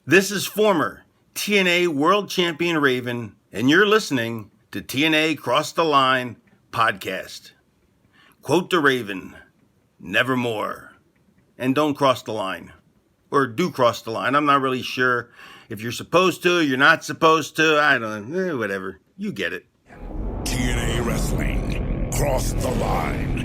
This is former TNA World Champion Raven, and you're listening to TNA Cross the Line podcast. Quote the Raven, nevermore. And don't cross the line. Or do cross the line. I'm not really sure if you're supposed to, you're not supposed to. I don't know. Whatever. You get it. TNA Wrestling. Cross the line.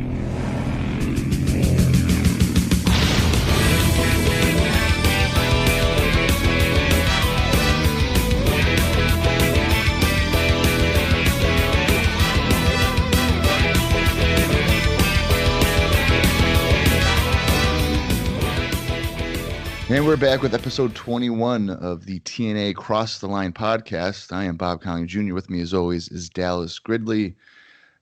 And we're back with episode 21 of the TNA Cross the Line podcast. I am Bob Colling Jr. With me, as always, is Dallas Gridley.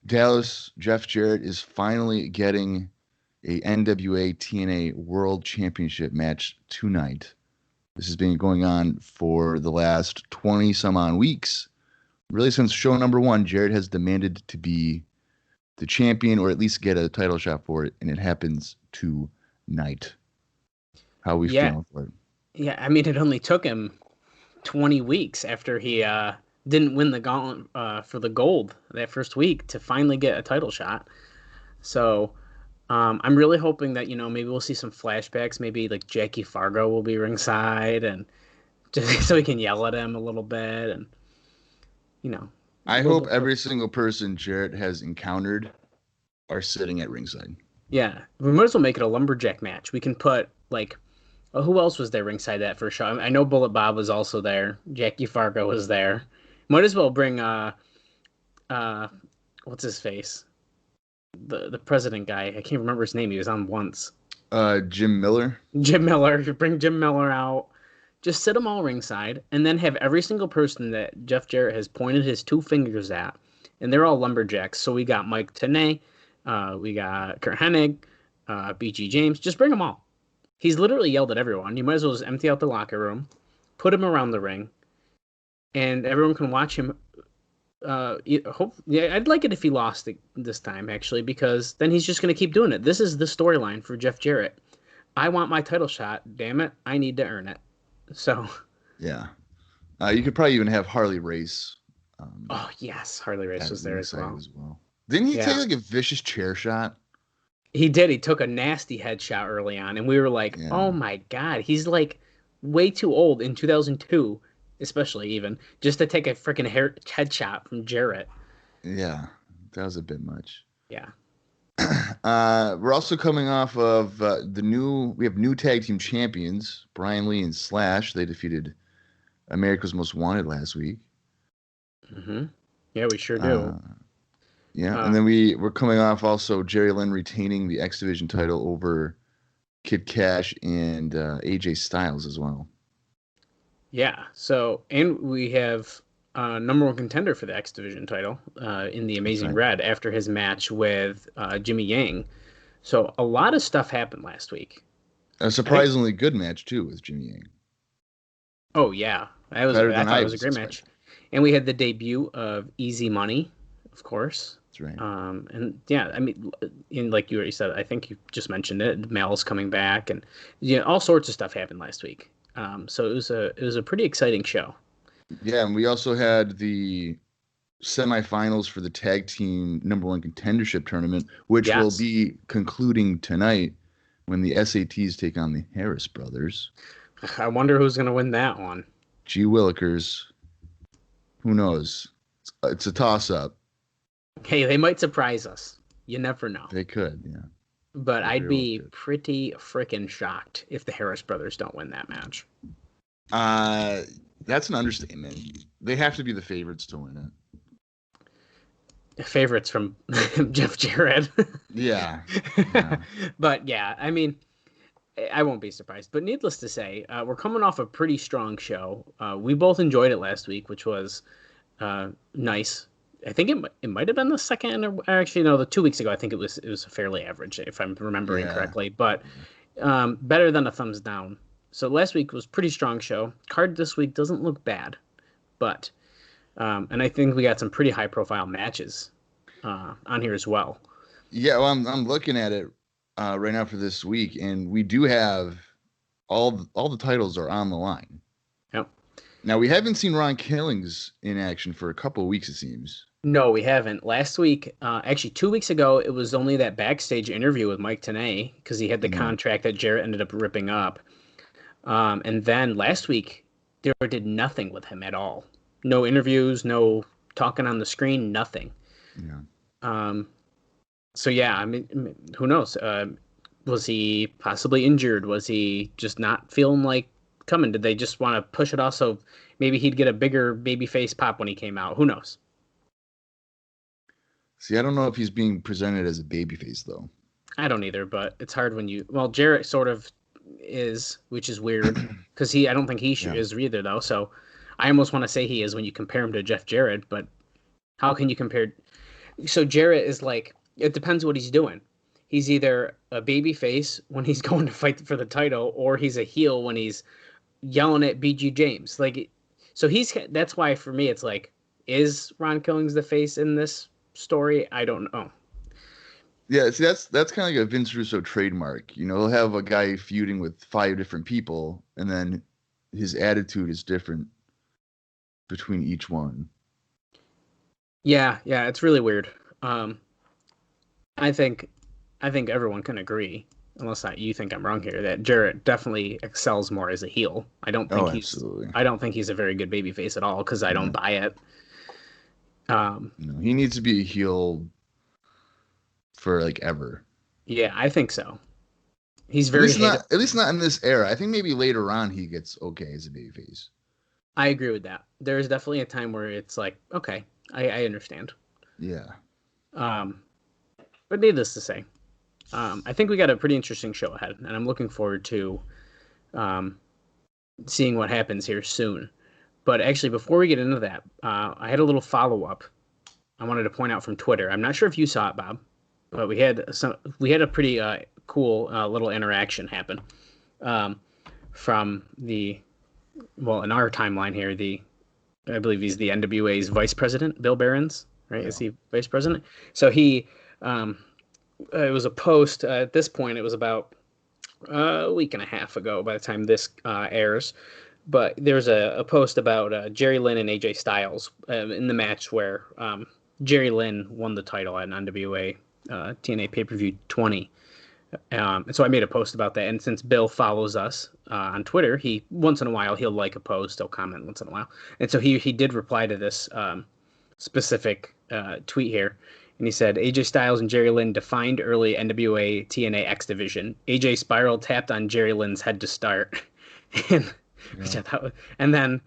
Dallas, Jeff Jarrett is finally getting a NWA-TNA World Championship match tonight. This has been going on for the last 20-some-odd weeks. Really, since show number one, Jarrett has demanded to be the champion or at least get a title shot for it, and it happens tonight. How we feeling for it? Yeah, I mean, it only took him 20 weeks after he didn't win the gauntlet for the gold that first week to finally get a title shot. So I'm really hoping that, maybe we'll see some flashbacks. Maybe like Jackie Fargo will be ringside and just so we can yell at him a little bit. And, I hope every single person Jarrett has encountered are sitting at ringside. Yeah, we might as well make it a lumberjack match. We can put who else was there ringside that first show? I know Bullet Bob was also there. Jackie Fargo was there. Might as well bring what's his face? The president guy. I can't remember his name. He was on once. Jim Miller. Jim Miller. Bring Jim Miller out. Just sit them all ringside, and then have every single person that Jeff Jarrett has pointed his two fingers at, and they're all lumberjacks. So we got Mike Tenay, we got Kurt Hennig, BG James. Just bring them all. He's literally yelled at everyone. You might as well just empty out the locker room, put him around the ring, and everyone can watch him. I'd like it if he lost this time, actually, because then he's just going to keep doing it. This is the storyline for Jeff Jarrett. I want my title shot. Damn it. I need to earn it. So. Yeah. You could probably even have Harley Race. Oh, yes. Harley Race was there as well. Didn't he take like a vicious chair shot? He did. He took a nasty headshot early on, and we were like, oh, my God. He's, way too old in 2002, especially even, just to take a freaking headshot from Jarrett. Yeah, that was a bit much. Yeah. We're also coming off of we have new tag team champions, Brian Lee and Slash. They defeated America's Most Wanted last week. Mm-hmm. Yeah, we sure do. And then we're coming off also Jerry Lynn retaining the X-Division title over Kid Cash and AJ Styles as well. Yeah, so, and we have number one contender for the X-Division title in the Amazing Red after his match with Jimmy Yang. So a lot of stuff happened last week. A surprisingly good match, too, with Jimmy Yang. Oh, yeah. I thought it was a great match. And we had the debut of Easy Money, of course. That's right. And yeah, I mean, like you already said, I think you just mentioned it, Malice coming back, and all sorts of stuff happened last week. So it was a pretty exciting show. Yeah, and we also had the semifinals for the tag team number one contendership tournament, which will be concluding tonight when the SATs take on the Harris brothers. I wonder who's going to win that one. G. Willikers. Who knows? It's a toss-up. Hey, they might surprise us. You never know. They could, yeah. But I'd be pretty freaking shocked if the Harris brothers don't win that match. That's an understatement. They have to be the favorites to win it. Favorites from Jeff Jarrett. Yeah. But yeah, I mean, I won't be surprised. But needless to say, we're coming off a pretty strong show. We both enjoyed it last week, which was nice. I think it might have been the second, or actually no, the 2 weeks ago. I think it was fairly average, if I'm remembering correctly. But better than a thumbs down. So last week was pretty strong show. Card this week doesn't look bad, but and I think we got some pretty high profile matches on here as well. Yeah, well, I'm looking at it right now for this week, and we do have all the titles are on the line. Yep. Now, we haven't seen Ron Killings in action for a couple of weeks, it seems. No, we haven't. Last week, actually 2 weeks ago, it was only that backstage interview with Mike Tenay because he had the contract that Jarrett ended up ripping up. And then last week, they did nothing with him at all. No interviews, no talking on the screen, nothing. Yeah. So yeah, I mean, who knows? Was he possibly injured? Was he just not feeling like coming? Did they just want to push it off so maybe he'd get a bigger babyface pop when he came out? Who knows? See, I don't know if he's being presented as a babyface, though. I don't either, but it's hard when you... Well, Jarrett sort of is, which is weird, because I don't think he is either, though, so I almost want to say he is when you compare him to Jeff Jarrett, but how can you compare... So Jarrett is like... It depends what he's doing. He's either a babyface when he's going to fight for the title, or he's a heel when he's yelling at BG James. Like, so that's why for me it's like, is Ron Killings the face in this story? I don't know. Yeah, see, that's kind of like a Vince Russo trademark. You know, he'll have a guy feuding with 5 different people, and then his attitude is different between each one. Yeah, it's really weird. I think everyone can agree, unless you think I'm wrong here, that Jarrett definitely excels more as a heel. I don't think he's a very good babyface at all because I don't buy it. No, he needs to be a heel for like ever. Yeah, I think so. He's very at least not in this era. I think maybe later on he gets okay as a babyface. I agree with that. There's definitely a time where it's like, okay, I understand. Yeah. But needless to say, I think we got a pretty interesting show ahead, and I'm looking forward to seeing what happens here soon. But actually, before we get into that, I had a little follow-up I wanted to point out from Twitter. I'm not sure if you saw it, Bob, but we had a pretty cool little interaction happen from in our timeline here, I believe he's the NWA's vice president, Bill Behrens, right? Yeah. Is he vice president? So he, it was a post, at this point, it was about a week and a half ago by the time this airs, but there's a post about Jerry Lynn and AJ Styles in the match where Jerry Lynn won the title at NWA TNA Pay-Per-View 20. And so I made a post about that. And since Bill follows us on Twitter, he once in a while he'll like a post, he'll comment once in a while. And so he did reply to this specific tweet here. And he said, AJ Styles and Jerry Lynn defined early NWA TNA X-Division. AJ Spiral tapped on Jerry Lynn's head to start. And then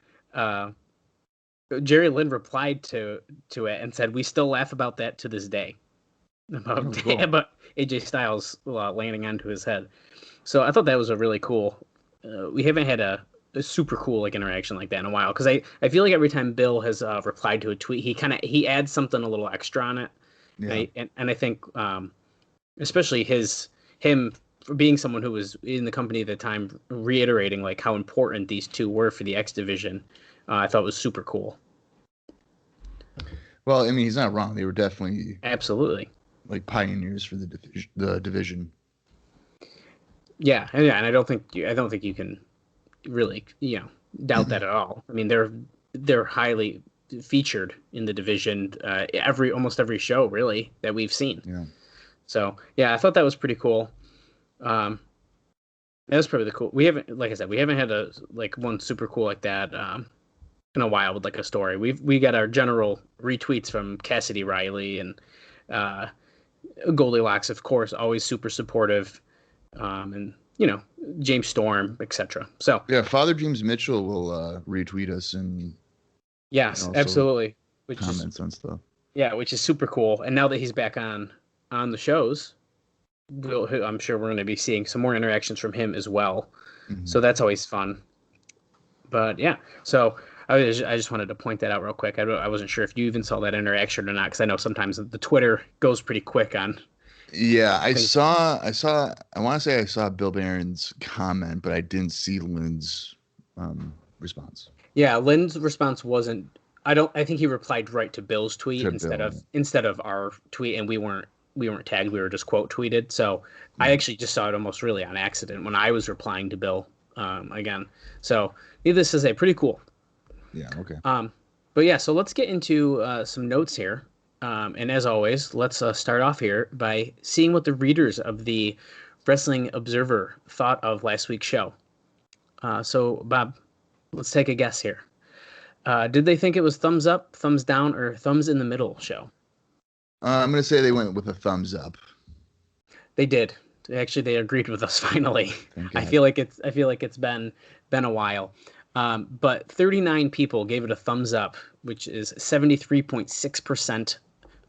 Jerry Lynn replied to it and said, we still laugh about that to this day. About AJ Styles landing onto his head. So I thought that was a really cool. We haven't had a super cool interaction like that in a while, because I feel like every time Bill has replied to a tweet, he adds something a little extra on it. Yeah. And I think especially him for being someone who was in the company at the time, reiterating like how important these two were for the X division, I thought was super cool. Well, I mean, he's not wrong. They were definitely absolutely like pioneers for the division. Yeah, and I don't think you can really doubt that at all. I mean, they're highly featured in the division almost every show really that we've seen. Yeah. So yeah, I thought that was pretty cool. That was probably the cool. We haven't, like I said, had a one super cool like that in a while with a story. We got our general retweets from Cassidy Riley and Goldilocks, of course, always super supportive, and James Storm, etc. So yeah, Father James Mitchell will retweet us and yes, absolutely, which comments on stuff. Yeah, which is super cool. And now that he's back on the shows, I'm sure we're going to be seeing some more interactions from him as well. Mm-hmm. So that's always fun. But yeah, so I just wanted to point that out real quick. I wasn't sure if you even saw that interaction or not, because I know sometimes the Twitter goes pretty quick on. Yeah, I want to say I saw Bill Behrens' comment, but I didn't see Lynn's response. Yeah, Lynn's response wasn't. I think he replied right to Bill's tweet instead of our tweet, and we weren't tagged. We were just quote tweeted. So I actually just saw it almost really on accident when I was replying to Bill again. So needless to say, pretty cool. Yeah. Okay. But yeah, so let's get into some notes here. And as always, let's start off here by seeing what the readers of the Wrestling Observer thought of last week's show. So Bob, let's take a guess here. Did they think it was thumbs up, thumbs down, or thumbs in the middle show? I'm going to say they went with a thumbs up. They did. Actually, they agreed with us finally. I feel like it's been a while. But 39 people gave it a thumbs up, which is 73.6%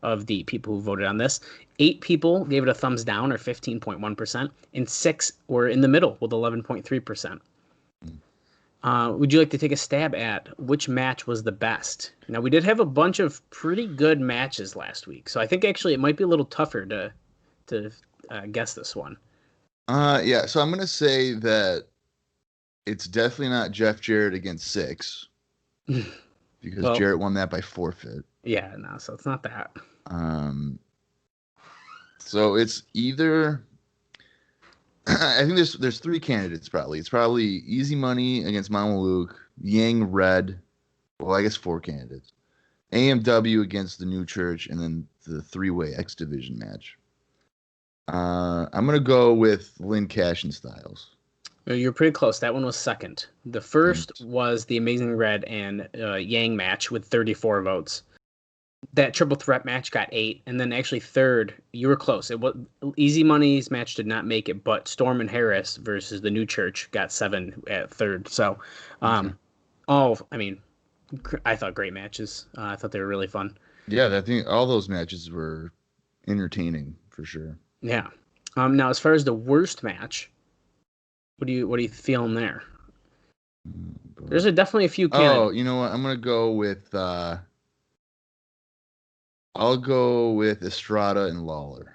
of the people who voted on this. 8 people gave it a thumbs down, or 15.1%, and 6 were in the middle with 11.3%. Would you like to take a stab at which match was the best? Now, we did have a bunch of pretty good matches last week, so I think actually it might be a little tougher to guess this one. Yeah, so I'm going to say that it's definitely not Jeff Jarrett against Six, because Jarrett won that by forfeit. Yeah, no, so it's not that. So it's either... I think there's 3 candidates probably. It's probably Easy Money against Mama Luke, Yang Red. Well, I guess 4 candidates. AMW against the New Church, and then the 3-way X-Division match. I'm gonna go with Lynn Cash and Styles. You're pretty close. That one was second. The first was the Amazing Red and Yang match with 34 votes. That triple threat match got 8, and then actually third, you were close. It was Easy Money's match did not make it, but Storm and Harris versus the New Church got 7 at third. So, I thought great matches. I thought they were really fun. Yeah, I think all those matches were entertaining for sure. Yeah. Now, as far as the worst match, what do you feel in there? There's definitely a few candidates. Oh, you know what? I'm gonna go with. I'll go with Estrada and Lawler.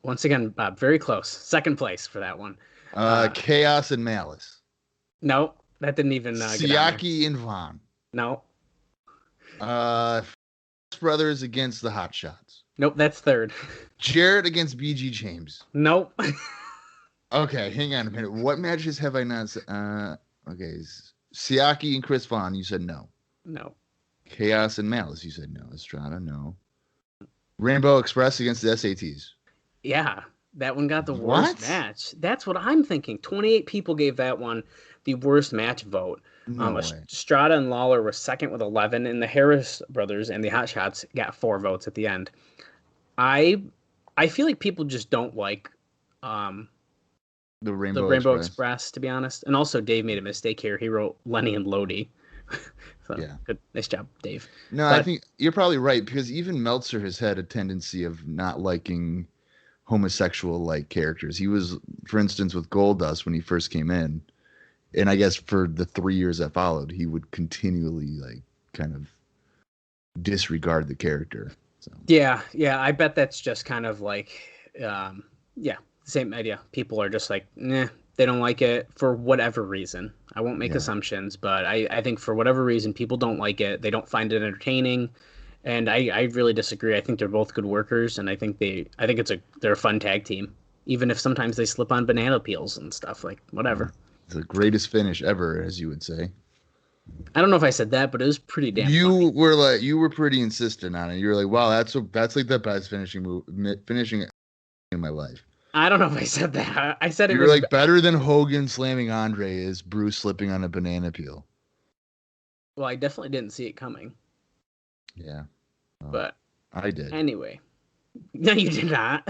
Once again, Bob, very close. Second place for that one. Chaos and Malice. No, that didn't even. Siaki and Vaughn. No. Brothers against the Hot Shots. Nope, that's third. Jarrett against BG James. Nope. Okay, hang on a minute. What matches have I not said? Okay, Siaki and Chris Vaughn, you said no. No. Chaos and Malice, you said no. Estrada, no. Rainbow Express against the SATs. Yeah, that one got the worst match. That's what I'm thinking. 28 people gave that one the worst match vote. No way. Estrada and Lawler were second with 11, and the Harris brothers and the Hot Shots got 4 votes at the end. I feel like people just don't like the Rainbow Express, to be honest. And also, Dave made a mistake here. He wrote Lenny and Lodi. So, yeah. Good. Nice job, Dave. No, I think you're probably right, because even Meltzer has had a tendency of not liking homosexual-like characters. He was, for instance, with Goldust when he first came in, and I guess for the 3 years that followed, he would continually kind of disregard the character. So. Yeah, I bet that's just kind of same idea. People are just like, nah, they don't like it for whatever reason. I won't make assumptions, but I think for whatever reason, people don't like it. They don't find it entertaining, and I really disagree. I think they're both good workers, and I think they're a fun tag team, even if sometimes they slip on banana peels and stuff, whatever. The greatest finish ever, as you would say. I don't know if I said that, but it was pretty damn funny. You were pretty insistent on it. You were like, wow, that's like the best finishing in my life. I don't know if I said that. I said it was like better than Hogan slamming Andre is Bruce slipping on a banana peel. Well, I definitely didn't see it coming. Yeah. Well, but I did. Anyway. No, you did not.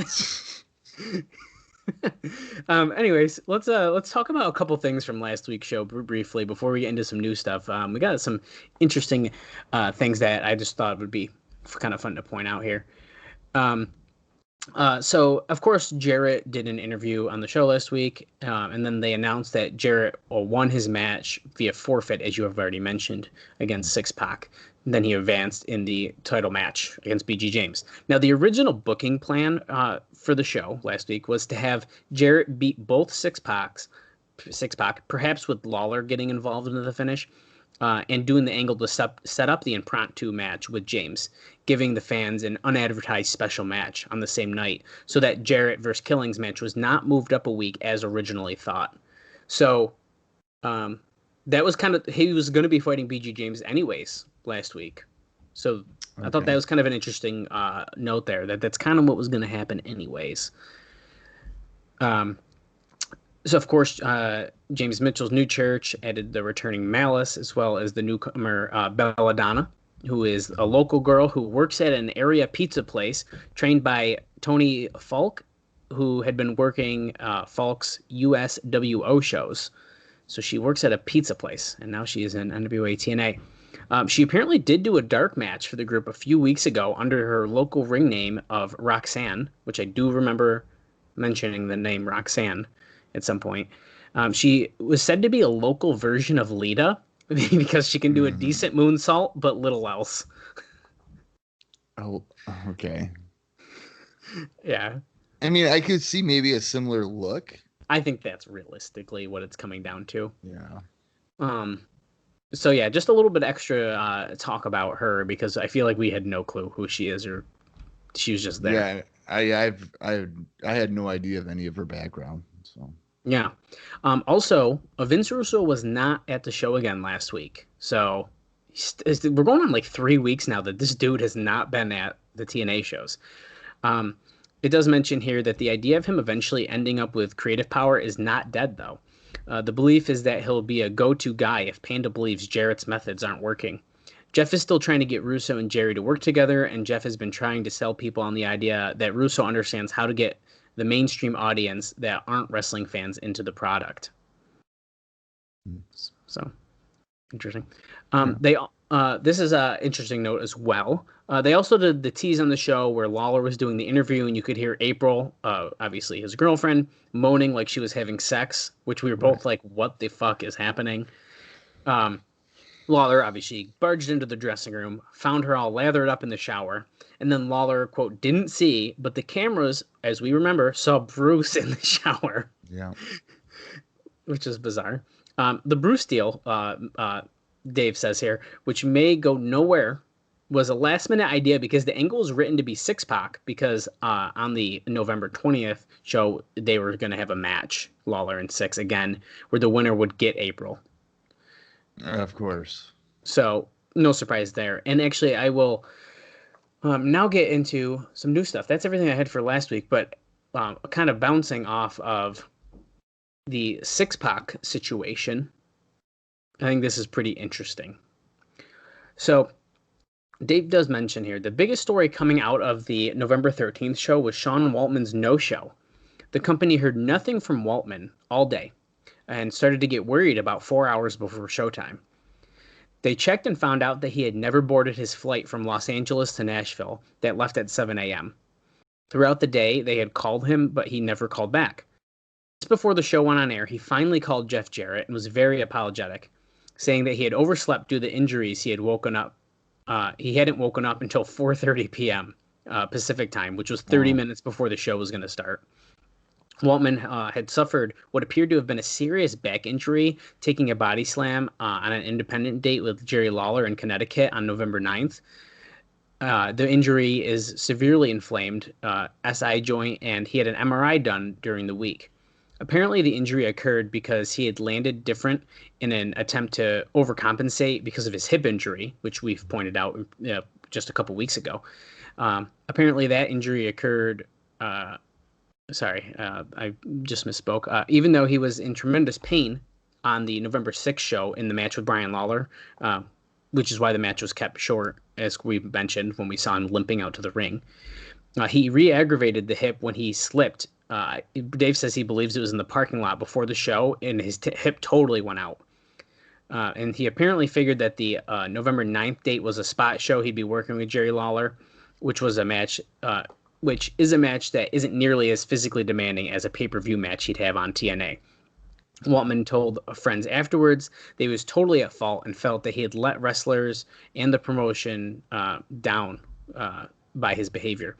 Anyways, let's talk about a couple things from last week's show briefly before we get into some new stuff. We got some interesting things that I just thought would be kind of fun to point out here. So of course Jarrett did an interview on the show last week, and then they announced that Jarrett won his match via forfeit, as you have already mentioned, against Six-Pac. Then he advanced in the title match against BG James. Now, the original booking plan for the show last week was to have Jarrett beat both Six-Pac, perhaps with Lawler getting involved into the finish, and doing the angle to set up the impromptu match with James, giving the fans an unadvertised special match on the same night, so that Jarrett versus Killing's match was not moved up a week as originally thought. So That was he was going to be fighting BG James anyways last week. So I thought that was kind of an interesting note there, that's kind of what was going to happen anyways. So, of course, James Mitchell's new church added the returning Malice, as well as the newcomer Belladonna, who is a local girl who works at an area pizza place, trained by Tony Falk, who had been working Falk's USWO shows. So she works at a pizza place, and now she is in NWA TNA. She apparently did do a dark match for the group a few weeks ago under her local ring name of Roxanne, which I do remember mentioning the name Roxanne at some point. She was said to be a local version of Lita because she can do a decent moonsault, but little else. Oh, okay. Yeah. I mean, I could see maybe a similar look. I think that's realistically what it's coming down to. Yeah. So yeah, just a little bit extra talk about her because I feel like we had no clue who she is, or she was just there. Yeah, I had no idea of any of her background. So yeah. Also, Vince Russo was not at the show again last week. So we're going on like 3 weeks now that this dude has not been at the TNA shows. It does mention here that the idea of him eventually ending up with creative power is not dead, though. The belief is that he'll be a go-to guy if Panda believes Jarrett's methods aren't working. Jeff is still trying to get Russo and Jerry to work together, and Jeff has been trying to sell people on the idea that Russo understands how to get the mainstream audience that aren't wrestling fans into the product. So, interesting. This is an interesting note as well. They also did the tease on the show where Lawler was doing the interview, and you could hear April, obviously his girlfriend, moaning like she was having sex, which we were both like, what the fuck is happening? Lawler obviously barged into the dressing room, found her all lathered up in the shower, and then Lawler, quote, didn't see, but the cameras, as we remember, saw Bruce in the shower. Yeah. Which is bizarre. The Bruce deal, Dave says here, which may go nowhere, was a last-minute idea because the angle was written to be Six-Pac because on the November 20th show, they were going to have a match, Lawler and Six, again, where the winner would get April. Of course. So, no surprise there. And actually, I will now get into some new stuff. That's everything I had for last week, but kind of bouncing off of the Six-Pac situation, I think this is pretty interesting. So, Dave does mention here, the biggest story coming out of the November 13th show was Sean Waltman's no-show. The company heard nothing from Waltman all day and started to get worried about 4 hours before showtime. They checked and found out that he had never boarded his flight from Los Angeles to Nashville that left at 7 a.m. Throughout the day, they had called him, but he never called back. Just before the show went on air, he finally called Jeff Jarrett and was very apologetic, saying that he had overslept due to injuries he had woken up. He hadn't woken up until 4:30 p.m. Pacific time, which was 30 minutes before the show was going to start. Waltman had suffered what appeared to have been a serious back injury, taking a body slam on an independent date with Jerry Lawler in Connecticut on November 9th. The injury is severely inflamed, SI joint, and he had an MRI done during the week. Apparently, the injury occurred because he had landed different in an attempt to overcompensate because of his hip injury, which we've pointed out just a couple weeks ago. Apparently, that injury occurred... I just misspoke. Even though he was in tremendous pain on the November 6th show in the match with Brian Lawler, which is why the match was kept short, as we mentioned when we saw him limping out to the ring. He re-aggravated the hip when he slipped. Dave says he believes it was in the parking lot before the show, and his hip totally went out. And he apparently figured that the November 9th date was a spot show he'd be working with Jerry Lawler, which was a match... which is a match that isn't nearly as physically demanding as a pay-per-view match he'd have on TNA. Waltman told friends afterwards that he was totally at fault and felt that he had let wrestlers and the promotion down by his behavior.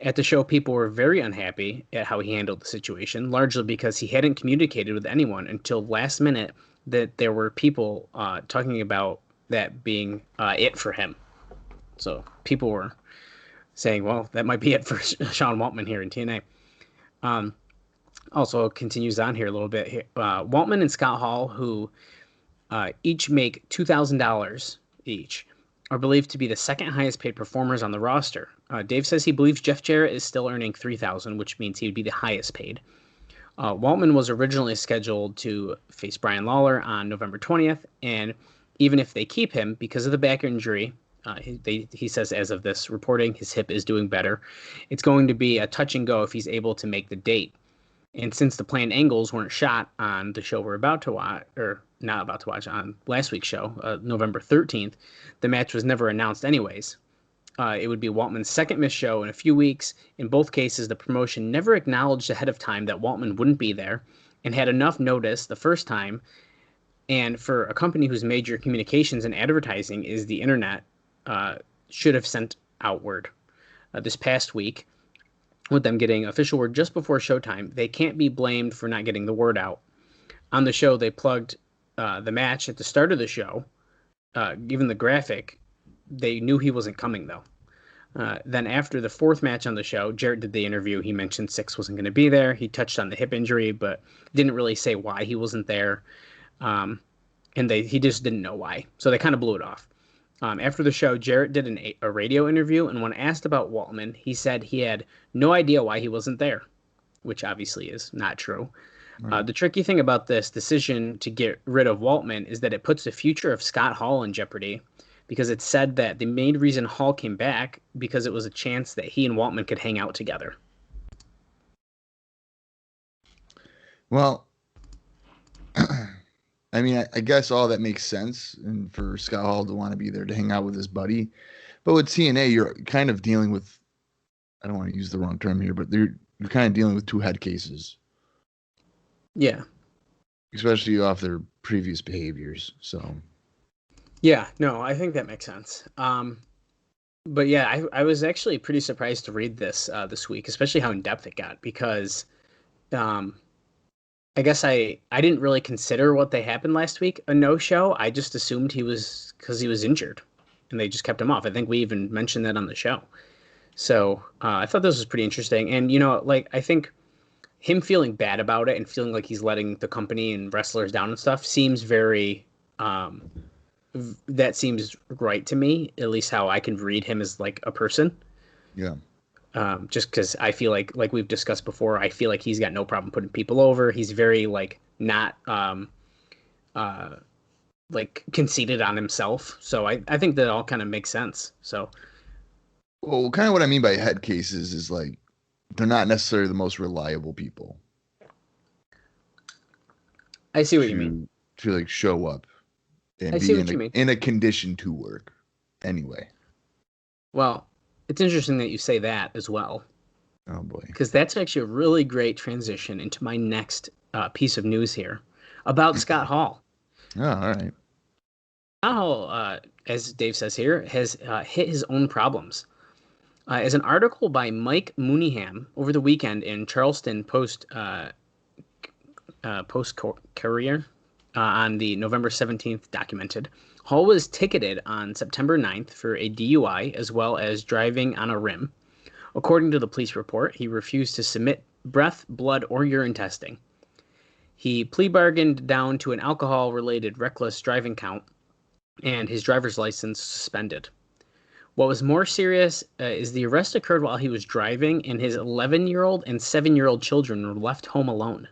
At the show, people were very unhappy at how he handled the situation, largely because he hadn't communicated with anyone until last minute that there were people talking about that being it for him. So people were saying, well, that might be it for Sean Waltman here in TNA. also continues on here a little bit. Waltman and Scott Hall, who each make $2,000 each, are believed to be the second highest paid performers on the roster. Dave says he believes Jeff Jarrett is still earning $3,000, which means he would be the highest paid. Waltman was originally scheduled to face Brian Lawler on November 20th, and even if they keep him because of the back injury, he says as of this reporting, his hip is doing better. It's going to be a touch and go if he's able to make the date. And since the planned angles weren't shot on the show we're about to watch, or not about to watch, on last week's show, November 13th, the match was never announced anyways. It would be Waltman's second missed show in a few weeks. In both cases, the promotion never acknowledged ahead of time that Waltman wouldn't be there and had enough notice the first time. And for a company whose major communications and advertising is the internet, should have sent out word. This past week, with them getting official word just before showtime, they can't be blamed for not getting the word out. On the show, they plugged the match at the start of the show. Given the graphic, they knew he wasn't coming, though. Then after the fourth match on the show, Jarrett did the interview. He mentioned Six wasn't going to be there. He touched on the hip injury, but didn't really say why he wasn't there. And he just didn't know why. So they kind of blew it off. After the show, Jarrett did a radio interview, and when asked about Waltman, he said he had no idea why he wasn't there, which obviously is not true. Right. The tricky thing about this decision to get rid of Waltman is that it puts the future of Scott Hall in jeopardy, because it's said that the main reason Hall came back because it was a chance that he and Waltman could hang out together. Well, I mean, I guess all that makes sense, and for Scott Hall to want to be there to hang out with his buddy. But with TNA, you're kind of dealing with, I don't want to use the wrong term here, but you're kind of dealing with two head cases. Yeah. Especially off their previous behaviors, so... Yeah, no, I think that makes sense. But yeah, I was actually pretty surprised to read this this week, especially how in depth it got, because I guess I didn't really consider what they happened last week a no-show. I just assumed he was because he was injured, and they just kept him off. I think we even mentioned that on the show. So I thought this was pretty interesting, and I think him feeling bad about it and feeling like he's letting the company and wrestlers down and stuff seems very. That seems right to me, at least how I can read him as like a person. Yeah. Just because I feel like we've discussed before, I feel like he's got no problem putting people over. He's very not conceited on himself. So I think that all kind of makes sense. So. Well, kind of what I mean by head cases is they're not necessarily the most reliable people. I see what you mean. To show up. And be in a condition to work anyway. Well, it's interesting that you say that as well. Oh, boy. Because that's actually a really great transition into my next piece of news here about Scott Hall. Oh, all right. Scott Hall, as Dave says here, has hit his own problems. As an article by Mike Mooneyham over the weekend in Charleston Post-Courier, on the November 17th documented, Hall was ticketed on September 9th for a DUI as well as driving on a rim. According to the police report, he refused to submit breath, blood, or urine testing. He plea bargained down to an alcohol-related reckless driving count, and his driver's license suspended. What was more serious is the arrest occurred while he was driving, and his 11-year-old and 7-year-old children were left home alone.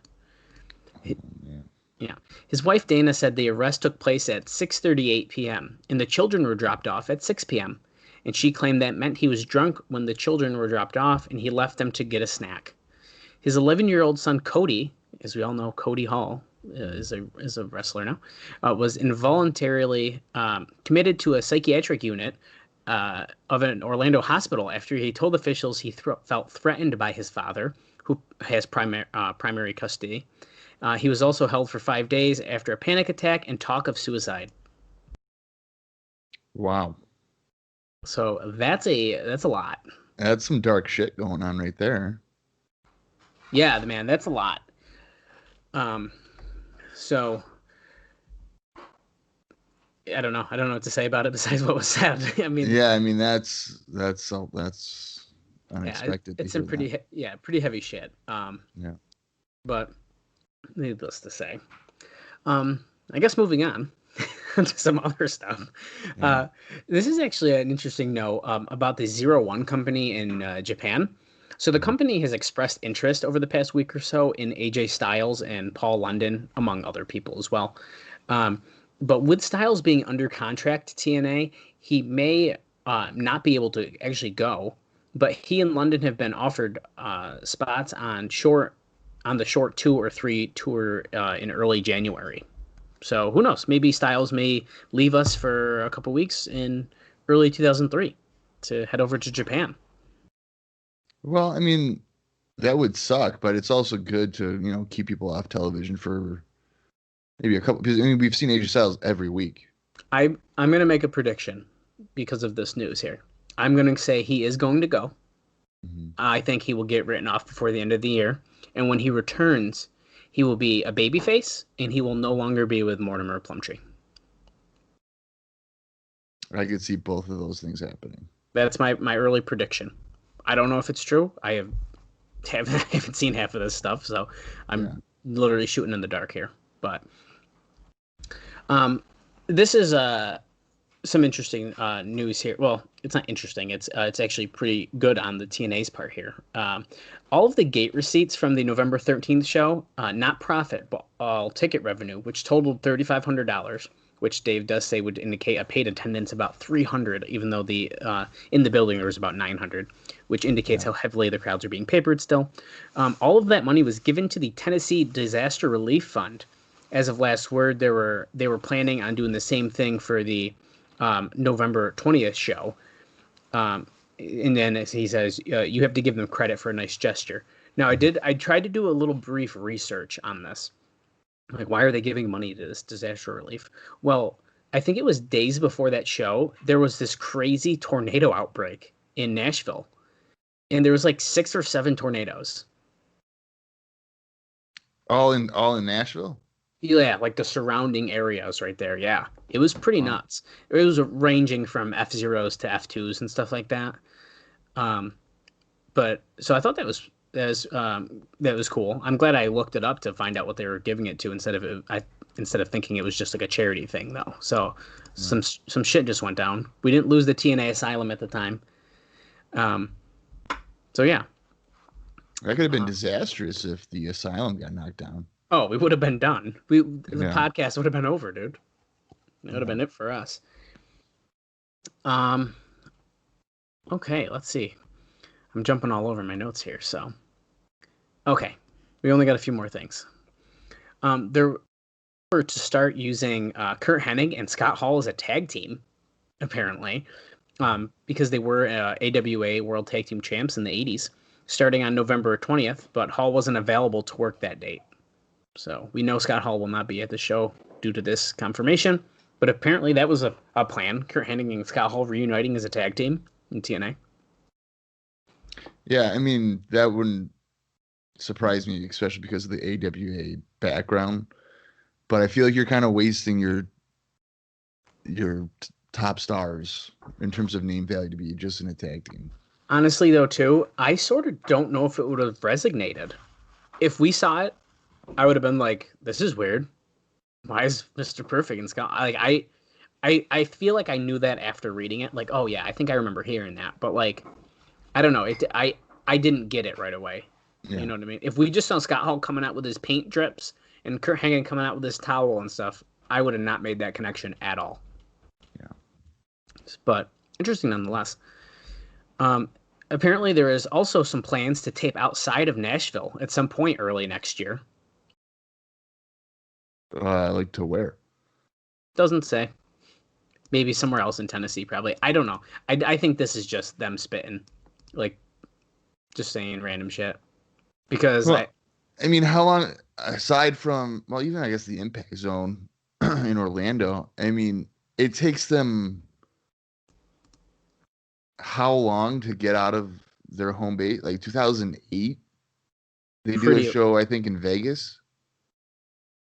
Yeah. His wife, Dana, said the arrest took place at 6:38 p.m., and the children were dropped off at 6 p.m., and she claimed that meant he was drunk when the children were dropped off, and he left them to get a snack. His 11-year-old son, Cody, as we all know, Cody Hall is a wrestler now, was involuntarily committed to a psychiatric unit of an Orlando hospital after he told officials he felt threatened by his father, who has primary custody. He was also held for 5 days after a panic attack and talk of suicide. Wow. So that's a lot. That's some dark shit going on right there. Yeah, man, that's a lot. So I don't know what to say about it besides what was said. I mean, that's unexpected. Yeah, it's some pretty heavy shit. Yeah. But needless to say, I guess moving on to some other stuff. Yeah. This is actually an interesting note about the 01 company in Japan. So the company has expressed interest over the past week or so in AJ Styles and Paul London, among other people as well. But with Styles being under contract to TNA, he may not be able to actually go. But he and London have been offered spots on the short 2 or 3 tour in early January. So who knows? Maybe Styles may leave us for a couple weeks in early 2003 to head over to Japan. Well, I mean, that would suck, but it's also good to, keep people off television for maybe a couple, because we've seen AJ Styles every week. I'm going to make a prediction because of this news here. I'm going to say he is going to go. Mm-hmm. I think he will get written off before the end of the year. And when he returns, he will be a babyface, and he will no longer be with Mortimer Plumtree. I could see both of those things happening. That's my early prediction. I don't know if it's true. I haven't seen half of this stuff, so I'm literally shooting in the dark here. But this is some interesting news here. Well, it's not interesting. It's actually pretty good on the TNA's part here. All of the gate receipts from the November 13th show, not profit, but all ticket revenue, which totaled $3,500, which Dave does say would indicate a paid attendance about 300, even though the in the building there was about 900, which indicates how heavily the crowds are being papered still. All of that money was given to the Tennessee Disaster Relief Fund. As of last word, they were planning on doing the same thing for the November 20th show. And then as he says, you have to give them credit for a nice gesture. Now I tried to do a little brief research on this. Like, why are they giving money to this disaster relief? Well, I think it was days before that show, there was this crazy tornado outbreak in Nashville. And there was like 6 or 7 tornadoes. All in Nashville? Yeah, like the surrounding areas right there. Yeah, it was pretty nuts. It was ranging from F-Zeros to F2s and stuff like that. But so I thought that was cool. I'm glad I looked it up to find out what they were giving it to instead of thinking it was just like a charity thing though. So some shit just went down. We didn't lose the TNA Asylum at the time. So yeah. That could have been disastrous if the Asylum got knocked down. Oh, we would have been done. The podcast would have been over, dude. That would have been it for us. Okay, let's see. I'm jumping all over my notes here, so. Okay, we only got a few more things. There were to start using Kurt Hennig and Scott Hall as a tag team, apparently, because they were AWA World Tag Team Champs in the 80s, starting on November 20th, but Hall wasn't available to work that date. So we know Scott Hall will not be at the show due to this confirmation, but apparently that was a plan. Kurt Hennig and Scott Hall reuniting as a tag team in TNA. Yeah, I mean, that wouldn't surprise me, especially because of the AWA background. But I feel like you're kind of wasting your top stars in terms of name value to be just in a tag team. Honestly, though, too, I sort of don't know if it would have resonated. If we saw it, I would have been like, "This is weird. Why is Mr. Perfect and Scott?" Like, I feel like I knew that after reading it. Like, oh yeah, I think I remember hearing that. But like, I don't know. I didn't get it right away. Yeah. You know what I mean? If we just saw Scott Hall coming out with his paint drips and Kurt Hennig coming out with his towel and stuff, I would have not made that connection at all. Yeah. But interesting nonetheless. Apparently, there is also some plans to tape outside of Nashville at some point early next year. Like to where? Doesn't say. Maybe somewhere else in Tennessee, probably. I don't know. I think this is just them spitting. Like, just saying random shit. Because I mean, how long, aside from, well, even I guess the Impact Zone in Orlando, I mean, it takes them how long to get out of their home base? Like 2008? They do a show, I think, in Vegas.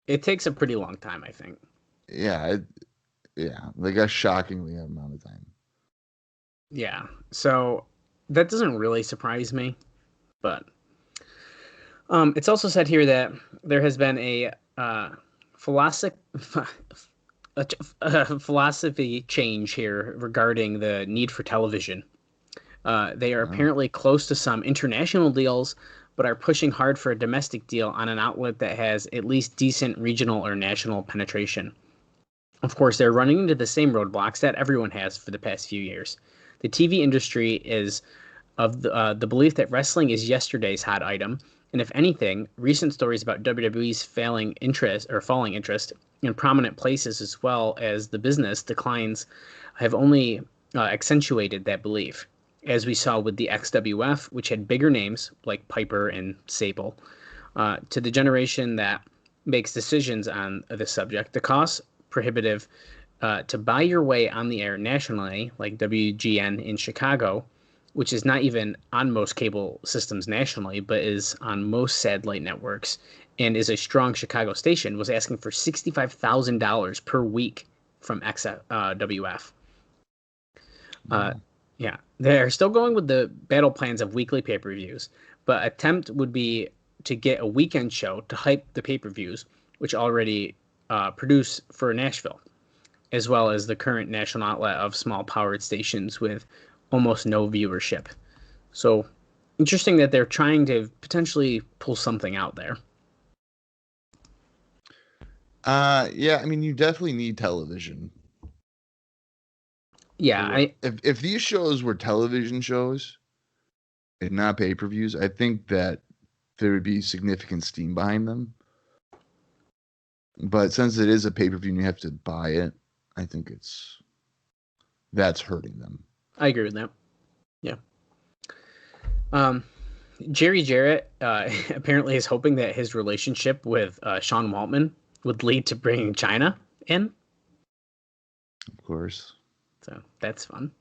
It takes a pretty long time, I think. Yeah, like a shockingly amount of time. Yeah, so that doesn't really surprise me, but It's also said here that there has been a philosophy change here regarding the need for television. They are apparently close to some international deals, but are pushing hard for a domestic deal on an outlet that has at least decent regional or national penetration. Of course, they're running into the same roadblocks that everyone has for the past few years. The TV industry is of the belief that wrestling is yesterday's hot item, and if anything, recent stories about WWE's falling interest in prominent places as well as the business declines have only accentuated that belief, as we saw with the XWF, which had bigger names like Piper and Sable. To the generation that makes decisions on this subject, the cost prohibitive to buy your way on the air nationally, like WGN in Chicago, which is not even on most cable systems nationally, but is on most satellite networks and is a strong Chicago station, was asking for $65,000 per week from XWF. Yeah, they're still going with the battle plans of weekly pay-per-views, but attempt would be to get a weekend show to hype the pay-per-views, which already produce for Nashville, as well as the current national outlet of small-powered stations with almost no viewership. So interesting that they're trying to potentially pull something out there. Yeah, I mean, you definitely need television. Yeah, if these shows were television shows and not pay-per-views, I think that there would be significant steam behind them. But since it is a pay-per-view and you have to buy it, I think that's hurting them. I agree with that. Yeah. Jerry Jarrett apparently is hoping that his relationship with Sean Waltman would lead to bringing China in. Of course. So that's fun.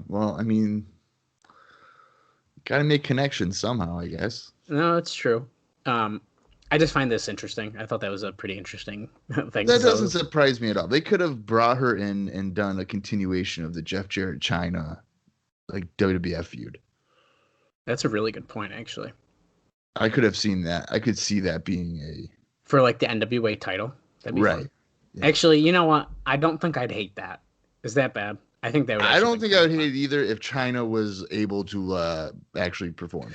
Well, I mean, gotta make connections somehow, I guess. No, it's true. I just find this interesting. I thought that was a pretty interesting thing. That doesn't surprise me at all. They could have brought her in and done a continuation of the Jeff Jarrett China, like WWF feud. That's a really good point, actually. I could have seen that. I could see that being for like the NWA title. That'd be right. Fun. Yeah. Actually, you know what? I don't think I'd hate that. Is that bad? I think that would. I don't think I would hate it either if China was able to actually perform.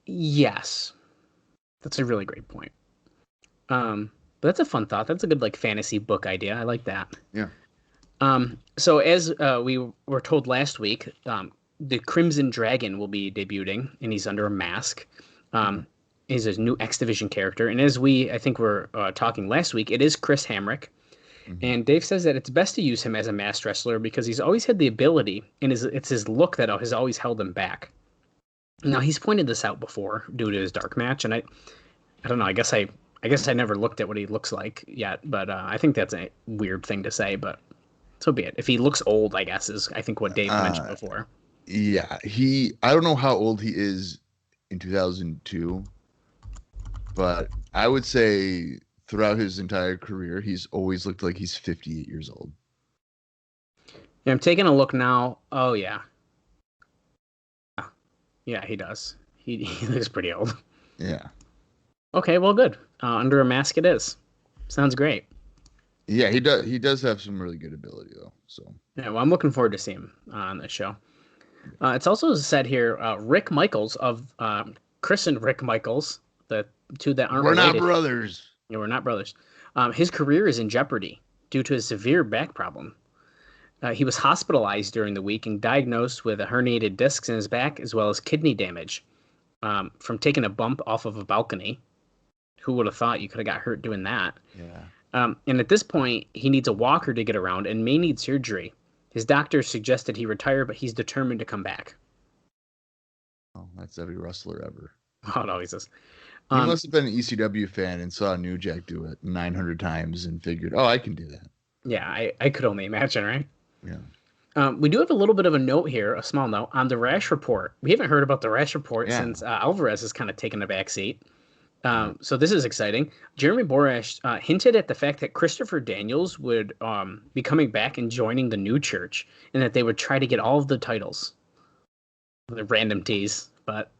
Yes. That's a really great point. But that's a fun thought. That's a good like fantasy book idea. I like that. Yeah. So as we were told last week, the Crimson Dragon will be debuting, and he's under a mask. He's a new X-Division character, and as I think we're talking last week, it is Chris Hamrick. Mm-hmm. And Dave says that it's best to use him as a masked wrestler because he's always had the ability, and it's his look that has always held him back. Now he's pointed this out before due to his dark match, and I don't know. I guess I never looked at what he looks like yet, but I think that's a weird thing to say. But so be it. If he looks old, I guess is I think what Dave mentioned before. Yeah, I don't know how old he is in 2002, but I would say throughout his entire career, he's always looked like he's 58 years old. Yeah, I'm taking a look now. Oh yeah. Yeah, he does. He looks pretty old. Yeah. Okay, well, good. Under a mask it is. Sounds great. Yeah, he does. He does have some really good ability, though. So. Yeah, well, I'm looking forward to seeing him on this show. It's also said here, Rick Michaels of Chris and Rick Michaels, the two that aren't related. We're not brothers. Yeah, we're not brothers. His career is in jeopardy due to a severe back problem. He was hospitalized during the week and diagnosed with herniated discs in his back as well as kidney damage from taking a bump off of a balcony. Who would have thought you could have got hurt doing that? Yeah. And at this point, he needs a walker to get around and may need surgery. His doctor suggested he retire, but he's determined to come back. Oh, that's every wrestler ever. Oh, it always is. He must have been an ECW fan and saw New Jack do it 900 times and figured, oh, I can do that. Yeah, I could only imagine, right? Yeah. We do have a little bit of a note here, a small note, on the Rash Report. We haven't heard about the Rash Report since Alvarez has kind of taken a back seat. So this is exciting. Jeremy Borash hinted at the fact that Christopher Daniels would be coming back and joining the new church, and that they would try to get all of the titles. The random tease, but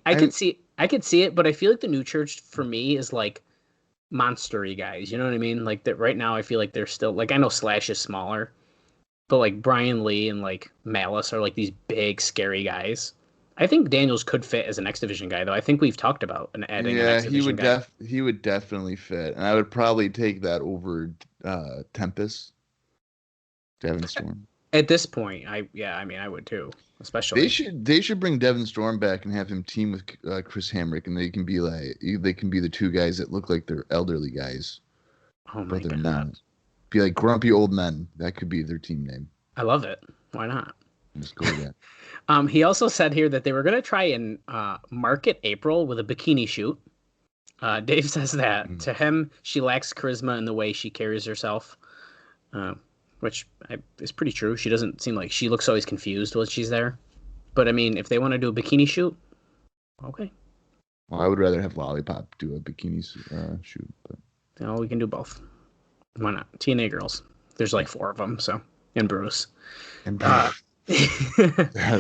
I could see it, but I feel like the New Church for me is like monstery guys. You know what I mean? Like that right now, I feel like they're still like I know Slash is smaller, but like Brian Lee and like Malice are like these big scary guys. I think Daniels could fit as an X Division guy, though. I think we've talked about adding an X Division guy. He would definitely fit, and I would probably take that over Tempest, Devon Storm. At this point, I would too. Especially they should bring Devon Storm back and have him team with Chris Hamrick, and they can be the two guys that look like they're elderly guys. Oh my god! Not. Be like grumpy old men. That could be their team name. I love it. Why not? Just go with that. He also said here that they were going to try and market April with a bikini shoot. Dave says that to him, she lacks charisma in the way she carries herself, which is pretty true. She doesn't seem like she looks always confused when she's there. But I mean, if they want to do a bikini shoot, okay. Well, I would rather have Lollipop do a bikini shoot, but we can do both. Why not? TNA girls. There's like 4 of them, so and Bruce. That'd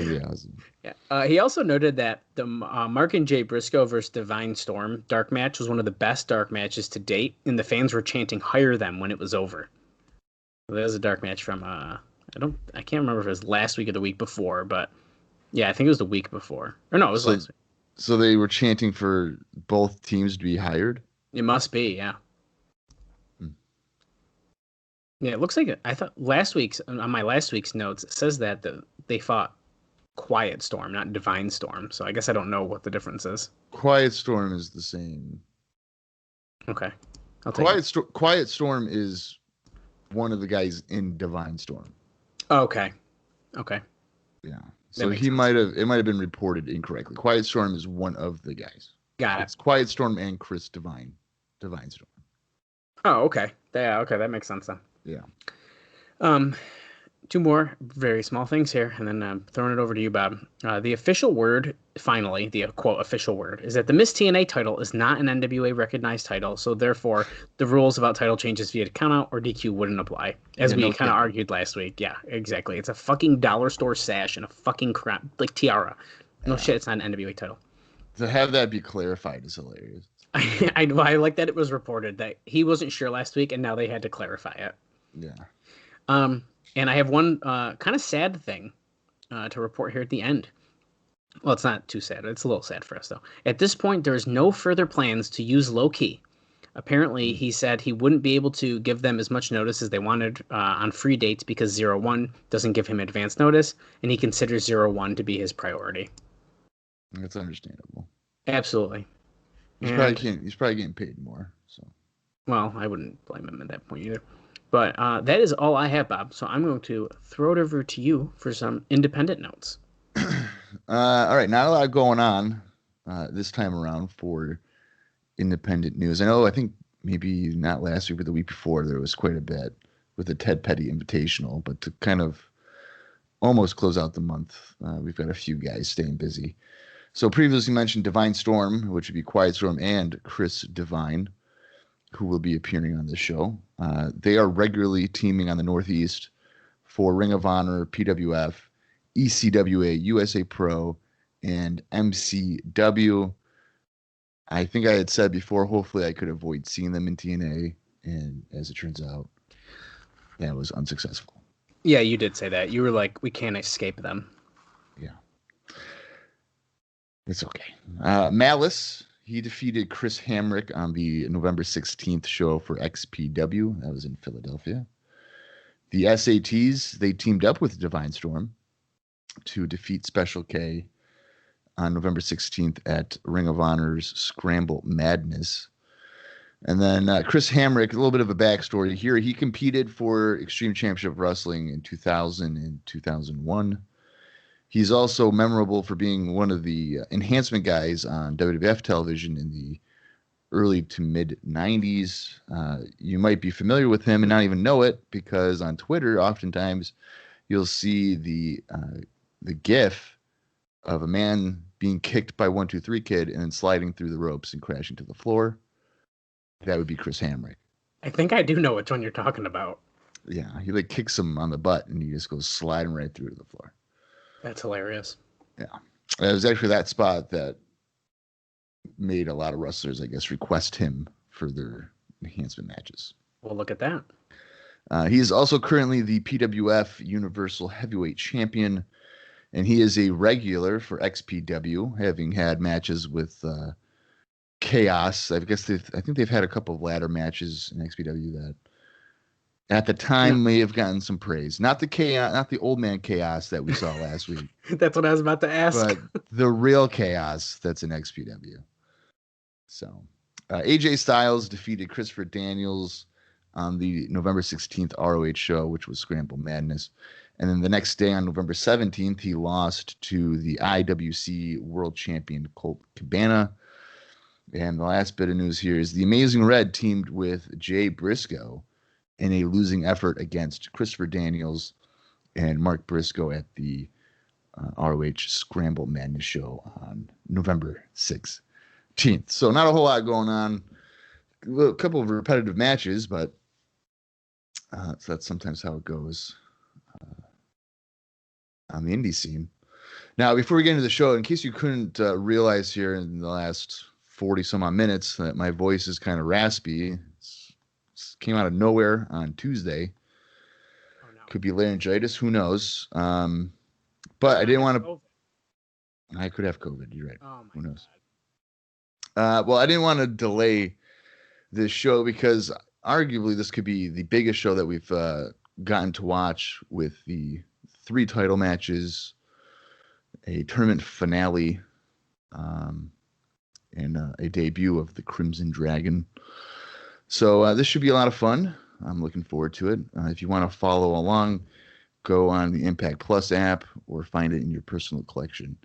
be awesome. Yeah. He also noted that the Mark and Jay Briscoe versus Divine Storm dark match was one of the best dark matches to date, and the fans were chanting "Hire them" when it was over. So that was a dark match from I can't remember if it was last week or the week before, but yeah, I think it was the week before. Or no, it was last week. So they were chanting for both teams to be hired? It must be, yeah. Yeah, it looks like it. I thought on my last week's notes, it says that they fought Quiet Storm, not Divine Storm. So I guess I don't know what the difference is. Quiet Storm is the same. Okay. Quiet Storm is one of the guys in Divine Storm. Okay. Yeah. So it might have been reported incorrectly. Quiet Storm is one of the guys. Got it. It's Quiet Storm and Chris Divine Storm. Oh, okay. Yeah, okay, that makes sense then. Yeah. 2 more very small things here, and then I'm throwing it over to you, Bob. The official word, finally, the quote official word, is that the Miss TNA title is not an NWA recognized title, so therefore the rules about title changes via countout or DQ wouldn't apply, as we kind of argued last week. Yeah, exactly. It's a fucking dollar store sash and a fucking crap like tiara. No shit, it's not an NWA title. To have that be clarified is hilarious. I like that it was reported that he wasn't sure last week, and now they had to clarify it. Yeah. And I have one kind of sad thing to report here at the end. Well, it's not too sad. It's a little sad for us, though. At this point, there is no further plans to use Low Key. Apparently, he said he wouldn't be able to give them as much notice as they wanted on free dates because 01 doesn't give him advance notice, and he considers 01 to be his priority. That's understandable. Absolutely. He's probably getting paid more. So. Well, I wouldn't blame him at that point either. But that is all I have, Bob. So I'm going to throw it over to you for some independent notes. All right. Not a lot going on this time around for independent news. I think maybe not last week, but the week before, there was quite a bit with the Ted Petty Invitational. But to kind of almost close out the month, we've got a few guys staying busy. So previously mentioned Divine Storm, which would be Quiet Storm and Chris Divine, who will be appearing on this show. They are regularly teaming on the Northeast for Ring of Honor, PWF, ECWA, USA Pro, and MCW. I think I had said before, hopefully I could avoid seeing them in TNA, and as it turns out, that was unsuccessful. Yeah, you did say that. You were like, we can't escape them. Yeah. It's okay. Malice, he defeated Chris Hamrick on the November 16th show for XPW. That was in Philadelphia. The SATs, they teamed up with Divine Storm to defeat Special K on November 16th at Ring of Honor's Scramble Madness. And then Chris Hamrick, a little bit of a backstory here. He competed for Extreme Championship Wrestling in 2000 and 2001. He's also memorable for being one of the enhancement guys on WWF television in the early to mid 90s. You might be familiar with him and not even know it, because on Twitter, oftentimes you'll see the GIF of a man being kicked by 1-2-3 Kid and then sliding through the ropes and crashing to the floor. That would be Chris Hamrick. I think I do know which one you're talking about. Yeah, he like kicks him on the butt and he just goes sliding right through to the floor. That's hilarious. Yeah. It was actually that spot that made a lot of wrestlers, I guess, request him for their enhancement matches. Well, look at that. He is also currently the PWF Universal Heavyweight Champion, and he is a regular for XPW, having had matches with Chaos. I think they've had a couple of ladder matches in XPW that at the time may have gotten some praise. Not the Chaos, not the old man Chaos that we saw last week. That's what I was about to ask. But the real Chaos that's in XPW. So AJ Styles defeated Christopher Daniels on the November 16th ROH show, which was Scramble Madness. And then the next day on November 17th, he lost to the IWC World Champion Colt Cabana. And the last bit of news here is the Amazing Red teamed with Jay Briscoe in a losing effort against Christopher Daniels and Mark Briscoe at the ROH Scramble Madness show on November 16th. So not a whole lot going on. A couple of repetitive matches, but so that's sometimes how it goes on the indie scene. Now, before we get into the show, in case you couldn't realize here in the last 40 some odd minutes that my voice is kind of raspy, it came out of nowhere on Tuesday. Oh, no. Could be laryngitis, who knows? But I didn't want to. I could have COVID. You're right. Oh, who knows? Well, I didn't want to delay this show because arguably this could be the biggest show that we've gotten to watch, with the 3 title matches, a tournament finale, and a debut of the Crimson Dragon. So this should be a lot of fun. I'm looking forward to it. If you want to follow along, go on the Impact Plus app or find it in your personal collection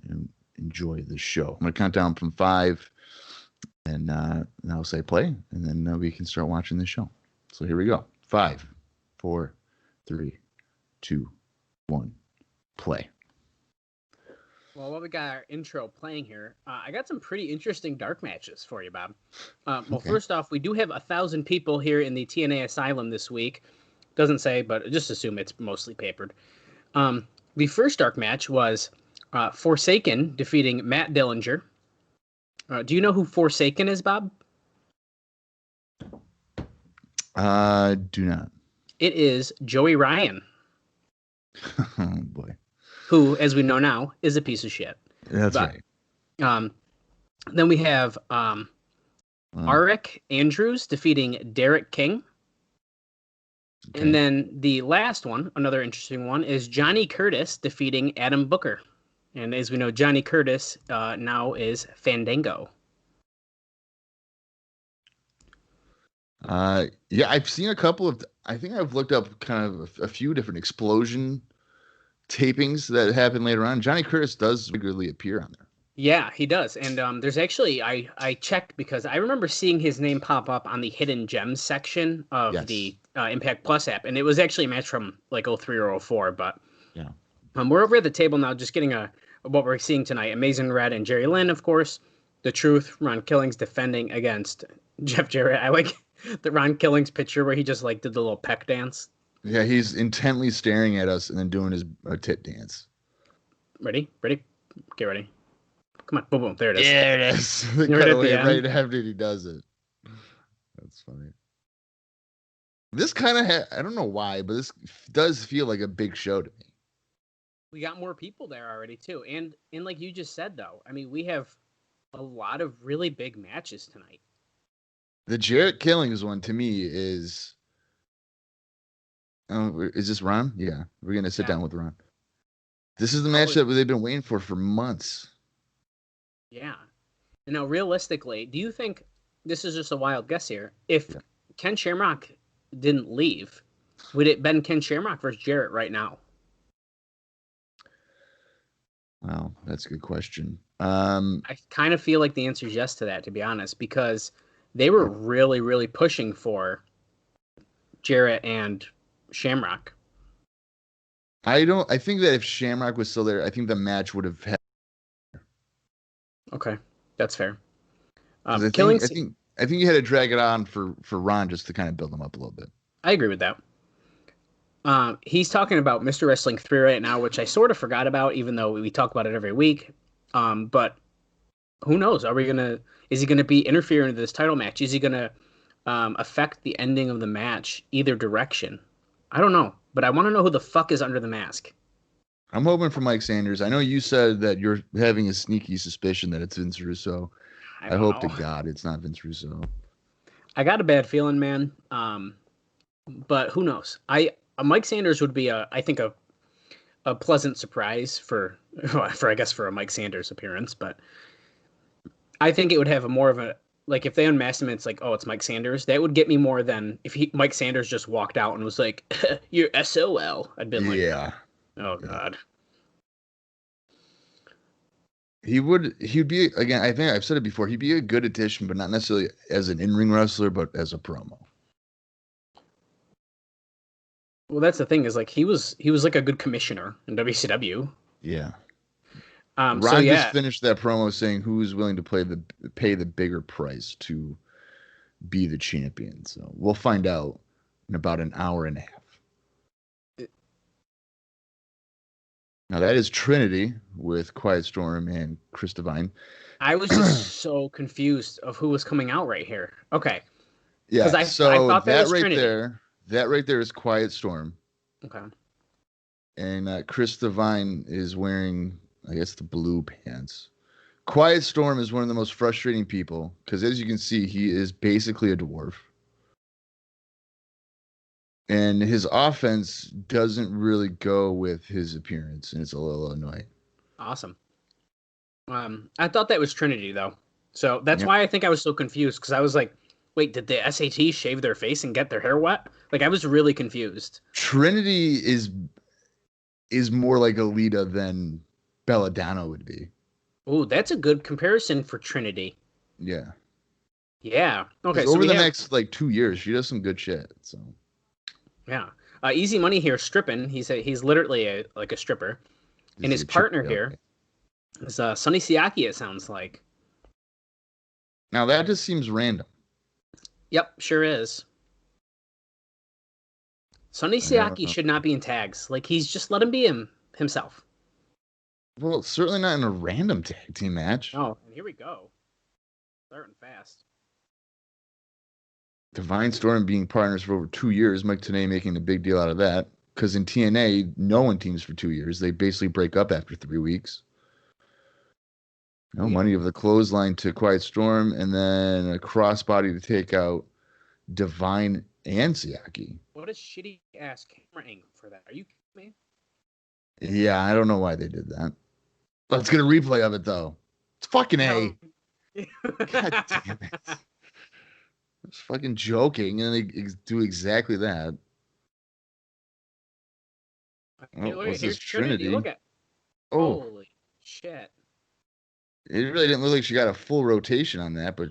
and enjoy the show. I'm going to count down from 5, and I'll say play, and then we can start watching the show. So here we go. 5, 4, 3, 2, 1, play. Well, while we got our intro playing here, I got some pretty interesting dark matches for you, Bob. First off, we do have 1,000 people here in the TNA Asylum this week. Doesn't say, but just assume it's mostly papered. The first dark match was Forsaken defeating Matt Dillinger. Do you know who Forsaken is, Bob? Do not. It is Joey Ryan. Oh, boy. Who, as we know now, is a piece of shit. That's right. Then we have Arik Andrews defeating Derek King. Okay. And then the last one, another interesting one, is Johnny Curtis defeating Adam Booker. And as we know, Johnny Curtis now is Fandango. Yeah, I've seen a couple of... I think I've looked up kind of a few different Explosion tapings that happen later on. Johnny Curtis does regularly appear on there. Yeah, he does. And there's actually, I checked because I remember seeing his name pop up on the Hidden Gems section of the Impact Plus app. And it was actually a match from like 03 or 04. But yeah, we're over at the table now just getting what we're seeing tonight. Amazing Red and Jerry Lynn, of course. The Truth, Ron Killings defending against Jeff Jarrett. I like the Ron Killings picture where he just like did the little peck dance. Yeah, he's intently staring at us and then doing his tit dance. Ready? Get ready. Come on, boom, boom. There it is. There it is. Right after he does it. That's funny. This kind of, I don't know why, but this does feel like a big show to me. We got more people there already, too. And like you just said, though, I mean, we have a lot of really big matches tonight. The Jarrett Killings one, to me, is... is this Ron? Yeah, we're going to sit down with Ron. This is the match that they've been waiting for months. Yeah. Now, realistically, do you think, this is just a wild guess here, if Ken Shamrock didn't leave, would it been Ken Shamrock versus Jarrett right now? Wow, that's a good question. I kind of feel like the answer is yes to that, to be honest, because they were really, really pushing for Jarrett and Shamrock. I think that if Shamrock was still there, I think the match would have had. Okay, that's fair. I think you had to drag it on for Ron just to kind of build him up a little bit. I agree with that. He's talking about Mr. Wrestling 3 right now, which I sort of forgot about, even though we talk about it every week. But who knows? Is he gonna be interfering in this title match? Is he gonna affect the ending of the match either direction? I don't know, but I want to know who the fuck is under the mask. I'm hoping for Mike Sanders. I know you said that you're having a sneaky suspicion that it's Vince Russo. I hope to God it's not Vince Russo. I got a bad feeling, man. But who knows? Mike Sanders would be I think a pleasant surprise for a Mike Sanders appearance, but I think it would have more of a, like, if they unmasked him, it's like, oh, it's Mike Sanders. That would get me more than if Mike Sanders just walked out and was like, "You're SOL." I'd been like, yeah, oh God. He'd be, again, I think I've said it before, he'd be a good addition, but not necessarily as an in-ring wrestler, but as a promo. Well, that's the thing, is like he was like a good commissioner in WCW. Yeah. Ron just finished that promo saying who's willing to pay the bigger price to be the champion. So we'll find out in about an hour and a half. Now that is Trinity with Quiet Storm and Chris Devine. I was just so confused of who was coming out right here. Okay. Yeah. I thought that was right Trinity. That right there is Quiet Storm. Okay. And Chris Devine is wearing, I guess, the blue pants. Quiet Storm is one of the most frustrating people because, as you can see, he is basically a dwarf. And his offense doesn't really go with his appearance, and it's a little annoying. Awesome. I thought that was Trinity, though. So that's why I think I was so confused, because I was like, wait, did the SAT shave their face and get their hair wet? Like, I was really confused. Trinity is more like Alita than Belladonna would be. Oh, that's a good comparison for Trinity. Yeah. Yeah. Okay. So over the next 2 years, she does some good shit. So. Yeah. Easy Money here stripping. He's literally a stripper, and his partner here is Sonny Siaki. It sounds like. Now that just seems random. Yep, sure is. Sonny Siaki should not be in tags. Like, he's just let him be himself. Well, certainly not in a random tag team match. Oh, and here we go. Starting fast. Divine Storm being partners for over 2 years, Mike Tenay making a big deal out of that. Because in TNA, no one teams for 2 years. They basically break up after 3 weeks. No money of the clothesline to Quiet Storm, and then a crossbody to take out Divine and Siaki. What a shitty ass camera angle for that. Are you kidding me? Yeah, I don't know why they did that. Let's get a replay of it, though. It's fucking A. God damn it. I was fucking joking, and they do exactly that. What's this Trinity? Look at. Oh. Holy shit. It really didn't look like she got a full rotation on that, but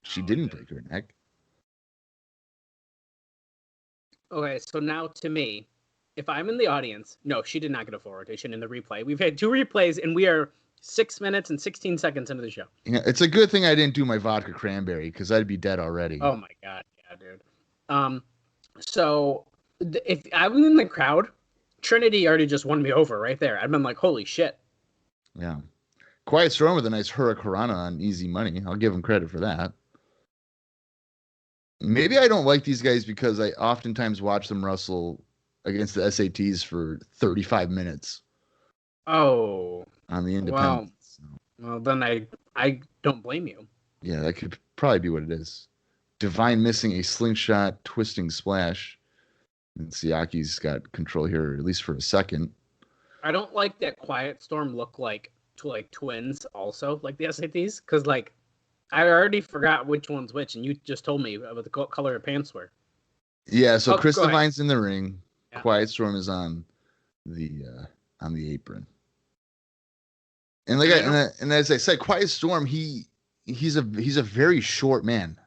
she didn't break her neck. Okay, so now to me, if I'm in the audience, no, she did not get a full rotation in the replay. We've had 2 replays, and we are 6 minutes and 16 seconds into the show. Yeah, it's a good thing I didn't do my vodka cranberry, because I'd be dead already. Oh my God, yeah, dude. So if I'm in the crowd, Trinity already just won me over right there. I've been like, holy shit. Yeah. Quiet Storm with a nice Hurricanrana on Easy Money. I'll give him credit for that. Maybe I don't like these guys because I oftentimes watch them wrestle against the SATs for 35 minutes. Oh. On the independents. Well, then I don't blame you. Yeah, that could probably be what it is. Divine missing a slingshot twisting splash. And Siaki's got control here, at least for a second. I don't like that Quiet Storm look like twins also, like the SATs, because I already forgot which one's which, and you just told me about the color of pants were. Yeah, so Chris Devine's in the ring. Yeah. Quiet Storm is on the apron. And and as I said, Quiet Storm, he's a very short man.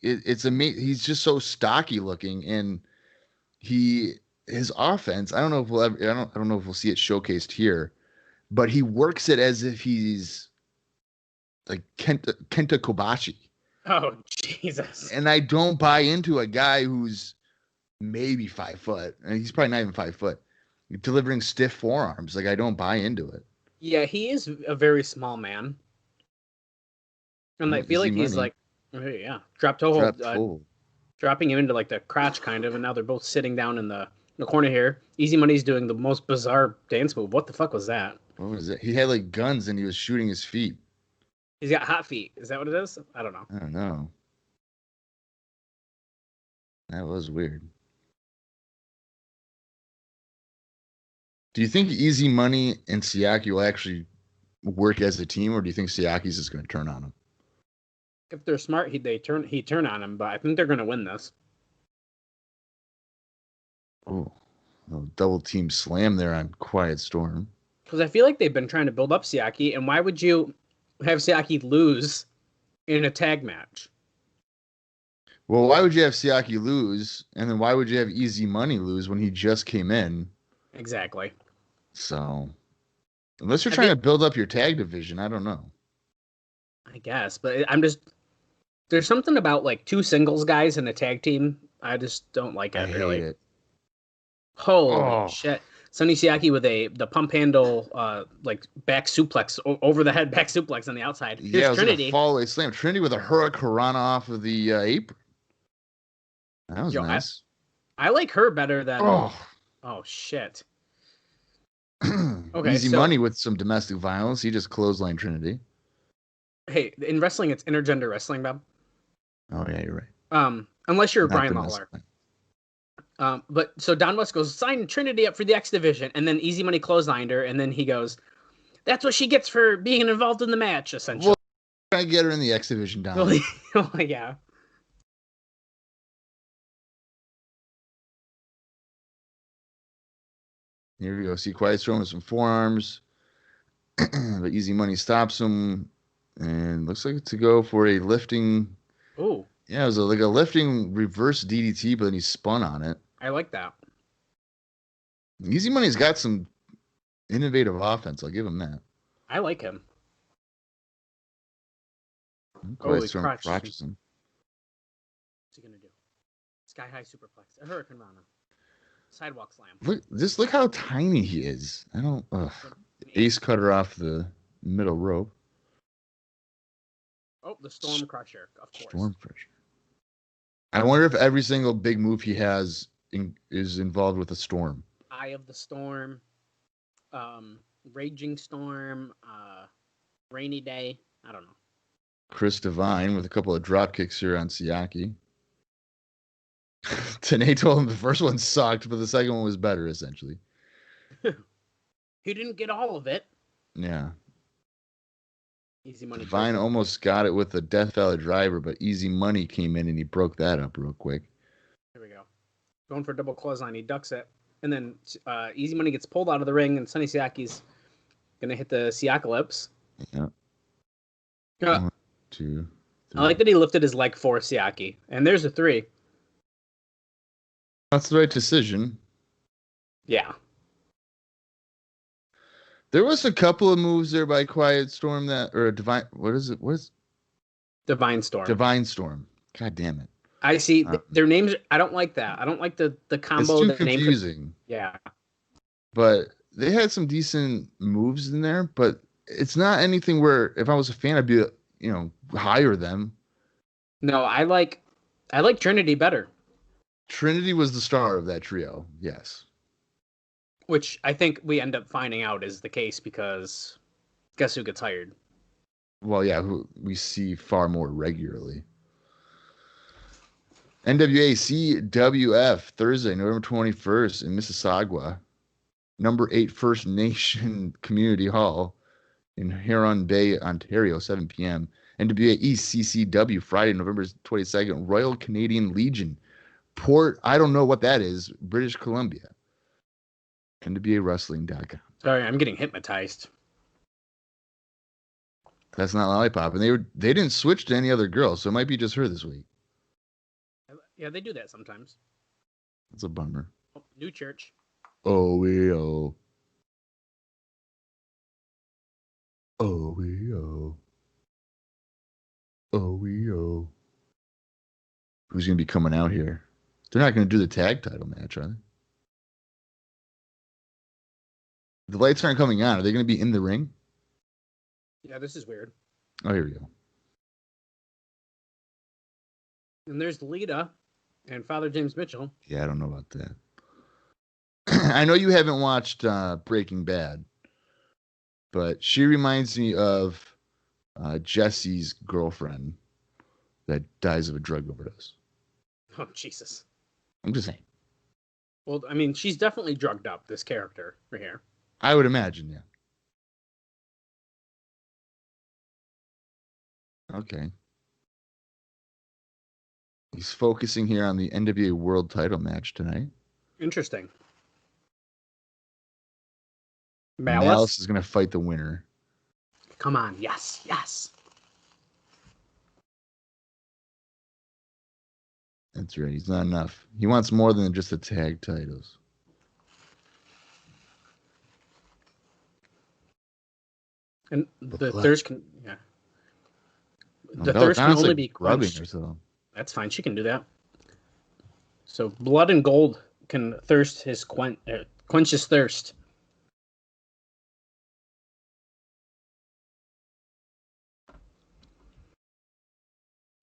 It's amazing. He's just so stocky looking, and his offense. I don't know if we'll see it showcased here, but he works it as if he's like Kenta Kobashi. Oh Jesus! And I don't buy into a guy who's maybe 5 foot, and he's probably not even 5 foot, delivering stiff forearms. Like, I don't buy into it. Yeah, he is a very small man. And I feel Easy like he's money. like, oh, yeah, drop toe hold, Dropped hold. dropping him into like the crotch kind of, and now they're both sitting down in the corner here. Easy Money's doing the most bizarre dance move. What the fuck was that? What was it? He had like guns and he was shooting his feet. He's got hot feet. Is that what it is? I don't know. I don't know. That was weird. Do you think Easy Money and Siaki will actually work as a team, or do you think Siaki's just going to turn on him? If they're smart, he'd turn on him, but I think they're gonna win this. Oh, double team slam there on Quiet Storm. Because I feel like they've been trying to build up Siaki, and why would you have Siaki lose in a tag match? Well, why would you have Siaki lose, and then why would you have Easy Money lose when he just came in? Exactly. So, unless you're trying to build up your tag division, I don't know. I guess, but there's something about like two singles guys in a tag team. I just don't like it. I really. hate it. Holy shit! Sonny Siaki with the pump handle, like back suplex over the head, back suplex on the outside. Here's Yeah, it was Trinity. like a fall-away slam. Trinity with a Hurricanrana off of the apron. That was nice. I like her better than. Oh shit. Okay, Easy Money with some domestic violence. He just clotheslined Trinity. Hey, in wrestling, it's intergender wrestling, Bob. Oh yeah, you're right. Unless you're Brian Lawler. But so Don West goes, sign Trinity up for the X Division, and then Easy Money clotheslined her, and then he goes, that's what she gets for being involved in the match, essentially. Well, try to get her in the X Division down. Oh, yeah. Here we go. See Quiet Storm with some forearms. But Easy Money stops him. And looks like to go for a lifting. Ooh. Yeah, it was like a lifting reverse DDT, but then he spun on it. I like that. Easy Money's got some innovative offense. I'll give him that. I like him. Quiet Storm crotches him. What's he going to do? Sky high superplex. A Hurricane Rana. Sidewalk slam. Look how tiny he is. I don't. Ace cutter off the middle rope. Oh, the Storm Crusher, of course. Storm Crusher. I wonder if every single big move he has is involved with a storm. Eye of the Storm, Raging Storm, Rainy Day. I don't know. Chris Devine with a couple of drop kicks here on Siaki. Tenay told him the first one sucked, but the second one was better, essentially. He didn't get all of it. Yeah. Easy Money. Devine almost got it with the Death Valley Driver, but Easy Money came in and he broke that up real quick. Here we go. Going for a double clothesline. He ducks it. And then Easy Money gets pulled out of the ring, and Sonny Siaki's going to hit the Siacalypse. Yeah. 1, 2, 3. I like that he lifted his leg for Siaki. And there's a 3. That's the right decision. Yeah. There was a couple of moves there by Quiet Storm or Divine. What is it? What is Divine Storm? Divine Storm. God damn it. I see their names. I don't like that. I don't like the combo. It's too confusing. Yeah. But they had some decent moves in there, but it's not anything where if I was a fan, I'd be, hire them. No, I like Trinity better. Trinity was the star of that trio. Yes. Which I think we end up finding out is the case because guess who gets hired? Well, yeah, who we see far more regularly. NWA CWF Thursday, November 21st in Mississauga. Number 8 First Nation Community Hall in Huron Bay, Ontario, 7 p.m. NWA ECCW Friday, November 22nd, Royal Canadian Legion, Port, I don't know what that is, British Columbia. NWAWrestling.com. Sorry, I'm getting hypnotized. That's not Lollipop. And they didn't switch to any other girl, so it might be just her this week. Yeah, they do that sometimes. That's a bummer. Oh, new church. Oh, we oh. Oh, we oh. Oh, we oh. Who's going to be coming out here? They're not going to do the tag title match, are they? The lights aren't coming on. Are they going to be in the ring? Yeah, this is weird. Oh, here we go. And there's Lita and Father James Mitchell. Yeah, I don't know about that. I know you haven't watched Breaking Bad, but she reminds me of Jesse's girlfriend that dies of a drug overdose. Oh, Jesus. I'm just saying. Well, I mean, she's definitely drugged up, this character right here. I would imagine, yeah. Okay. He's focusing here on the NWA World Title match tonight. Interesting. Malice is going to fight the winner. Come on. Yes. Yes. That's right. He's not enough. He wants more than just the tag titles. And the thirst can, yeah. No, The thirst can only like be rubbing quenched. or so. That's fine. She can do that. So blood and gold can quench his thirst.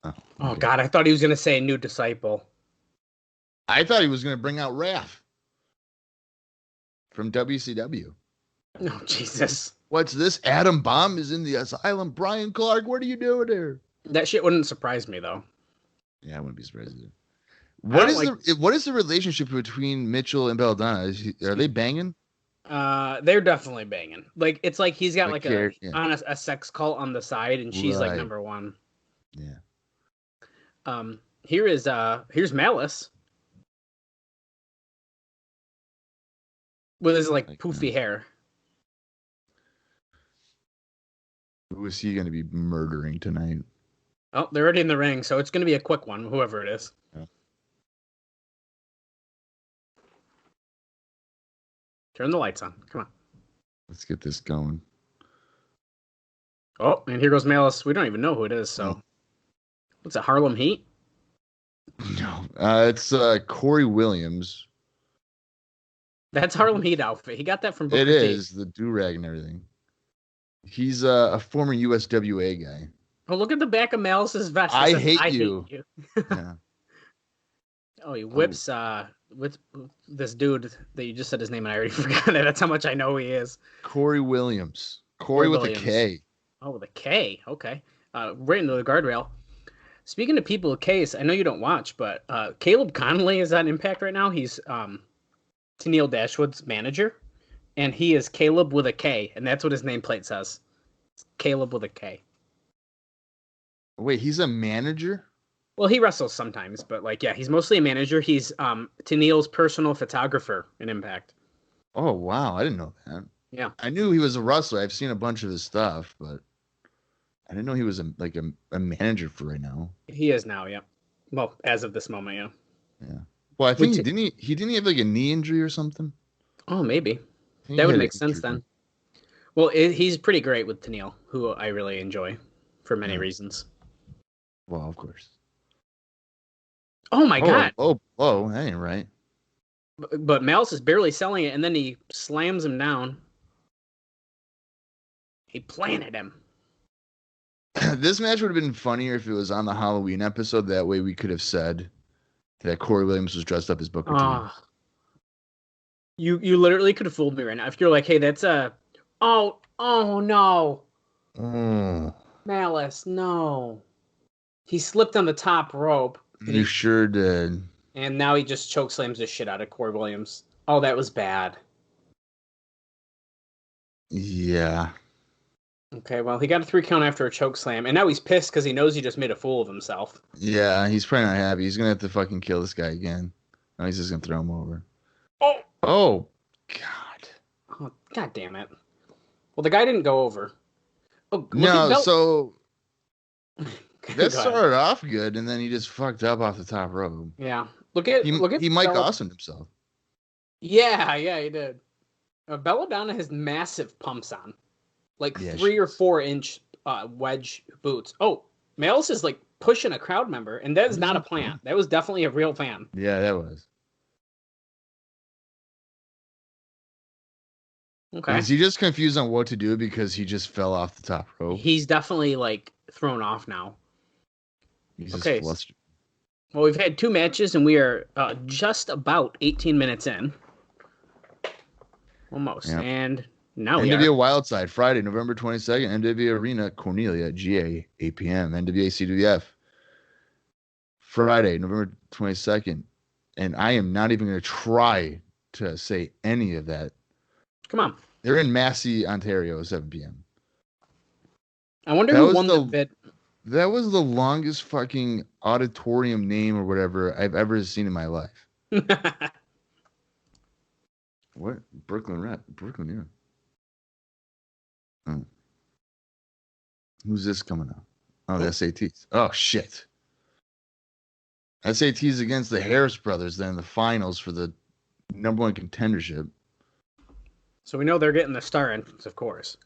Oh, Oh, okay. God. I thought he was going to say new disciple. I thought he was going to bring out Raph from WCW. Oh, Jesus. What's this? Adam Bomb is in the asylum. Brian Clark, what are you doing here? That shit wouldn't surprise me, though. Yeah, I wouldn't be surprised either. don't What is the relationship between Mitchell and Belladonna? Are they banging? They're definitely banging. Like, it's like he's got Like like here, yeah. on a sex cult on the side, and she's like Right. number one. Yeah. Here's Malice with his like poofy hair. Who is he going to be murdering tonight? Oh, they're already in the ring, so it's going to be a quick one, whoever it is. Yeah. Turn the lights on. Come on. Let's get this going. Oh, and here goes Malice. We don't even know who it is, so. What's it, Harlem Heat? No, it's Corey Williams. That's Harlem Heat outfit. He got that from Booker It T. is the do-rag and everything. He's a former USWA guy. Oh, look at the back of Malice's vest. I It says, hate you. Yeah. Oh, he whips with this dude that you just said his name and I already forgot it. That's how much I know he is. Corey Williams. Corey with Williams. a K. Oh, with a K. Okay. Right into the guardrail. Speaking of people with Ks, I know you don't watch, but Caleb Connolly is on Impact right now. He's Tennille Dashwood's manager, and he is Caleb with a K, and that's what his nameplate says. It's Caleb with a K. Wait, he's a manager? Well, he wrestles sometimes, but like, yeah, he's mostly a manager. He's Tennille's personal photographer in Impact. Oh, wow. I didn't know that. Yeah. I knew he was a wrestler. I've seen a bunch of his stuff, but I didn't know he was a manager for right now. He is now, yeah. Well, as of this moment, yeah. Yeah. Well, I think he didn't have like a knee injury or something. Oh, maybe. I think That he would had make an sense injury. then. Well, he's pretty great with Tennille, who I really enjoy for many reasons. Well, of course. Oh my God. Oh, that ain't right. But Malice is barely selling it, and then he slams him down. He planted him. This match would have been funnier if it was on the Halloween episode. That way we could have said that Corey Williams was dressed up as Booker T. You literally could have fooled me right now. If you're like, hey, that's a... Oh no. Malice, no. He slipped on the top rope. You sure did. And now he just chokeslams the shit out of Corey Williams. Oh, that was bad. Yeah. Okay, well, he got a 3 count after a chokeslam, and now he's pissed because he knows he just made a fool of himself. Yeah, he's probably not happy. He's gonna have to fucking kill this guy again. No, he's just gonna throw him over. Oh, God. Oh, God damn it. Well, the guy didn't go over. Oh, No, so Go that ahead. started off good, and then he just fucked up off the top rope. Yeah. Look at He Mike Austin himself. Yeah, he did. Belladonna has massive pumps on. Like Yeah, 3 or 4 inch wedge boots. Oh, Malice is like pushing a crowd member, and that is not a plant. That was definitely a real fan. Yeah, that was. Okay. Is he just confused on what to do because he just fell off the top rope? He's definitely like thrown off now. He's Okay. just flustered. Well, we've had 2 matches and we are just about 18 minutes in. Almost. Yep. And now we NWA are. Wildside, Friday, November 22nd, NWA Arena, Cornelia, GA, 8 p.m. NWA CWF, Friday, November 22nd. And I am not even going to try to say any of that. Come on. They're in Massey, Ontario, 7 p.m. I wonder who won the bid. That was the longest fucking auditorium name or whatever I've ever seen in my life. What? Brooklyn, yeah. Oh. Who's this coming up? Oh, the SATs. Oh, shit. SATs against the Harris brothers then in the finals for the #1 contendership. So we know they're getting the star entrance, of course.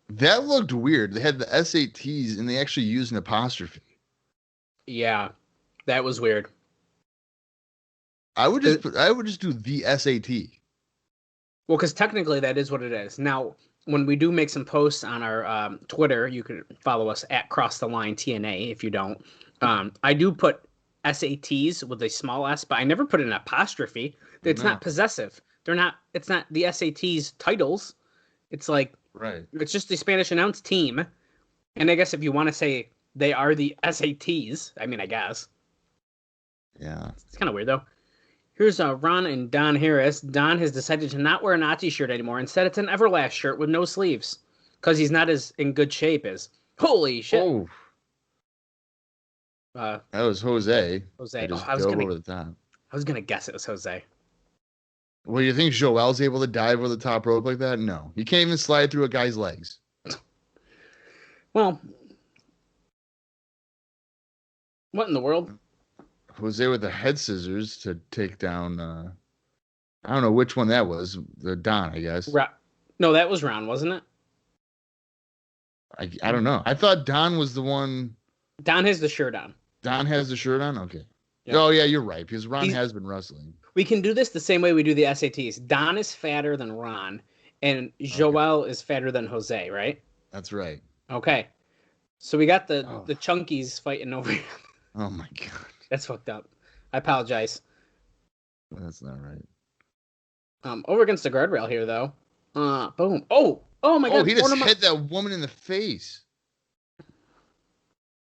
That looked weird. They had the SATs and they actually used an apostrophe. Yeah, that was weird. I would just do the SAT. Well, because technically that is what it is. Now, when we do make some posts on our Twitter, you can follow us at Cross the Line TNA if you don't. I do put SATs with a small s, but I never put an apostrophe. It's not possessive. It's not the SATs titles. It's like, right. It's just the Spanish announced team. And I guess if you want to say they are the SATs, I mean, I guess. Yeah. It's kind of weird, though. Here's Ron and Don Harris. Don has decided to not wear a Nazi shirt anymore. Instead, it's an Everlast shirt with no sleeves. Because he's not as in good shape as... Holy shit. Oh. That was Jose. Jose. Just I was over the top. I was gonna guess it was Jose. Well, you think Joel's able to dive over the top rope like that? No. He can't even slide through a guy's legs. Well, what in the world? Jose with the head scissors to take down, I don't know which one that was. The Don, I guess. No, that was Ron, wasn't it? I don't know. I thought Don was the one. Don has the shirt on. Don has the shirt on? Okay. Yeah. Oh, yeah, you're right, because Ron has been wrestling. We can do this the same way we do the SATs. Don is fatter than Ron, and Joel is fatter than Jose, right? That's right. Okay. So we got the chunkies fighting over here. Oh, my God. That's fucked up. I apologize. That's not right. Over against the guardrail here, though. Boom. Oh my God. Oh, he just hit that woman in the face.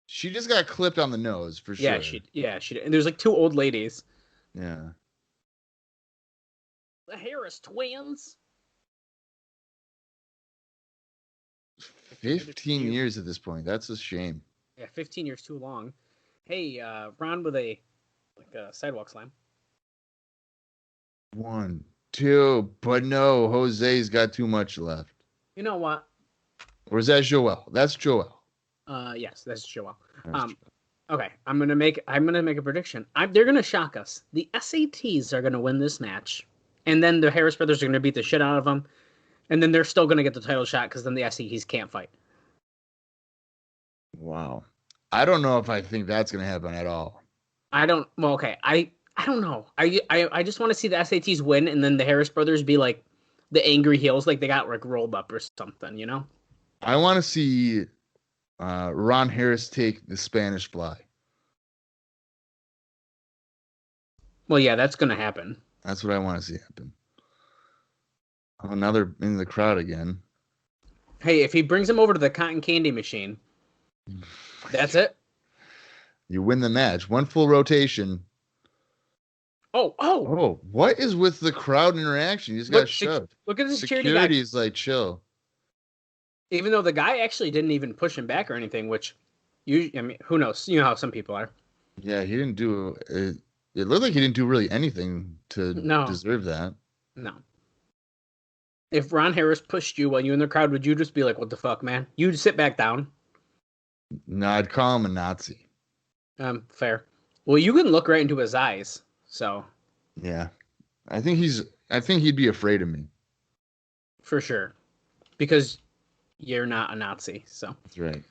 She just got clipped on the nose, for sure. Yeah, she did. And there's like 2 old ladies. Yeah. The Harris twins. 15 years at this point. That's a shame. Yeah, 15 years too long. Hey, Ron with a sidewalk slam. 1, 2, but no, Jose's got too much left. You know what? Or is that Joel? That's Joel. Yes, that's Joel. That's Okay, I'm gonna make a prediction. They're gonna shock us. The SATs are gonna win this match, and then the Harris brothers are gonna beat the shit out of them, and then they're still gonna get the title shot because then the SATs can't fight. Wow. I don't know if I think that's gonna happen at all. I don't. Well, okay. I don't know. I just want to see the SATs win, and then the Harris brothers be like the angry heels, like they got like rolled up or something. You know. I want to see Ron Harris take the Spanish Fly. Well, yeah, that's gonna happen. That's what I want to see happen. Oh, now they're in the crowd again. Hey, if he brings him over to the cotton candy machine, that's it. You win the match. 1 full rotation. Oh! What is with the crowd interaction? You just got shoved. Look at the security guy. Security's like, chill. Even though the guy actually didn't even push him back or anything, which, who knows? You know how some people are. Yeah, he didn't do it. It looked like he didn't do really anything to deserve that. No. If Ron Harris pushed you while you in the crowd, would you just be like, what the fuck, man? You'd sit back down. No, I'd call him a Nazi. Fair. Well, you can look right into his eyes, so. Yeah. I think he'd be afraid of me. For sure. Because you're not a Nazi, so. That's right.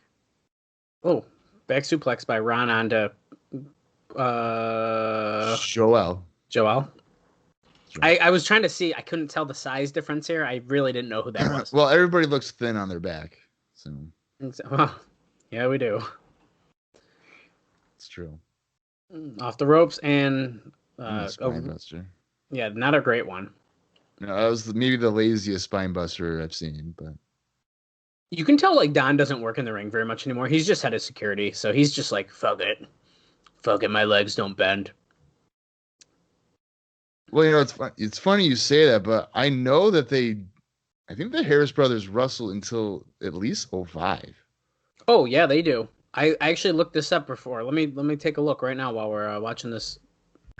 Oh, back suplex by Ron onto Joel. I was trying to see. I couldn't tell the size difference here. I really didn't know who that was. Well, everybody looks thin on their back. So. Well, yeah, we do. It's true. Off the ropes and Spinebuster. Yeah, not a great one. No, that was maybe the laziest spinebuster I've seen, but you can tell like Don doesn't work in the ring very much anymore. He's just head of security, so he's just like, fuck it, my legs don't bend. Well, it's funny you say that, but I know that I think the Harris brothers wrestled until at least 2005. Oh yeah, they do. I actually looked this up before. Let me take a look right now while we're watching this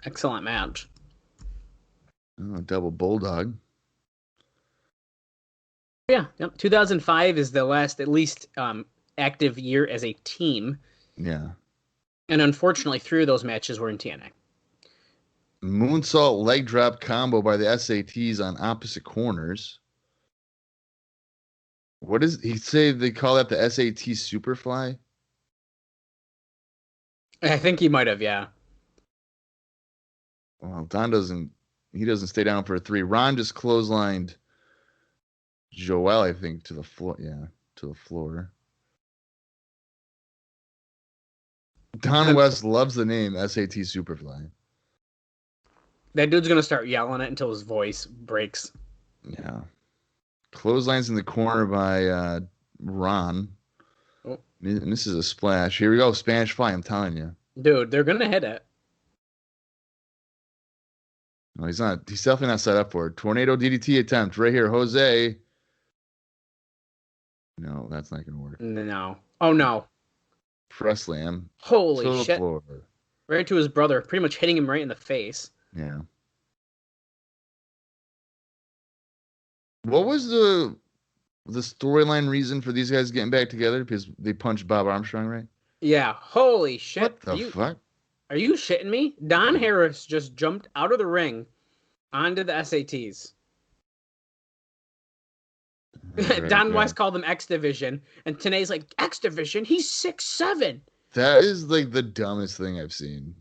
excellent match. Oh, double bulldog. Yeah, yep. 2005 is the last, at least, active year as a team. Yeah. And unfortunately, 3 of those matches were in TNA. Moonsault leg drop combo by the SATs on opposite corners. What is he say? They call that the SAT Superfly? I think he might have, yeah. Well, Don doesn't stay down for a 3. Ron just clotheslined Joel, I think, to the floor. Yeah, to the floor. Don West loves the name SAT Superfly. That dude's going to start yelling it until his voice breaks. Yeah. Clotheslines in the corner by Ron. Oh. And this is a splash. Here we go. Spanish Fly, I'm telling you. Dude, they're going to hit it. No, he's not. He's definitely not set up for it. Tornado DDT attempt right here. Jose. No, that's not going to work. No. Oh, no. Press slam. Holy shit. Floor. Right to his brother, pretty much hitting him right in the face. Yeah. What was the storyline reason for these guys getting back together? Because they punched Bob Armstrong, right? Yeah. Holy shit. What the fuck? Are you shitting me? Don Harris just jumped out of the ring onto the SATs. Don West called them X-Division, and Tenay's like, X-Division? He's 6'7". That is like the dumbest thing I've seen.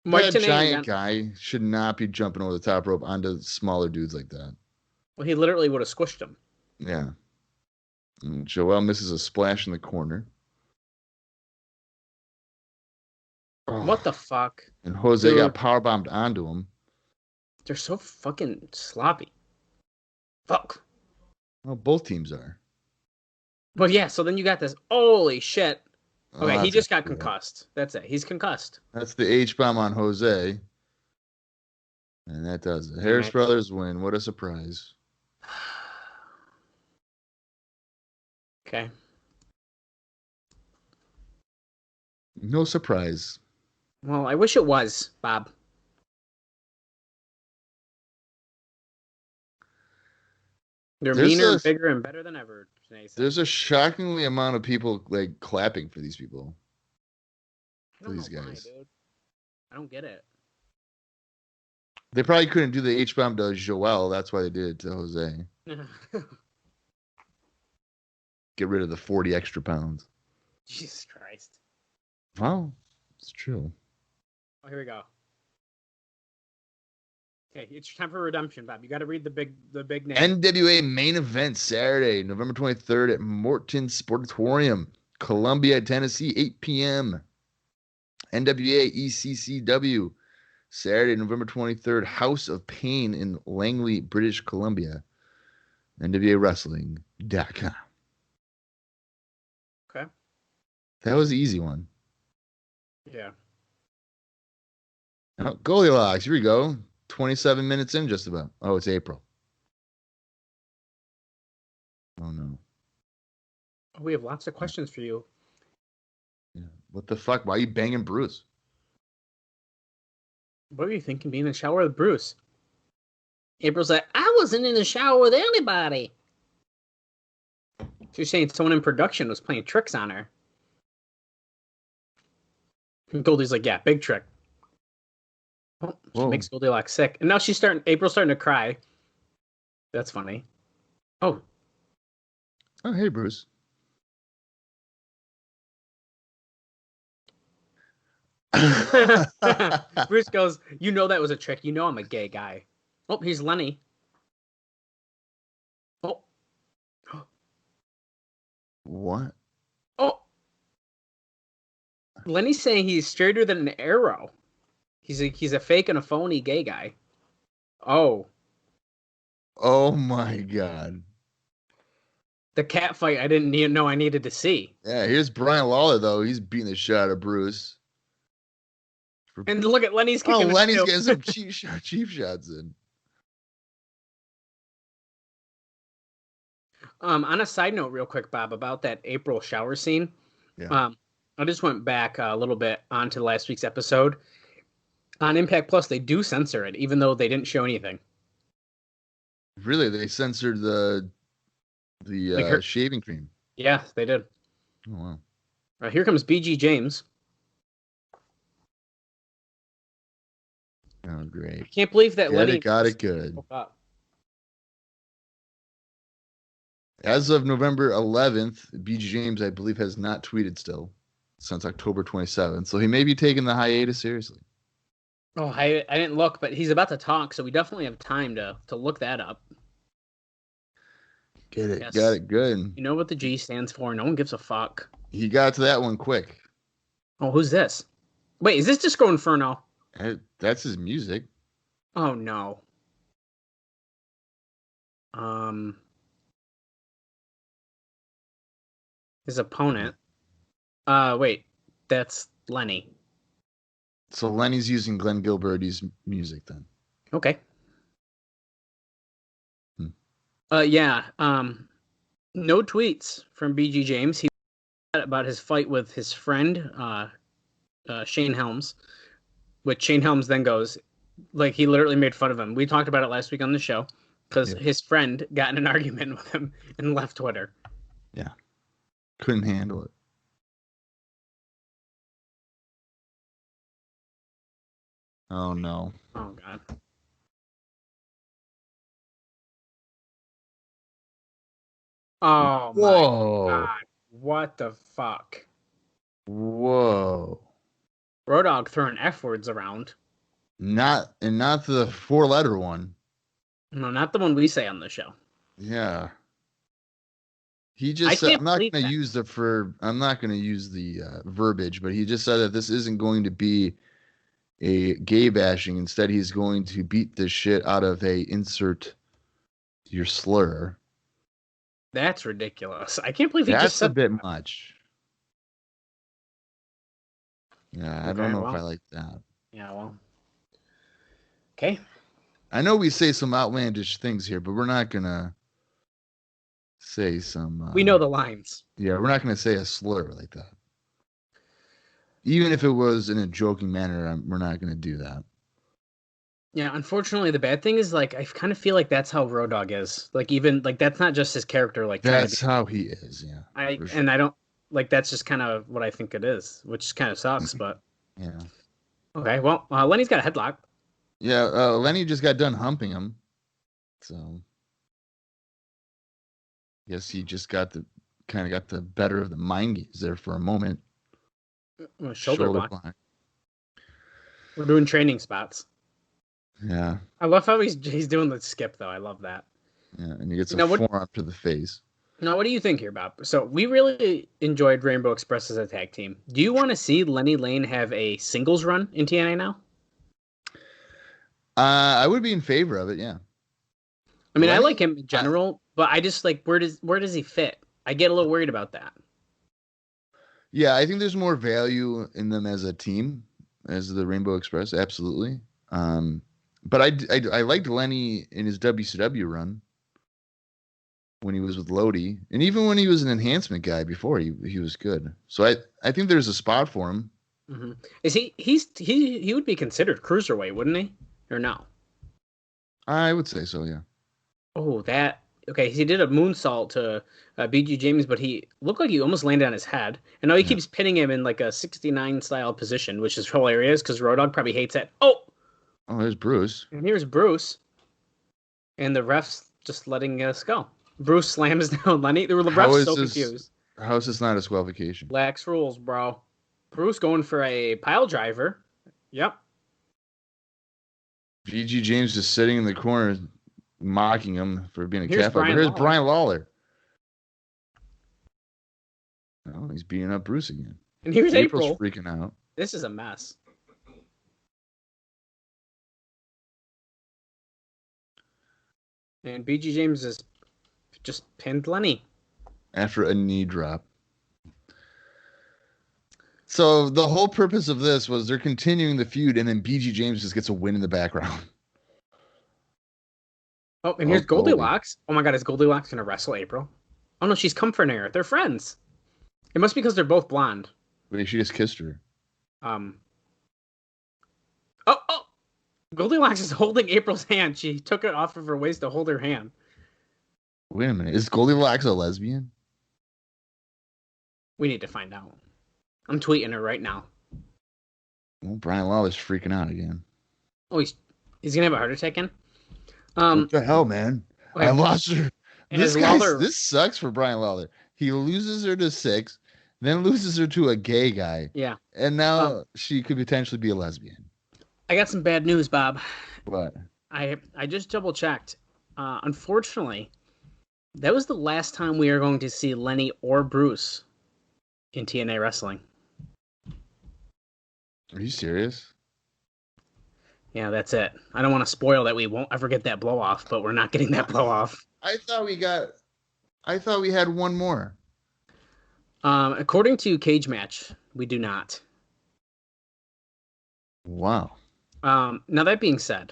That giant guy should not be jumping over the top rope onto smaller dudes like that. Well, he literally would have squished him. Yeah. And Joel misses a splash in the corner. What the fuck? And Jose got powerbombed onto him. They're so fucking sloppy. Fuck. Well, both teams are. Well, yeah, so then you got this. Holy shit. Okay, he just got concussed. That's it. He's concussed. That's the H-bomb on Jose. And that does it. Harris brothers win. What a surprise. Okay. No surprise. Well, I wish it was, Bob. They're meaner, bigger, and better than ever. There's a shockingly amount of people like clapping for these people. For these guys. Why, dude. I don't get it. They probably couldn't do the H-bomb to Joel. That's why they did it to Jose. Get rid of the 40 extra pounds. Jesus Christ. Well, it's true. Oh, here we go. Okay, it's time for redemption, Bob. You got to read the big name. NWA main event Saturday, November 23rd at Morton Sportatorium, Columbia, Tennessee, 8 p.m. NWA ECCW Saturday, November 23rd, House of Pain in Langley, British Columbia. NWAWrestling.com. Okay. That was the easy one. Yeah. Oh, Goldilocks, here we go. 27 minutes in just about. Oh, it's April. Oh, no. We have lots of questions for you. Yeah. What the fuck? Why are you banging Bruce? What were you thinking being in the shower with Bruce? April's like, I wasn't in the shower with anybody. She's saying someone in production was playing tricks on her. And Goldie's like, yeah, big trick. Oh, she makes Goldilocks sick. And now April's starting to cry. That's funny. Oh, hey, Bruce. Bruce goes, "You know that was a trick. You know I'm a gay guy." Oh, here's Lenny. Oh. What? Oh. Lenny's saying he's straighter than an arrow. He's a fake and a phony gay guy. Oh. Oh my God. The cat fight I didn't even know I needed to see. Yeah, here's Brian Lawler, though. He's beating the shot out of Bruce. And look at Lenny's kicking. Oh, Lenny's getting some cheap shots in. On a side note, real quick, Bob, about that April shower scene. Yeah. I just went back a little bit onto last week's episode. On Impact Plus, they do censor it, even though they didn't show anything. Really, they censored the shaving cream. Yeah, they did. Oh wow. Here comes BG James. Oh great. I can't believe that Lenny got it good. Up. As of November 11th, BG James, I believe, has not tweeted still since October 27th, so he may be taking the hiatus seriously. Oh, I didn't look, but he's about to talk, so we definitely have time to look that up. Get it. Yes. Got it good. You know what the G stands for? No one gives a fuck. He got to that one quick. Oh, who's this? Wait, is this Disco Inferno? That's his music. Oh, no. His opponent. Wait, that's Lenny. So Lenny's using Glenn Gilbert's music then. Okay. Yeah. No tweets from BG James. He about his fight with his friend, Shane Helms, which Shane Helms then goes, like, he literally made fun of him. We talked about it last week on the show because his friend got in an argument with him and left Twitter. Yeah. Couldn't handle it. Oh, no. Oh, God. Oh, Whoa. my God. What the fuck? Whoa. Road Dogg throwing F words around. Not the 4-letter one. No, not the one we say on the show. Yeah. He just said, I'm not going to use the verbiage, but he just said that this isn't going to be a gay bashing. Instead, he's going to beat the shit out of insert your slur. That's ridiculous. I can't believe he That's just said a bit much. Yeah, I don't know if I like that. Yeah, well. Okay. I know we say some outlandish things here, but we're not going to say some... we know the lines. Yeah, we're not going to say a slur like that. Even if it was in a joking manner, we're not going to do that. Yeah, unfortunately, the bad thing is, like, I kind of feel like that's how Road Dogg is. Like, even, like, that's not just his character. Like, that's how he is, yeah. And I don't, like, that's just kind of what I think it is, which kind of sucks, but... Yeah. Okay, well, Lenny's got a headlock. Yeah, Lenny just got done humping him. So... Yes, he just got the better of the mind games there for a moment. Shoulder block. We're doing training spots. Yeah. I love how he's doing the skip, though. I love that. Yeah, and he gets a forearm to the face. Now, what do you think here, Bob? So we really enjoyed Rainbow Express as a tag team. Do you want to see Lenny Lane have a singles run in TNA now? I would be in favor of it, yeah. I mean, Lenny, I like him in general, but I just like where does he fit? I get a little worried about that. Yeah, I think there's more value in them as a team, as the Rainbow Express, absolutely. But I liked Lenny in his WCW run when he was with Lodi, and even when he was an enhancement guy before, he was good. So I think there's a spot for him. Mm-hmm. Is he would be considered cruiserweight, wouldn't he? Or no? I would say so, yeah. Oh, that okay. He did a moonsault to BG James, but he looked like he almost landed on his head. And now he keeps pinning him in like a 69 style position, which is hilarious because Road Dogg probably hates that. Oh, there's Bruce. And here's Bruce. And the ref's just letting us go. Bruce slams down Lenny. The ref's so confused. How is this not a disqualification? Lax rules, bro. Bruce going for a pile driver. Yep. BG James just sitting in the corner mocking him for being a Here's cat fight. But Brian here's Lawler. Brian Lawler. Oh, he's beating up Bruce again. And here's April's April. freaking out. This is a mess. And BG James is just pinned Lenny. After a knee drop. So the whole purpose of this was they're continuing the feud, and then BG James just gets a win in the background. Oh, and here's Goldilocks. Oh my God, is Goldilocks going to wrestle April? Oh no, she's comforting her. They're friends. It must be because they're both blonde. Wait, she just kissed her. Oh! Goldilocks is holding April's hand. She took it off of her waist to hold her hand. Wait a minute. Is Goldilocks a lesbian? We need to find out. I'm tweeting her right now. Well, Brian Lawler's freaking out again. Oh, he's gonna have a heart attack again. What the hell, man? Okay. I lost her. And This sucks for Brian Lawler. He loses her to Six, then loses her to a gay guy. Yeah. And now she could potentially be a lesbian. I got some bad news, Bob. What? I just double checked. Unfortunately, that was the last time we are going to see Lenny or Bruce in TNA wrestling. Are you serious? Yeah, that's it. I don't want to spoil that we won't ever get that blow off, but we're not getting that blow off. I thought we had one more. According to Cage Match, we do not. Wow. Now that being said,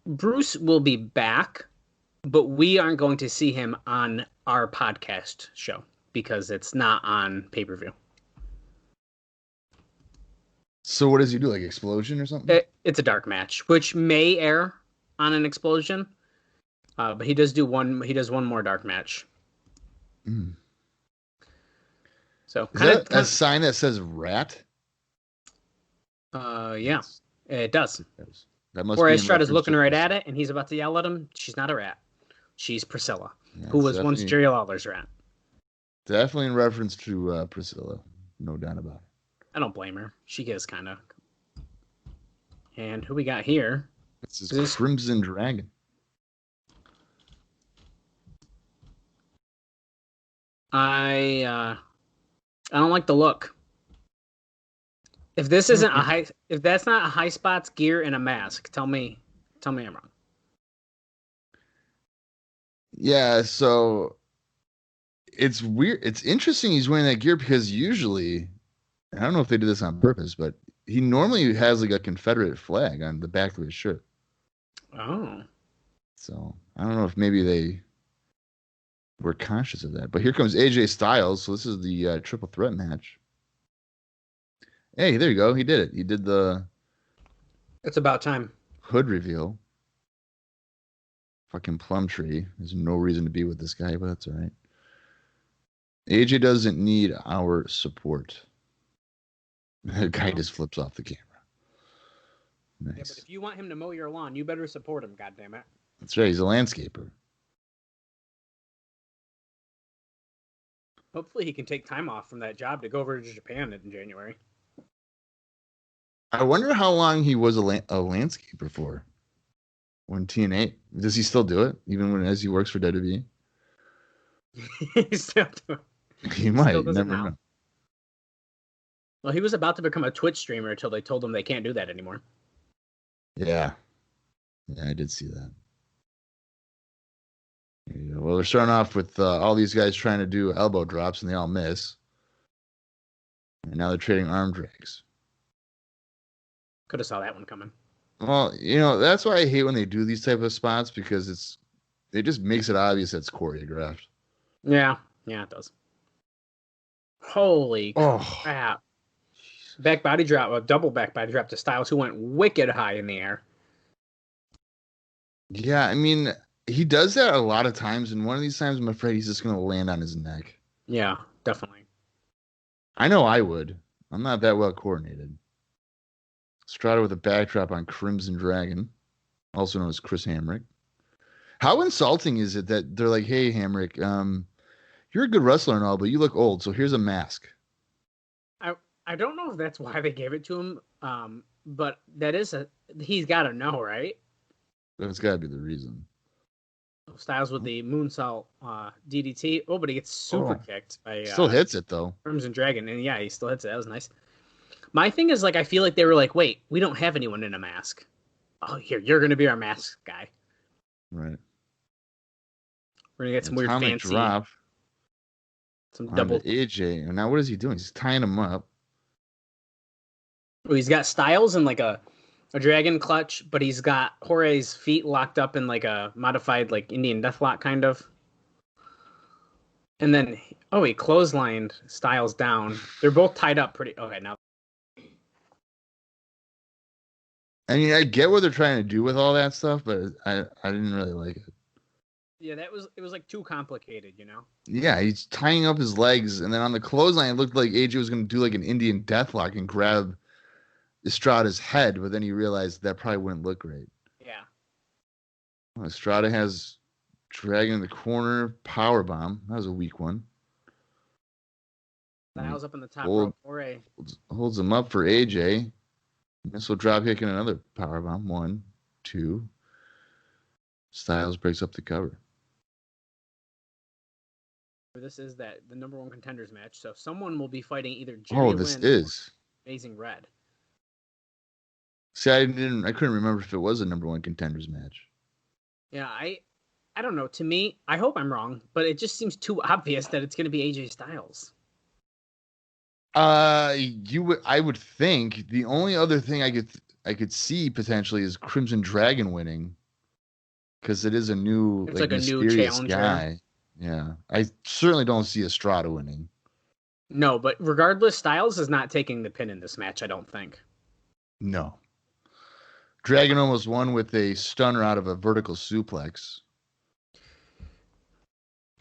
Bruce will be back, but we aren't going to see him on our podcast show because it's not on pay-per-view. So what does he do? Like Explosion or something? It's a dark match, which may air on an Explosion, but he does one more dark match. Mm. So is that a sign that says rat? Yeah, it does. That must Or be Estrada's looking right at it, and he's about to yell at him. She's not a rat. She's Priscilla, who was once Jerry Lawler's rat. Definitely in reference to Priscilla. No doubt about it. I don't blame her. She is kind of. And who we got here? This is Crimson Dragon. I don't like the look. If this isn't if that's not a high spots gear and a mask, tell me I'm wrong. Yeah, so it's weird. It's interesting he's wearing that gear because usually, I don't know if they did this on purpose, but he normally has like a Confederate flag on the back of his shirt. Oh. So I don't know if maybe they were conscious of that. But here comes AJ Styles. So this is the triple threat match. Hey, there you go. He did it. He did the... It's about time. Hood reveal. Fucking Plumtree. There's no reason to be with this guy, but that's all right. AJ doesn't need our support. The guy just flips off the camera. Nice. Yeah, but if you want him to mow your lawn, you better support him, goddammit. That's right. He's a landscaper. Hopefully he can take time off from that job to go over to Japan in January. I wonder how long he was a landscaper for. When TNA, does he still do it even as he works for WWE? He still doing. He might. Never know. Well, he was about to become a Twitch streamer until they told him they can't do that anymore. Yeah, I did see that. Well, we're starting off with all these guys trying to do elbow drops and they all miss. And now they're trading arm drags. Could have saw that one coming. Well, that's why I hate when they do these type of spots because it just makes it obvious that's choreographed. Yeah, it does. Holy crap. Back body drop, a double back body drop to Styles, who went wicked high in the air. Yeah, I mean, he does that a lot of times, and one of these times I'm afraid he's just going to land on his neck. Yeah, definitely. I know I would. I'm not that well coordinated. Strata with a backdrop on Crimson Dragon, also known as Chris Hamrick. How insulting is it that they're like, hey, Hamrick, you're a good wrestler and all, but you look old, so here's a mask. I I don't know if that's why they gave it to him, but he's got to know, right? That's got to be the reason. Styles with the moonsault DDT. Oh, but he gets super kicked by still hits it though. Crimson Dragon, and yeah, he still hits it. That was nice. My thing is, like, I feel like they were like, wait, we don't have anyone in a mask. Oh, here, you're gonna be our mask guy. Right. We're gonna get some weird fancy drop. Some double AJ. Now what is he doing? He's tying him up. Oh, he's got Styles in like a dragon clutch, but he's got Jorge's feet locked up in like a modified like Indian deathlock kind of. And then he clotheslined Styles down. They're both tied up pretty. Okay, now. I mean, I get what they're trying to do with all that stuff, but I didn't really like it. Yeah, it was like too complicated, you know? Yeah, he's tying up his legs, and then on the clothesline, it looked like AJ was going to do like an Indian deathlock and grab Estrada's head, but then he realized that probably wouldn't look great. Yeah. Well, Estrada has Dragon in the corner, powerbomb. That was a weak one. Styles up in the top rope. Jorge holds him up for AJ. Missile drop kick and another powerbomb. 1, 2. Styles breaks up the cover. This is the number 1 contenders match, so someone will be fighting either Jerry Lynn or Amazing Red. See, I couldn't remember if it was a number 1 contenders match. Yeah, I don't know. To me, I hope I'm wrong, but it just seems too obvious that it's going to be AJ Styles. I would think the only other thing I could see potentially is Crimson Dragon winning, because it is a new like a new challenger guy. Yeah, I certainly don't see Estrada winning. No, but regardless, Styles is not taking the pin in this match, I don't think. No. Dragon almost won with a stunner out of a vertical suplex,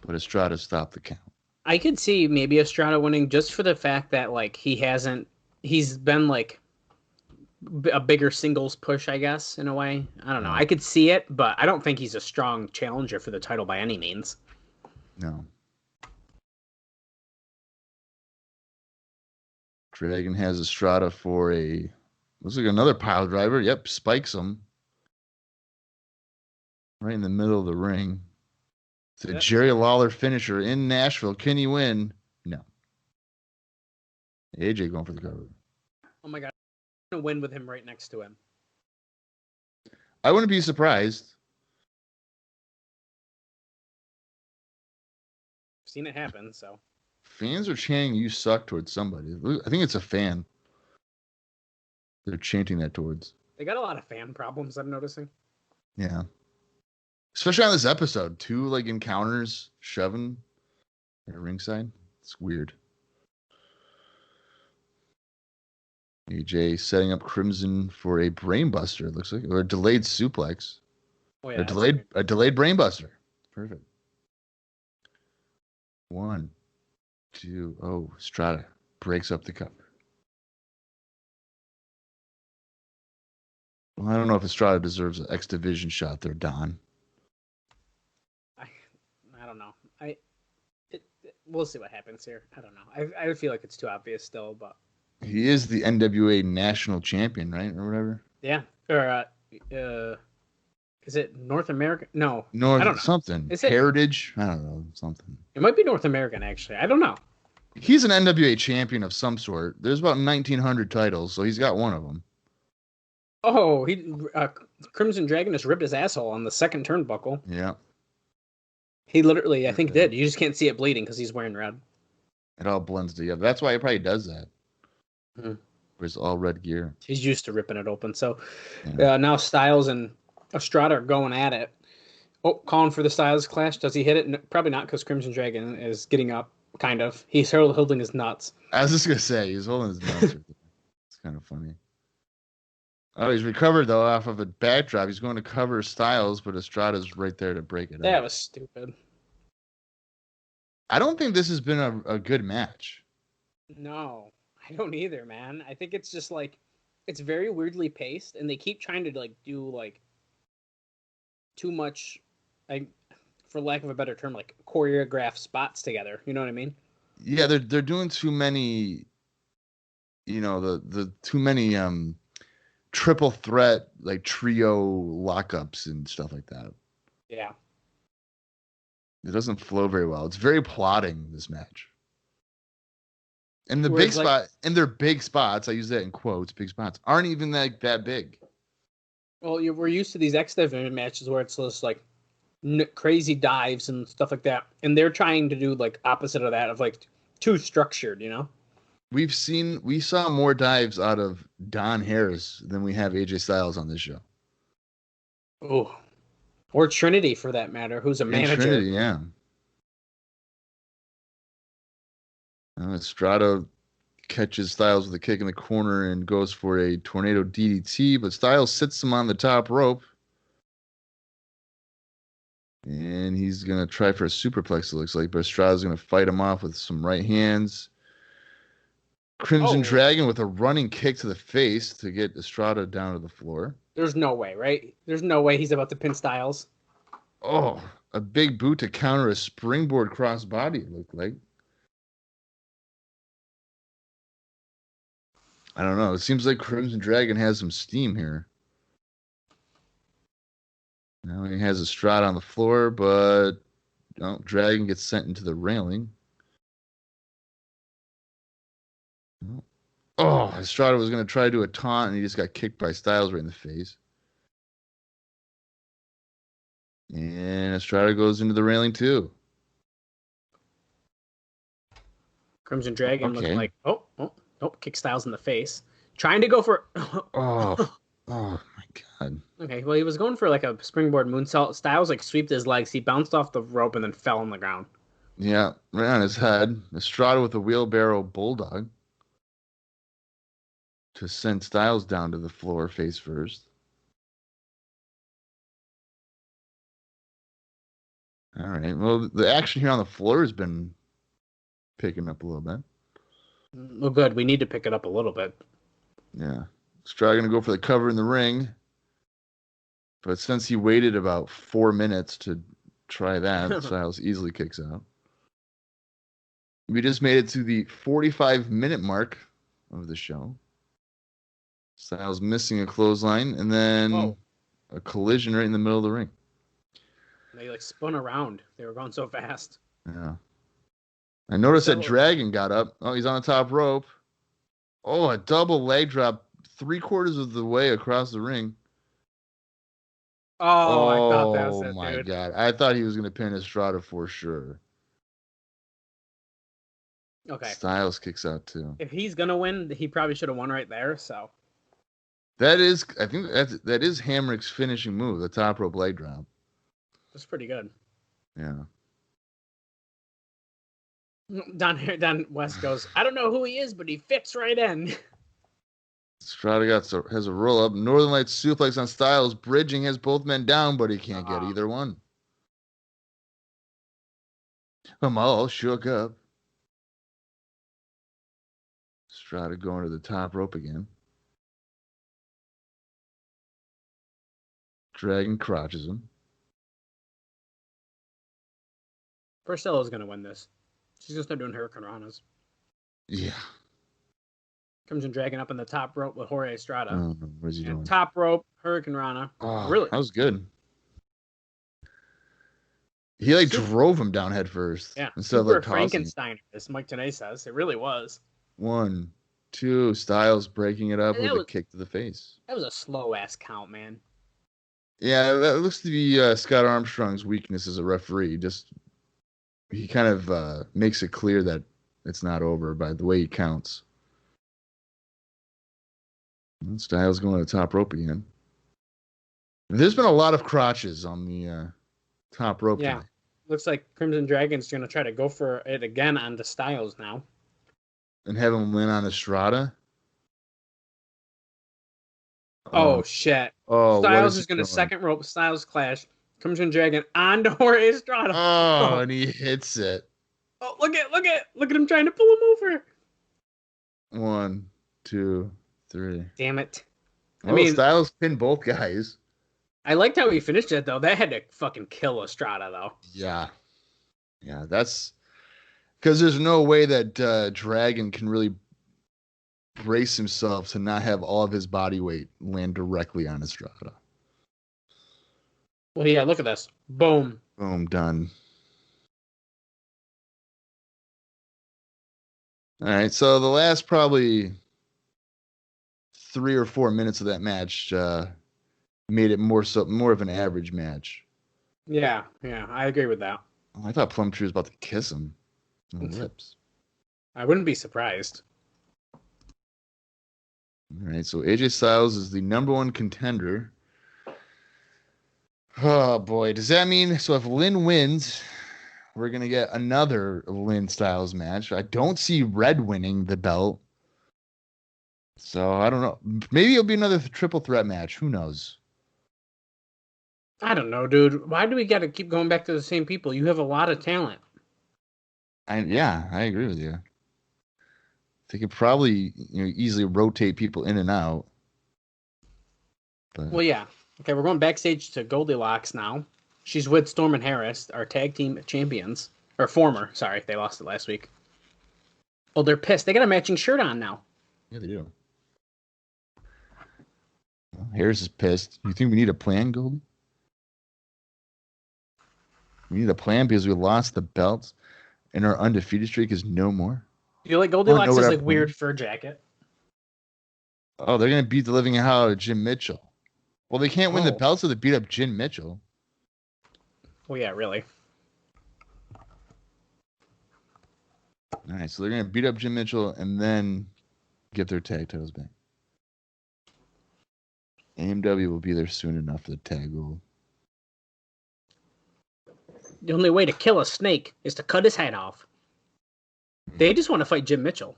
but Estrada stopped the count. I could see maybe Estrada winning just for the fact that like he's been like a bigger singles push, I guess, in a way. I don't know. I could see it, but I don't think he's a strong challenger for the title by any means. No. Dragon has Estrada for looks like another pile driver. Yep, spikes him right in the middle of the ring. It's a Jerry Lawler finisher in Nashville. Can he win? No. AJ going for the cover. Oh my God. I'm going to win with him right next to him. I wouldn't be surprised. I've seen it happen, so. Fans are chanting "you suck" towards somebody. I think it's a fan. They're chanting that towards. They got a lot of fan problems, I'm noticing. Yeah. Especially on this episode. 2 like encounters shoving at ringside. It's weird. AJ setting up Crimson for a brainbuster, it looks like. Or a delayed suplex. Oh, yeah, a delayed brainbuster. Perfect. 1, 2. Oh, Estrada breaks up the cover. Well, I don't know if Estrada deserves an X-Division shot there, Don. I don't know. We'll see what happens here. I don't know. I feel like it's too obvious still, but he is the NWA National Champion, right, or whatever. Yeah, or is it North American? No, I don't know. Something. Is it Heritage? I don't know. Something. It might be North American, actually. I don't know. He's an NWA champion of some sort. There's about 1,900 titles, so he's got one of them. Oh, Crimson Dragon just ripped his asshole on the second turnbuckle. Yeah. He literally, I think, did. You just can't see it bleeding because he's wearing red. It all blends together. That's why he probably does that. Mm-hmm. It's all red gear. He's used to ripping it open. So now Styles and Estrada are going at it. Oh, calling for the Styles clash. Does he hit it? No, probably not, because Crimson Dragon is getting up, kind of. He's holding his nuts. I was just going to say, he's holding his nuts. It's kind of funny. Oh, he's recovered, though, off of a backdrop. He's going to cover Styles, but Estrada's right there to break it up. That was stupid. I don't think this has been a good match. No, I don't either, man. I think it's just like, it's very weirdly paced, and they keep trying to like do like too much, like, for lack of a better term, like choreographed spots together. You know what I mean? Yeah, they're doing too many the too many triple threat like trio lockups and stuff like that. Yeah. It doesn't flow very well. It's very plotting, this match. And the Whereas, big spot, and their big spots, I use that in quotes, big spots, aren't even that big. Well, we're used to these X-Division matches where it's just like crazy dives and stuff like that. And they're trying to do like opposite of that, of like too structured, We saw more dives out of Don Harris than we have AJ Styles on this show. Oh, or Trinity for that matter, who's a manager. Trinity, yeah. Estrada catches Styles with a kick in the corner and goes for a tornado DDT, but Styles sits him on the top rope. And he's going to try for a superplex, it looks like, but Estrada's going to fight him off with some right hands. Crimson Dragon with a running kick to the face to get Estrada down to the floor. There's no way, right? There's no way he's about to pin Styles. Oh, a big boot to counter a springboard crossbody, it looked like. I don't know. It seems like Crimson Dragon has some steam here. Now he has Estrada on the floor, but Dragon gets sent into the railing. Oh, Estrada was going to try to do a taunt, and he just got kicked by Styles right in the face. And Estrada goes into the railing, too. Crimson Dragon looks like, kick Styles in the face. Trying to go for... oh, my God. Okay, well, he was going for like a springboard moonsault. Styles like sweeped his legs. He bounced off the rope and then fell on the ground. Yeah, right on his head. Estrada with a wheelbarrow bulldog to send Styles down to the floor face first. All right. Well, the action here on the floor has been picking up a little bit. Well, good. We need to pick it up a little bit. Yeah. Estrada going to go for the cover in the ring. But since he waited about 4 minutes to try that, Styles easily kicks out. We just made it to the 45-minute mark of the show. Styles missing a clothesline, and then a collision right in the middle of the ring. They like spun around. They were going so fast. Yeah. I noticed that Dragon got up. Oh, he's on the top rope. Oh, a double leg drop 3/4 of the way across the ring. Oh, I thought that was it, dude. Oh, my dude. God. I thought he was going to pin Estrada for sure. Okay. Styles kicks out, too. If he's going to win, he probably should have won right there, so. I think that is Hamrick's finishing move, the top rope leg drop. That's pretty good. Yeah. Don West goes, I don't know who he is, but he fits right in. Estrada has a roll up. Northern Lights suplex on Styles. Bridging has both men down, but he can't get either one. I'm all shook up. Estrada going to the top rope again. Dragon crotches him. Priscilla's going to win this. She's going to start doing Hurricane Ranas. Yeah. Comes in Dragon up on the top rope with Jorge Estrada. Oh, what is he doing? Top rope, Hurricane Rana. Oh, really? That was good. He drove him down head first. Yeah. Instead Super of Frankenstein, as Mike Tenay says. It really was. 1, 2, Styles breaking it up with a kick to the face. That was a slow-ass count, man. Yeah, that looks to be Scott Armstrong's weakness as a referee. He kind of makes it clear that it's not over by the way he counts. And Styles going to the top rope again. There's been a lot of crotches on the top rope. Yeah. Today. Looks like Crimson Dragon's going to try to go for it again on the Styles now. And have him win on Estrada. Oh, shit. Oh, Styles is going to second rope Styles clash. Crimson Dragon onto Jorge Estrada. Oh, and he hits it. Oh, look at him trying to pull him over. 1, 2, 3. Damn it. I mean, Styles pinned both guys. I liked how he finished it, though. That had to fucking kill Estrada, though. Yeah. Yeah, that's... Because there's no way that Dragon can really brace himself to not have all of his body weight land directly on Estrada. Well, yeah, look at this. Boom. Boom, done. All right, so the last probably 3 or 4 minutes of that match made it more of an average match. Yeah, I agree with that. Oh, I thought Plumtree was about to kiss him on the lips. I wouldn't be surprised. All right, so AJ Styles is the #1 contender. Oh, boy. Does that mean... So if Lynn wins, we're going to get another Lynn Styles match. I don't see Red winning the belt. So I don't know. Maybe it'll be another triple threat match. Who knows? I don't know, dude. Why do we got to keep going back to the same people? You have a lot of talent. I agree with you. They could probably easily rotate people in and out. But... Well, yeah. Okay, we're going backstage to Goldilocks now. She's with Storm and Harris, our tag team champions. Or former. Sorry, they lost it last week. Oh, they're pissed. They got a matching shirt on now. Yeah, they do. Well, Harris is pissed. You think we need a plan, Goldie? We need a plan because we lost the belts and our undefeated streak is no more. Do you like Goldilocks' like weird fur jacket? Oh, they're going to beat the living hell out of Jim Mitchell. Well, they can't win the belts, so they beat up Jim Mitchell. Well, yeah, really. All right, so they're going to beat up Jim Mitchell and then get their tag titles back. AMW will be there soon enough for the tag gold. The only way to kill a snake is to cut his head off. They just want to fight Jim Mitchell.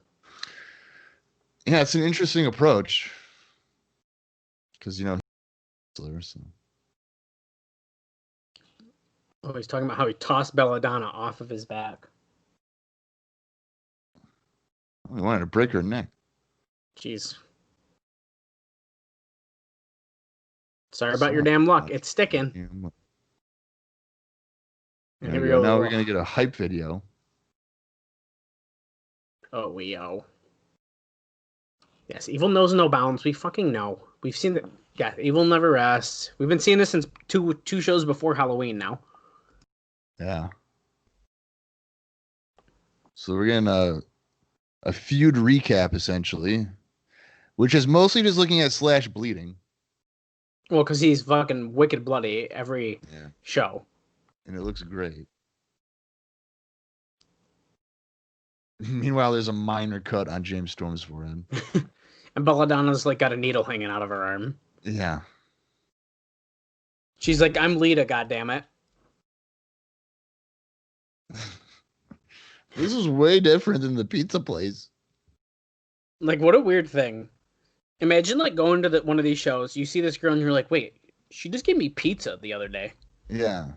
Yeah, it's an interesting approach. Because, so. Oh, he's talking about how he tossed Belladonna off of his back. He wanted to break her neck. Jeez. Sorry about your damn luck. It's sticking. And here we go. Now we're going to get a hype video. Oh, we owe. Yes, evil knows no bounds. We fucking know. We've seen that. Yeah, evil never rests. We've been seeing this since two shows before Halloween now. Yeah. So we're getting a feud recap, essentially, which is mostly just looking at Slash bleeding. Well, because he's fucking wicked bloody every show. And it looks great. Meanwhile, there's a minor cut on James Storm's forehead. And Belladonna's like got a needle hanging out of her arm. Yeah. She's like, I'm Lita, goddammit. This is way different than the pizza place. Like, what a weird thing. Imagine like going to one of these shows, you see this girl and you're like, wait, she just gave me pizza the other day. Yeah.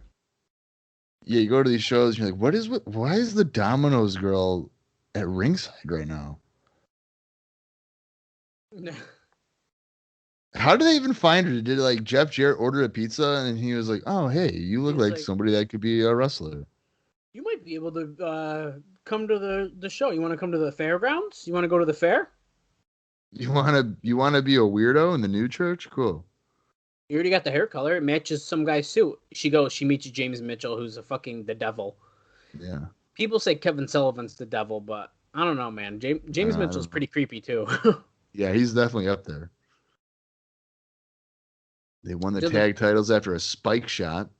Yeah, you go to these shows and you're like, why is the Domino's girl at ringside right now? How did they even find her? Did like Jeff Jarrett order a pizza and he was like, oh, hey, you look like somebody that could be a wrestler. You might be able to come to the show. You want to come to the fairgrounds? You want to go to the fair? You want to be a weirdo in the new church? Cool. You already got the hair color. It matches some guy's suit. She meets James Mitchell, who's the devil. Yeah. People say Kevin Sullivan's the devil, but I don't know, man. James Mitchell's pretty creepy, too. Yeah, he's definitely up there. They won the tag titles after a spike shot.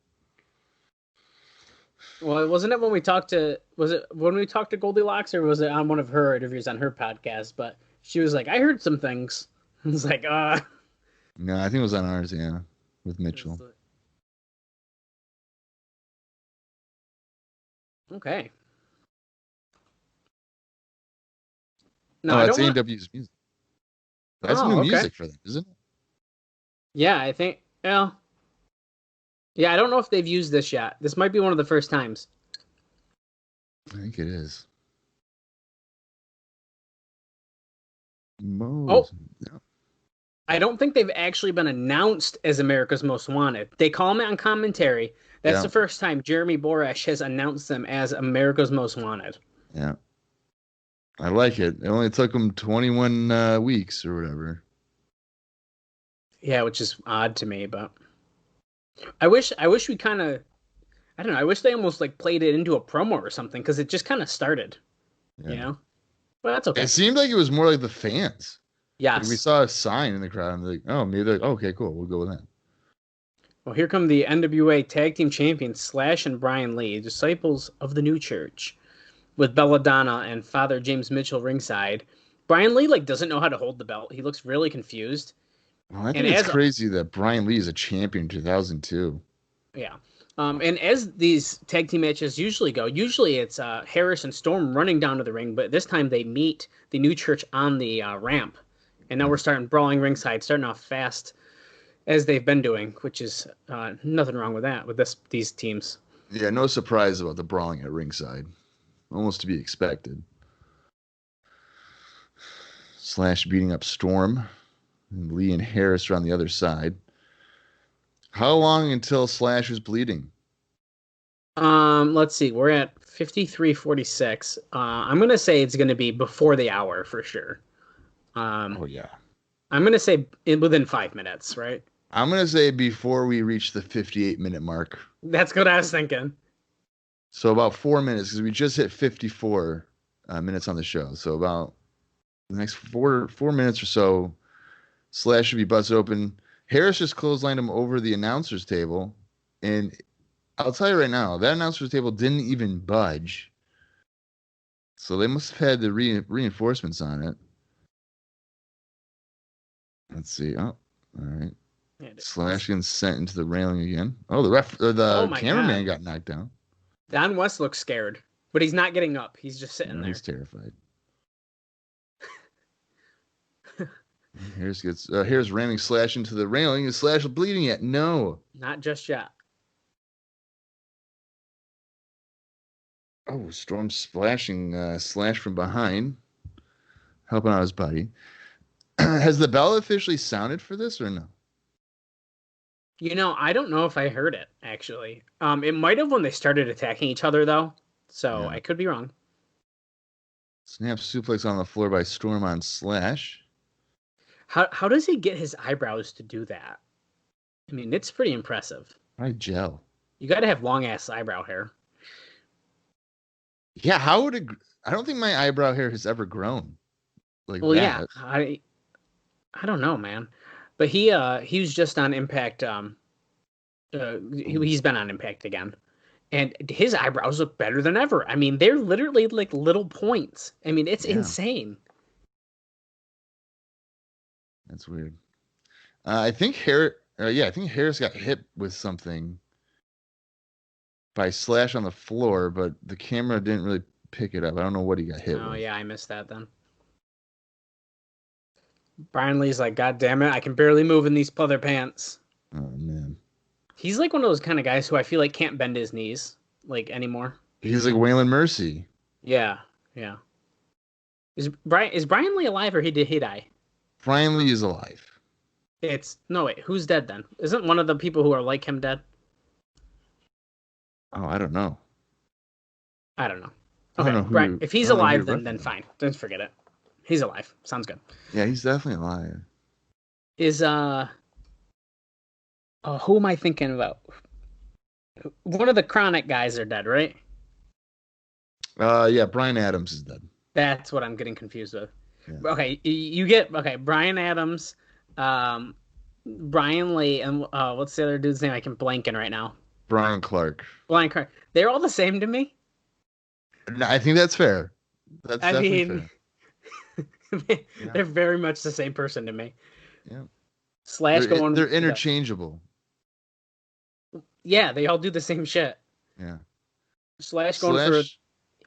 Well, wasn't it when we talked to Goldilocks, or was it on one of her interviews on her podcast? But she was like, I heard some things. I was like, No, I think it was on ours, yeah, with Mitchell. Okay. No, that's AEW's music. That's new music for them, isn't it? Yeah, I think. Yeah. Yeah, I don't know if they've used this yet. This might be one of the first times. I think it is. I don't think they've actually been announced as America's Most Wanted. They call them on commentary. That's the first time Jeremy Borash has announced them as America's Most Wanted. Yeah. I like it. It only took him 21 weeks or whatever. Yeah, which is odd to me, but I wish we kind of, I don't know. I wish they almost like played it into a promo or something because it just kind of started, Yeah. you know. But that's okay. It seemed like it was more like the fans. Yes. Like we saw a sign in the crowd and they're like, oh, maybe they're like, okay, cool, we'll go with that. Well, here come the NWA Tag Team Champions Slash and Brian Lee, disciples of the new church, with Belladonna and Father James Mitchell ringside. Brian Lee like doesn't know how to hold the belt. He looks really confused. Well, I think it's crazy that Brian Lee is a champion in 2002. Yeah. And as these tag team matches usually go, usually it's Harris and Storm running down to the ring, but this time they meet the new church on the ramp. And now we're starting brawling ringside, starting off fast as they've been doing, which is nothing wrong with that, with these teams. Yeah, no surprise about the brawling at ringside. Almost to be expected. Slash beating up Storm. And Lee and Harris are on the other side. How long until Slash was bleeding? Let's see. We're at 53:46. I'm going to say it's going to be before the hour for sure. Oh, yeah. I'm going to say within 5 minutes, right? I'm going to say before we reach the 58-minute mark. That's what I was thinking. So about 4 minutes, because we just hit 54 minutes on the show. So about the next four minutes or so, Slash should be busted open. Harris just clotheslined him over the announcer's table. And I'll tell you right now, that announcer's table didn't even budge. So they must have had the reinforcements on it. Let's see. Oh, all right. Slash getting sent into the railing again. Oh, the cameraman got knocked down. Don West looks scared, but he's not getting up. He's just sitting there. He's terrified. Here's ramming Slash into the railing. Is Slash bleeding yet? No. Not just yet. Oh, Storm splashing Slash from behind. Helping out his buddy. Has the bell officially sounded for this or no? You know, I don't know if I heard it, actually. It might have when they started attacking each other, though. So I could be wrong. Snap suplex on the floor by Storm on Slash. How does he get his eyebrows to do that? I mean, it's pretty impressive. Probably gel. You got to have long-ass eyebrow hair. Yeah, how would it... I don't think my eyebrow hair has ever grown like that. Yeah, I don't know, man. But he was just on Impact. He's been on Impact again, and his eyebrows look better than ever. I mean, they're literally like little points. I mean, it's insane. That's weird. I think Harris got hit with something by Slash on the floor, but the camera didn't really pick it up. I don't know what he got hit with. Oh yeah, I missed that then. Brian Lee's like, God damn it, I can barely move in these pleather pants. Oh, man. He's like one of those kind of guys who I feel like can't bend his knees, like, anymore. He's like Waylon Mercy. Yeah. Is Brian Lee alive or did he die? Brian Lee is alive. No, wait, who's dead then? Isn't one of the people who are like him dead? Oh, I don't know. I don't know. I Okay, don't know Brian, if he's alive, then fine. Then forget it. He's alive. Sounds good. Yeah, he's definitely alive. Is who am I thinking about? One of the Chronic guys are dead, right? Yeah, Bryan Adams is dead. That's what I'm getting confused with. Yeah. Okay, you get Bryan Adams, Brian Lee, and what's the other dude's name? I can blanking right now. Brian Clark. Brian Clark. They're all the same to me. No, I think that's fair. That's definitely fair. They're very much the same person to me. Yeah. Slash they're interchangeable. Yeah, they all do the same shit. Yeah. Slash going for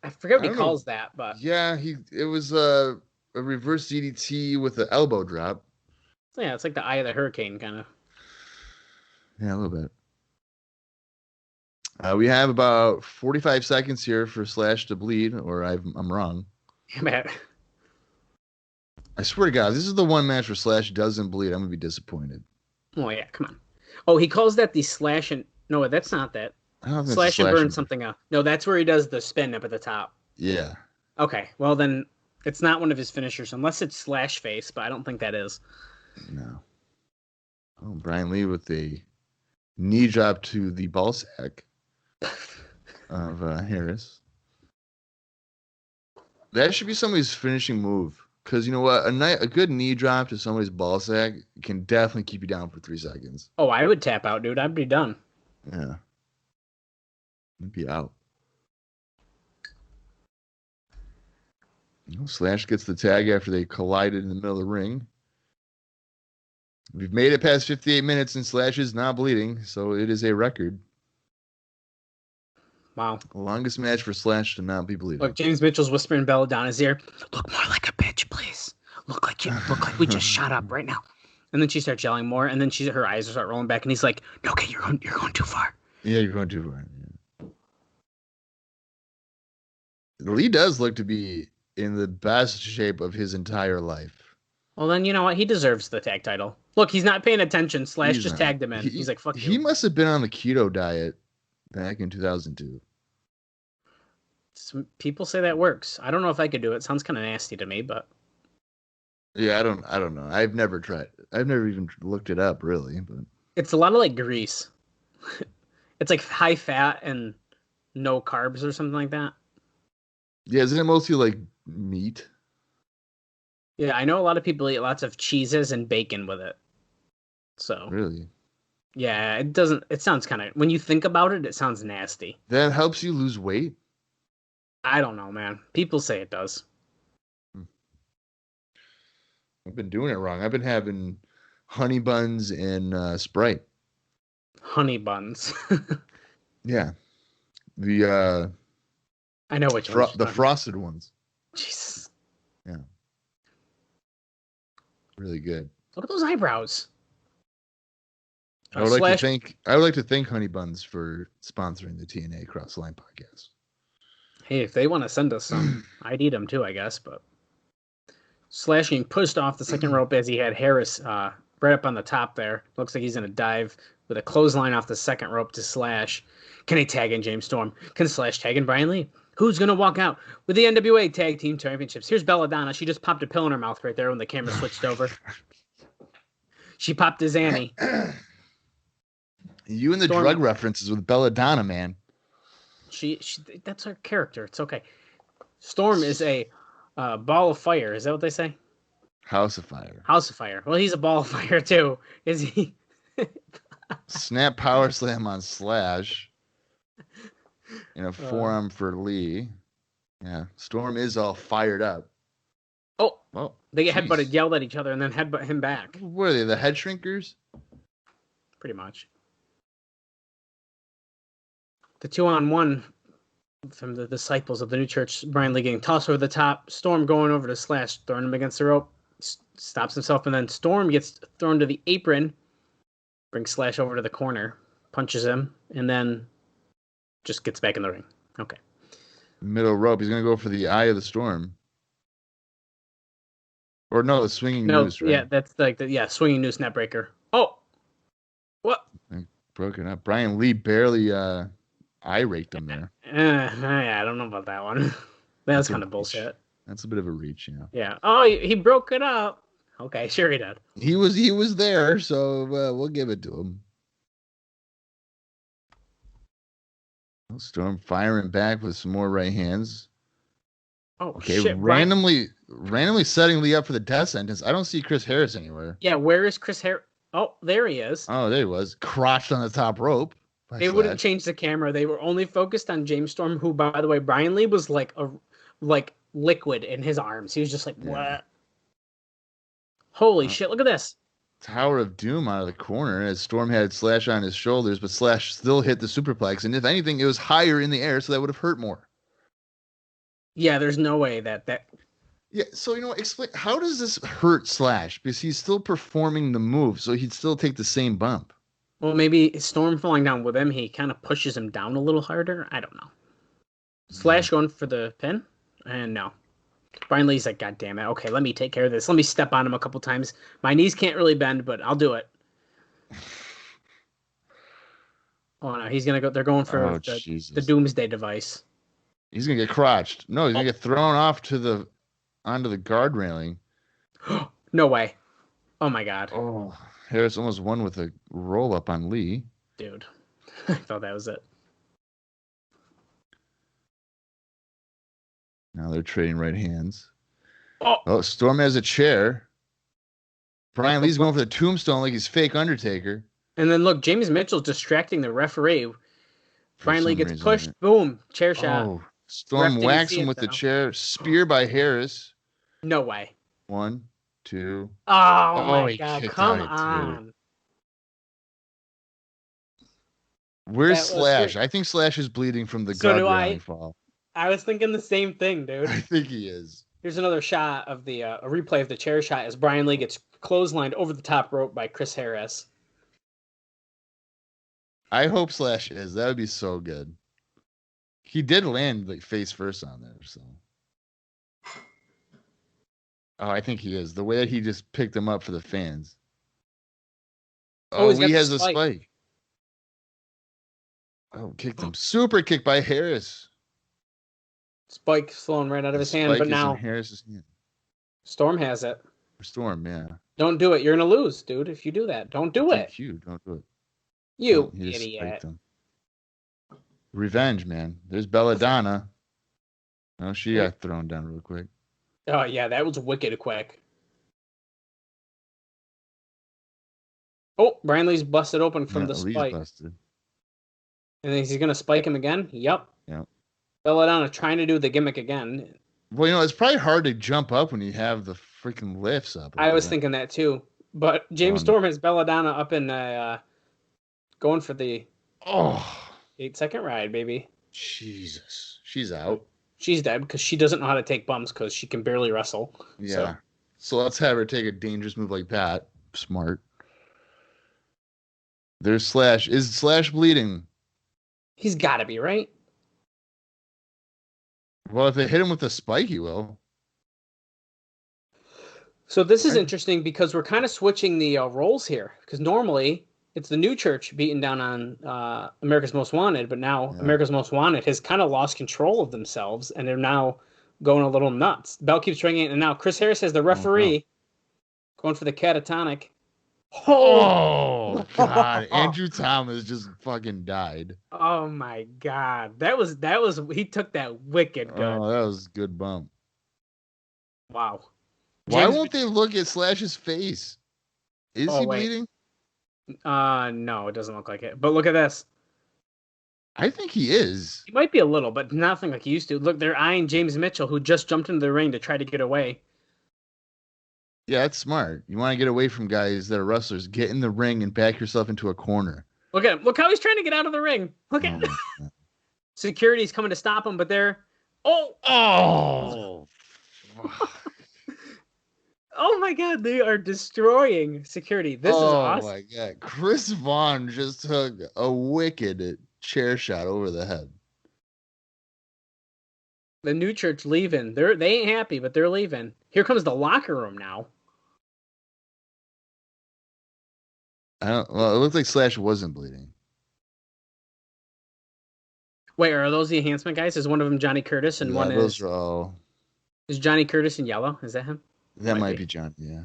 I forget what he calls that, but yeah, it was a reverse DDT with an elbow drop. Yeah, it's like the Eye of the Hurricane kind of. Yeah, a little bit. We have about 45 seconds here for Slash to bleed, or I'm wrong. Man. I swear to God, this is the one match where Slash doesn't bleed. I'm going to be disappointed. Oh, yeah, come on. Oh, he calls that the Slash and... No, that's not that. I don't think Slash and burn something out. No, that's where he does the spin up at the top. Yeah. Okay, well then, It's not one of his finishers, unless it's slash face, but I don't think that is. No. Oh, Brian Lee with a knee drop to the ball sack of Harris. That should be somebody's finishing move. Because you know what? A good knee drop to somebody's ball sack can definitely keep you down for 3 seconds. Oh, I would tap out, dude. I'd be done. Yeah. I'd be out. Slash gets the tag after they collided in the middle of the ring. We've made it past 58 minutes and Slash is not bleeding, so it is a record. Wow. The longest match for Slash to not be bleeding. Look, James Mitchell's whispering Belladonna's ear. Look more like a bitch, please. Look like we just shot up right now. And then she starts yelling more, and then her eyes start rolling back, and he's like, "Okay, you're going too far." Yeah, you're going too far. Yeah. Lee does look to be in the best shape of his entire life. Well, then you know what? He deserves the tag title. Look, he's not paying attention. Slash just tagged him in. He's like, "Fuck you." He must have been on the keto diet back in 2002. Some people say that works. I don't know if I could do it. Sounds kind of nasty to me, but yeah, I don't know. I've never tried. I've never even looked it up really, but it's a lot of like grease. It's like high fat and no carbs or something like that. Yeah, isn't it mostly like meat? Yeah, I know a lot of people eat lots of cheeses and bacon with it. So really, yeah, it doesn't. It sounds kind of, when you think about it, it sounds nasty. That helps you lose weight? I don't know, man. People say it does. I've been doing it wrong. I've been having honey buns and Sprite. Honey buns. Yeah, the I know which ones. the frosted ones. Jesus. Yeah, really good. Look at those eyebrows. I would like to thank Honey Buns for sponsoring the TNA Cross the Line podcast. Hey, if they want to send us some, I'd eat them too, I guess. But Slash getting pushed off the second rope as he had Harris right up on the top there. Looks like he's going to dive with a clothesline off the second rope to Slash. Can he tag in James Storm? Can Slash tag in Brian Lee? Who's going to walk out with the NWA Tag Team Championships? Here's Belladonna. She just popped a pill in her mouth right there when the camera switched over. She popped a Zanny. You and the drug references with Belladonna, man. She that's her character. It's okay. Storm is a ball of fire. Is that what they say? House of Fire. House of Fire. Well, he's a ball of fire too. Is he? Snap power slam on Slash. And a forearm for Lee. Yeah. Storm is all fired up. Oh. Well, they get headbutted, yelled at each other, and then headbutt him back. What are they, the head shrinkers? Pretty much. The 2-on-1 from the disciples of the new church. Brian Lee getting tossed over the top. Storm going over to Slash, throwing him against the rope. Stops himself, and then Storm gets thrown to the apron. Brings Slash over to the corner. Punches him, and then just gets back in the ring. Okay. Middle rope. He's going to go for the eye of the Storm. Or no, the swinging noose, right? Yeah, that's like swinging noose net breaker. Oh! What? Broken up. Brian Lee barely eye-raked him there. I don't know about that one. That's kind of bullshit. That's a bit of a reach, you know. Yeah. Oh, he broke it up. Okay, sure he did. He was there, so we'll give it to him. Storm firing back with some more right hands. Oh, okay, shit. Randomly setting Lee up for the death sentence. I don't see Chris Harris anywhere. Yeah, where is Chris Harris? Oh, there he is. Oh, there he was. Crotched on the top rope. They wouldn't change the camera. They were only focused on James Storm, who, by the way, Brian Lee was like liquid in his arms. He was just like, what? Holy shit, look at this. Tower of Doom out of the corner as Storm had Slash on his shoulders, but Slash still hit the superplex. And if anything, it was higher in the air, so that would have hurt more. Yeah, there's no way that. Yeah, so, explain, how does this hurt Slash? Because he's still performing the move, so he'd still take the same bump. Well, maybe Storm falling down with him, he kind of pushes him down a little harder. I don't know. Slash going for the pin? And no. Brian Lee's like, God damn it. Okay, let me take care of this. Let me step on him a couple times. My knees can't really bend, but I'll do it. Oh, no, he's going to go. They're going for the Doomsday device. He's going to get crotched. No, he's going to get thrown off to the onto the guard railing. No way. Oh my God. Oh, Harris almost won with a roll up on Lee. Dude. I thought that was it. Now they're trading right hands. Oh, Storm has a chair. Brian Lee's going for the tombstone like he's fake Undertaker. and then look, James Mitchell's distracting the referee. Brian Lee gets pushed. Boom. Chair shot. Oh, Storm whacks him with the chair. Spear by Harris. No way. 1, 2. Oh my God. Come on. Where's Slash? I think Slash is bleeding from the guard railing fall. I was thinking the same thing, dude. I think he is. Here's another shot of a replay of the chair shot as Brian Lee gets clotheslined over the top rope by Chris Harris. I hope Slash is. That would be so good. He did land like face first on there, so. Oh, I think he is. The way that he just picked him up for the fans. Oh, he has a spike. Oh, kicked him. Super kick by Harris. Spike flown right out of his hand, but now Harris's hand. Storm has it. Storm, yeah. Don't do it. You're gonna lose, dude. If you do that, don't do it. You don't do it. You idiot. Revenge, man. There's Belladonna. Oh, she got thrown down real quick. Oh yeah, that was wicked quick. Oh, Brian Lee's busted open from the spike. Busted. And then he's gonna spike him again. Yep. Belladonna trying to do the gimmick again. Well, it's probably hard to jump up when you have the freaking lifts up. I was thinking that too. But James Storm has Belladonna up in going for the 8-second ride, baby. Jesus. She's out. She's dead because she doesn't know how to take bumps because she can barely wrestle. Yeah. So let's have her take a dangerous move like that. Smart. There's Slash. Is Slash bleeding? He's got to be, right? Well, if they hit him with a spike, he will. So this is interesting because we're kind of switching the roles here. Because normally it's the New Church beating down on America's Most Wanted, but now America's Most Wanted has kind of lost control of themselves, and they're now going a little nuts. The bell keeps ringing, and now Chris Harris has the referee going for the catatonic. Oh God! Andrew Thomas just fucking died. Oh my God! That was he took that wicked good. Oh, that was a good bump. Wow. Why won't they look at Slash's face? Is he bleeding? No, it doesn't look like it. But look at this. I think he is. He might be a little, but nothing like he used to. Look, they're eyeing James Mitchell, who just jumped into the ring to try to get away. Yeah, that's smart. You want to get away from guys that are wrestlers. Get in the ring and back yourself into a corner. Look at him. Look how he's trying to get out of the ring. Look at him. Security's coming to stop him, but they're... Oh my God, they are destroying security. This is awesome. Oh my God. Chris Vaughn just took a wicked chair shot over the head. The New Church leaving. They ain't happy, but they're leaving. Here comes the locker room now. Well, it looks like Slash wasn't bleeding. Wait, are those the enhancement guys? Is one of them Johnny Curtis and one those are all... Is Johnny Curtis in yellow? Is that him? That might be John, yeah.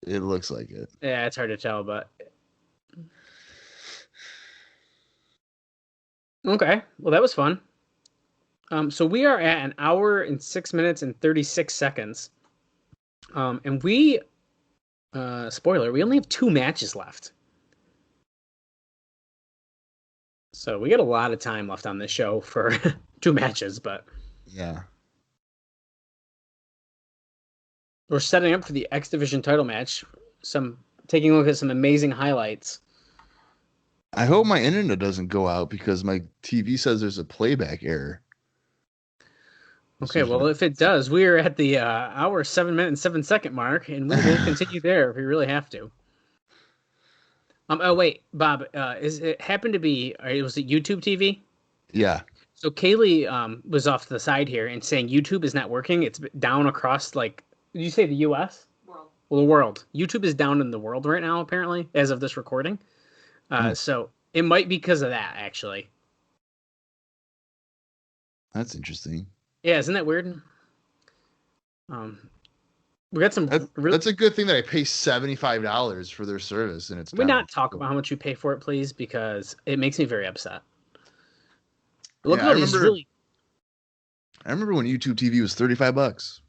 It looks like it. Yeah, it's hard to tell, but... Okay, well, that was fun. So we are at 1 hour and 6 minutes and 36 seconds. And we... spoiler, we only have 2 matches left. So we got a lot of time left on this show for 2 matches, but... Yeah. We're setting up for the X-Division title match. Taking a look at some amazing highlights. I hope my internet doesn't go out because my TV says there's a playback error. Okay, well, if it does, we are at the hour, 7 minute and 7 second mark, and we will continue there if we really have to. Oh, wait, Bob, it happened to be, was it YouTube TV? Yeah. So Kaylee was off to the side here and saying YouTube is not working. It's down across, like, did you say the U.S.? World. Well, the world. YouTube is down in the world right now, apparently, as of this recording. So it might be because of that, actually. That's interesting. Yeah, isn't that weird? We got some. That's a good thing that I pay $75 for their service, and it's. Can we not talk about how much you pay for it, please? Because it makes me very upset. Look at all these really. I remember when YouTube TV was $35.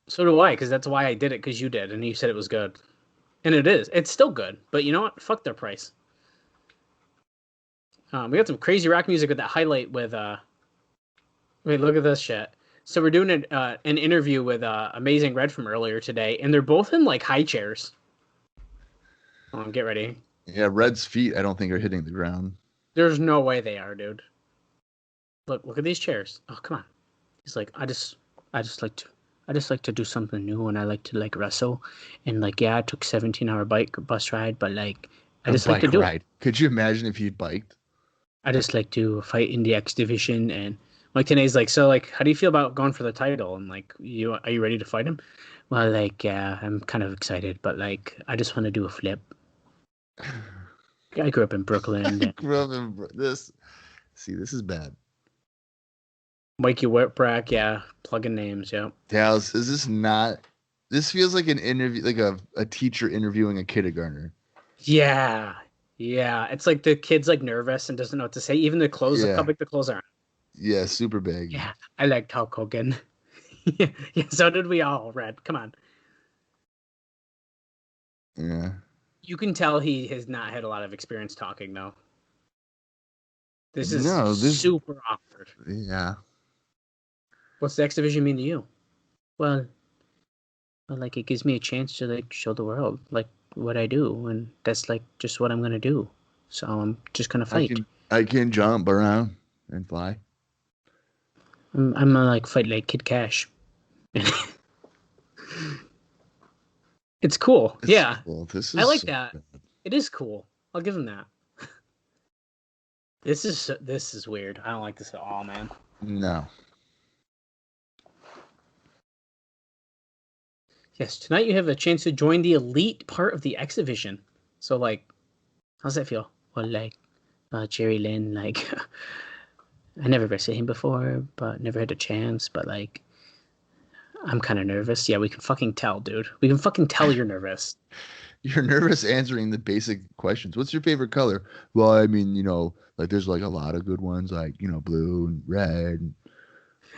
So do I, because that's why I did it, because you did, and you said it was good. And it is. It's still good. But you know what? Fuck their price. We got some crazy rock music with that highlight with... Wait, look at this shit. So we're doing an interview with Amazing Red from earlier today, and they're both in, like, high chairs. Get ready. Yeah, Red's feet, I don't think, are hitting the ground. There's no way they are, dude. Look at these chairs. Oh, come on. He's like, I just like to do something new, and I like to like wrestle, and like I took 17-hour bus ride, but like I just like to do it. Could you imagine if he'd biked? I just like to fight in the X-Division, and Mike Tenay's like, so like, how do you feel about going for the title? And like, are you ready to fight him? Well, like, yeah, I'm kind of excited, but like, I just want to do a flip. I grew up in Brooklyn. This is bad. Mikey Whipwreck, yeah, plugging names, yeah. Dallas, is this not? This feels like an interview, like a teacher interviewing a kindergartner. Yeah. It's like the kid's like nervous and doesn't know what to say. Even the clothes, how big the clothes are. Yeah, super big. Yeah, I like Hulk Hogan. Yeah, so did we all, Red. Come on. Yeah. You can tell he has not had a lot of experience talking, though. This is super awkward. Yeah. What's the X-Division mean to you? Well, like it gives me a chance to like show the world like what I do, and that's like just what I'm gonna do. So I'm just gonna fight. I can jump around and fly. I'm gonna like fight like Kid Cash. It's cool. Yeah. Cool. I like that. Bad. It is cool. I'll give him that. This is weird. I don't like this at all, man. No. Yes, tonight you have a chance to join the elite part of the X-Division. So, like, how's that feel? Well, like, Jerry Lynn, like, I never wrestled him before, but never had a chance, but, like, I'm kind of nervous. Yeah, we can fucking tell, dude. We can fucking tell you're nervous. You're nervous answering the basic questions. What's your favorite color? Well, I mean, like, there's, like, a lot of good ones, like, blue and red and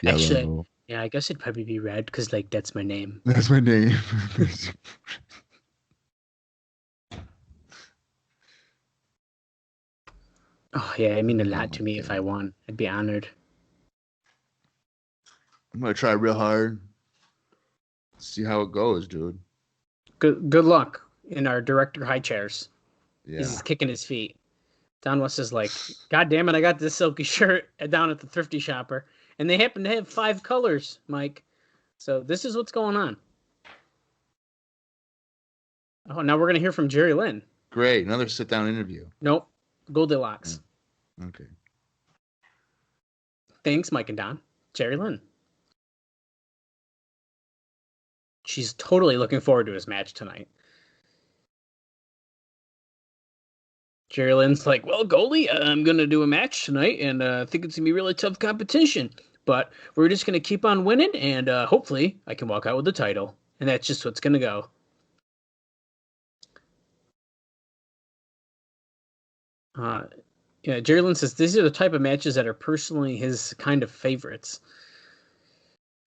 yellow. Actually, yeah, I guess it'd probably be red because, like, that's my name. That's my name. Oh, yeah, it mean a lot to me if I won. I'd be honored. I'm going to try real hard. See how it goes, dude. Good luck in our director high chairs. Yeah. He's kicking his feet. Don West is like, God damn it, I got this silky shirt down at the thrifty shopper. And they happen to have 5 colors, Mike. So this is what's going on. Oh, now we're going to hear from Jerry Lynn. Great. Another sit-down interview. Nope. Goldilocks. Okay. Thanks, Mike and Don. Jerry Lynn. She's totally looking forward to his match tonight. Jerry Lynn's like, well, Goldie, I'm going to do a match tonight, and I think it's going to be really tough competition. But we're just going to keep on winning, and hopefully I can walk out with the title. And that's just what's going to go. Yeah, Jerry Lynn says, these are the type of matches that are personally his kind of favorites.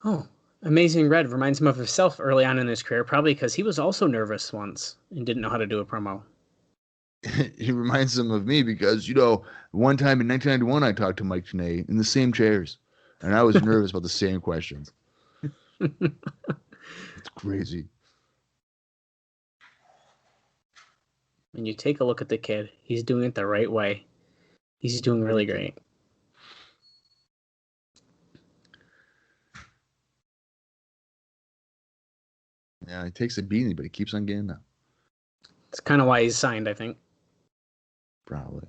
Oh, Amazing Red reminds him of himself early on in his career, probably because he was also nervous once and didn't know how to do a promo. He reminds him of me because, one time in 1991, I talked to Mike Tenay in the same chairs, and I was nervous about the same questions. It's crazy. When you take a look at the kid, he's doing it the right way. He's doing really great. Yeah, he takes a beating, but he keeps on getting up. That's kind of why he's signed, I think. Probably.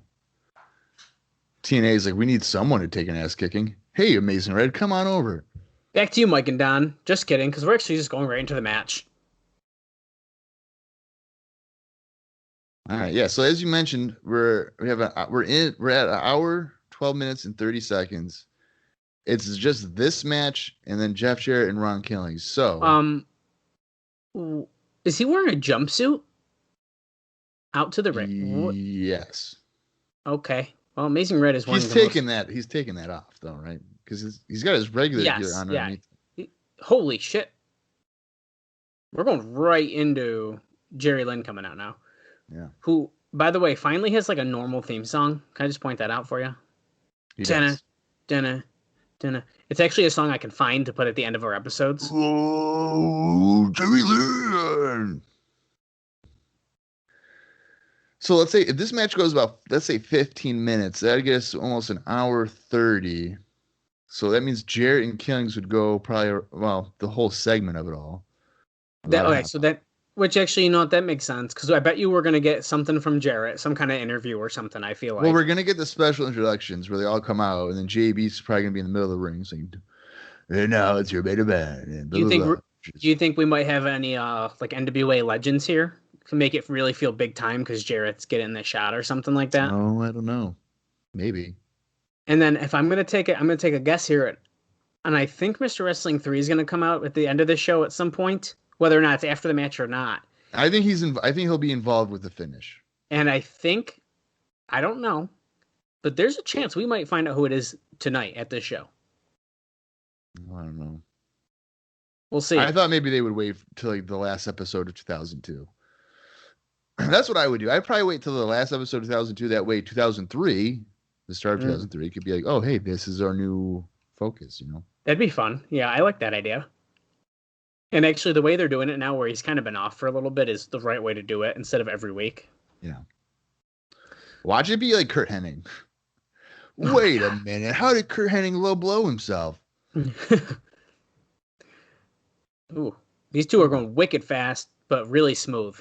TNA is like, we need someone to take an ass kicking. Hey, Amazing Red, come on over. Back to you, Mike and Don. Just kidding, because we're actually just going right into the match. All right, yeah. So as you mentioned, we're at an hour, 12 minutes and 30 seconds. It's just this match and then Jeff Jarrett and Ron Killings. So, is he wearing a jumpsuit out to the ring? Yes. Okay. Well, Amazing Red is one. He's taking that off though, right? Because he's got his regular gear on underneath. Holy shit! We're going right into Jerry Lynn coming out now. Yeah. Who, by the way, finally has like a normal theme song. Can I just point that out for you? It's actually a song I can find to put at the end of our episodes. Oh, Jerry Lynn. So let's say if this match goes about, let's say 15 minutes, that gets almost an hour 30. So that means Jarrett and Killings would go probably, well, the whole segment of it all. Which actually, you know what, that makes sense. Because I bet you we're going to get something from Jarrett, some kind of interview or something, I feel like. Well, we're going to get the special introductions where they all come out, and then JB's probably going to be in the middle of the ring saying, and now it's your main event. Do you think we might have any like NWA legends here to make it really feel big time because Jarrett's getting the shot or something like that? Oh, I don't know. Maybe. And then if I'm going to take a guess here, and I think Mr. Wrestling 3 is going to come out at the end of the show at some point. Whether or not it's after the match or not. I think he'll be involved with the finish. And I don't know, but there's a chance we might find out who it is tonight at this show. I don't know. We'll see. I thought maybe they would wait till like the last episode of 2002. That's what I would do. I'd probably wait till the last episode of 2002. That way, 2003, the start of 2003, could be like, oh, hey, this is our new focus, you know? That'd be fun. Yeah, I like that idea. And actually, the way they're doing it now, where he's kind of been off for a little bit, is the right way to do it instead of every week. Yeah. Watch it be like Kurt Hennig. Wait a minute. How did Kurt Hennig low blow himself? Ooh. These two are going wicked fast, but really smooth.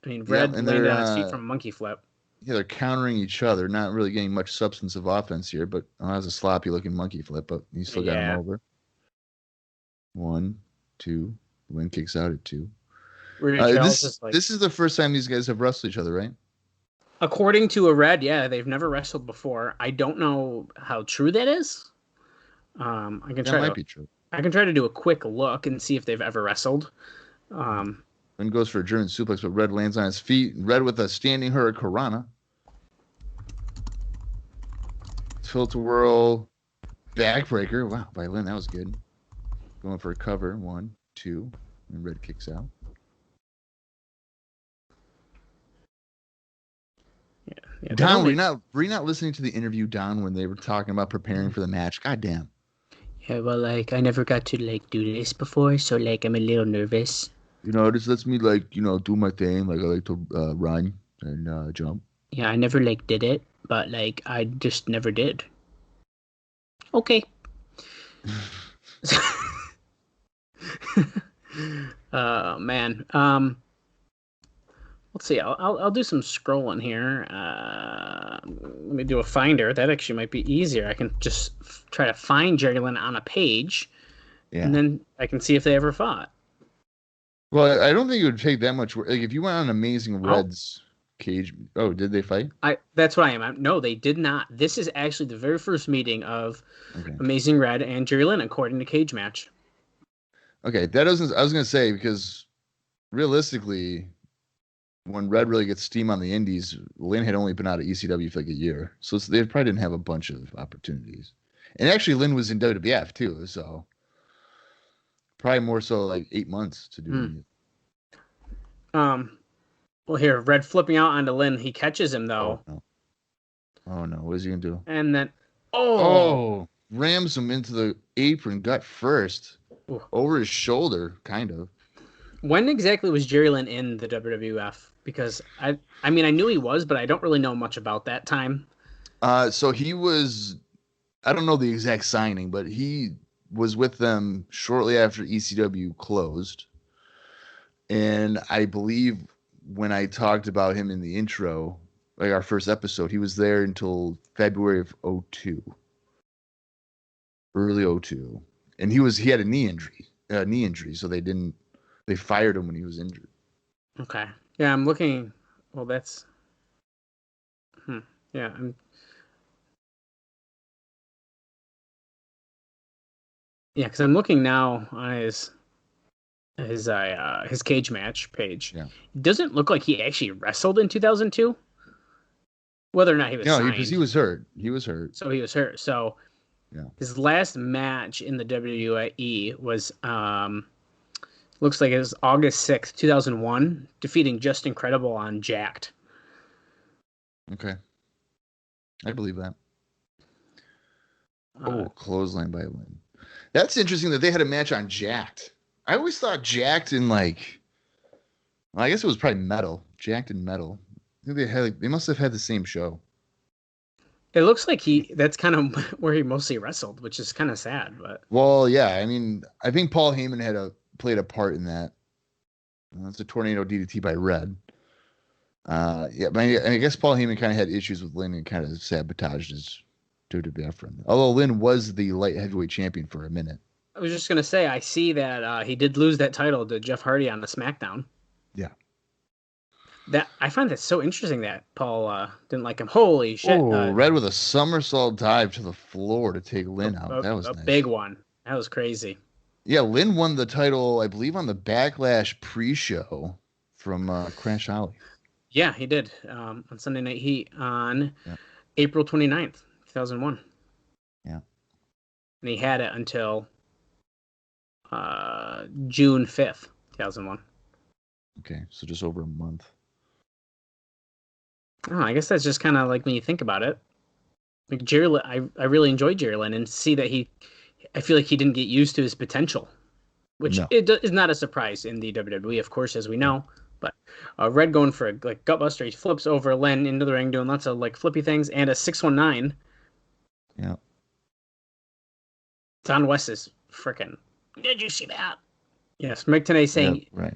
I mean, Red landed on his feet from a monkey flip. Yeah, they're countering each other, not really getting much substance of offense here, but that's a sloppy looking monkey flip, but he still got him over. 1, 2. Lynn kicks out at 2. This is the first time these guys have wrestled each other, right? According to a Red, yeah, they've never wrestled before. I don't know how true that is. I can try to do a quick look and see if they've ever wrestled. Lynn goes for a German suplex, but Red lands on his feet. Red with a standing hurricanrana. Tilt whirl backbreaker. Wow, by Lynn, that was good. Going for a cover. 1, 2, and Red kicks out. Yeah. Don, were you not listening to the interview, Don, when they were talking about preparing for the match? God damn. Yeah, well, like, I never got to, like, do this before, so, like, I'm a little nervous. You know, this lets me, like, you know, do my thing. Like, I like to run and jump. Yeah, I never, like, did it, but, like, I just never did. Okay. Man. Let's see. I'll do some scrolling here. Let me do a finder. That actually might be easier. I can just try to find Jerry Lynn on a page, and then I can see if they ever fought. Well, I don't think it would take that much work. Like, if you went on Amazing Red's cage. Oh, did they fight? That's what I am. No, they did not. This is actually the very first meeting of Amazing Red and Jerry Lynn, according to Cage Match. Okay, I was going to say, because realistically, when Red really gets steam on the indies, Lynn had only been out of ECW for like a year. So they probably didn't have a bunch of opportunities. And actually, Lynn was in WWF too, so probably more so like 8 months to do it. Well, here, Red flipping out onto Lynn. He catches him, though. Oh, no. What is he going to do? And then, rams him into the apron, gut first. Ooh. Over his shoulder, kind of. When exactly was Jerry Lynn in the WWF? Because, I mean, I knew he was, but I don't really know much about that time. So he was, I don't know the exact signing, but he was with them shortly after ECW closed. And I believe when I talked about him in the intro, like our first episode, he was there until February of 2002. Early 2002. And he had a knee injury, so they fired him when he was injured. Okay. Yeah, I'm looking. Well, that's. Yeah, Yeah, because I'm looking now on his cage match page. Yeah. It doesn't look like he actually wrestled in 2002. Whether or not he was No, signed. because he was hurt. He was hurt. So he was hurt. So Yeah. his last match in the WWE was looks like it was August 6th, 2001, defeating Just Incredible on Jacked. Okay. I believe that. Clothesline by Lynn. That's interesting that they had a match on Jacked. I always thought Jacked and well, I guess it was probably Metal. Jacked and Metal. I think they must have had the same show. It looks like that's kind of where he mostly wrestled, which is kind of sad, but Well, yeah, I mean, I think Paul Heyman played a part in that. That's a tornado DDT by Red. Yeah, but I guess Paul Heyman kind of had issues with Lynn and kind of sabotaged his WWF friend. Although Lynn was the light heavyweight champion for a minute. I was just gonna say I see that he did lose that title to Jeff Hardy on the SmackDown. Yeah. That I find that so interesting that Paul didn't like him. Holy shit! Red with a somersault dive to the floor to take Lynn out. That was a nice. big one. That was crazy. Yeah, Lynn won the title, I believe, on the Backlash pre-show from Crash Holly. Yeah, he did on Sunday Night Heat on April 29th, 2001. Yeah. And he had it until June 5th, 2001. Okay, so just over a month. Oh, I guess that's just kind of like when you think about it. Like Jerry Lynn, I really enjoyed Jerry Lynn and see that I feel like he didn't get used to his potential, which is not a surprise in the WWE, of course, as we know. But Red going for a gutbuster, he flips over Lynn into the ring, doing lots of flippy things, and a 619. Yeah. Don West is freaking. Did you see that? Yes, Mike Tenay saying. Right.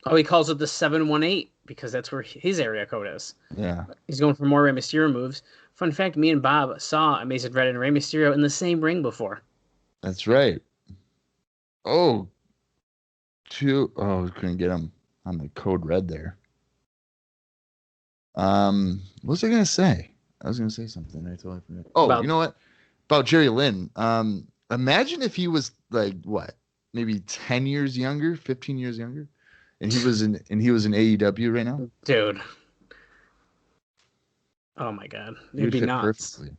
Oh, he calls it the 718 because that's where his area code is. Yeah. He's going for more Rey Mysterio moves. Fun fact, me and Bob saw Amazing Red and Rey Mysterio in the same ring before. That's right. Oh. Couldn't get him on the code red there. What was I going to say? I was going to say something. I totally forgot. Oh, you know what? About Jerry Lynn. Imagine if he was maybe 10 years younger, 15 years younger? And he was in AEW right now? Dude. Oh my God. It'd be nuts. Perfectly.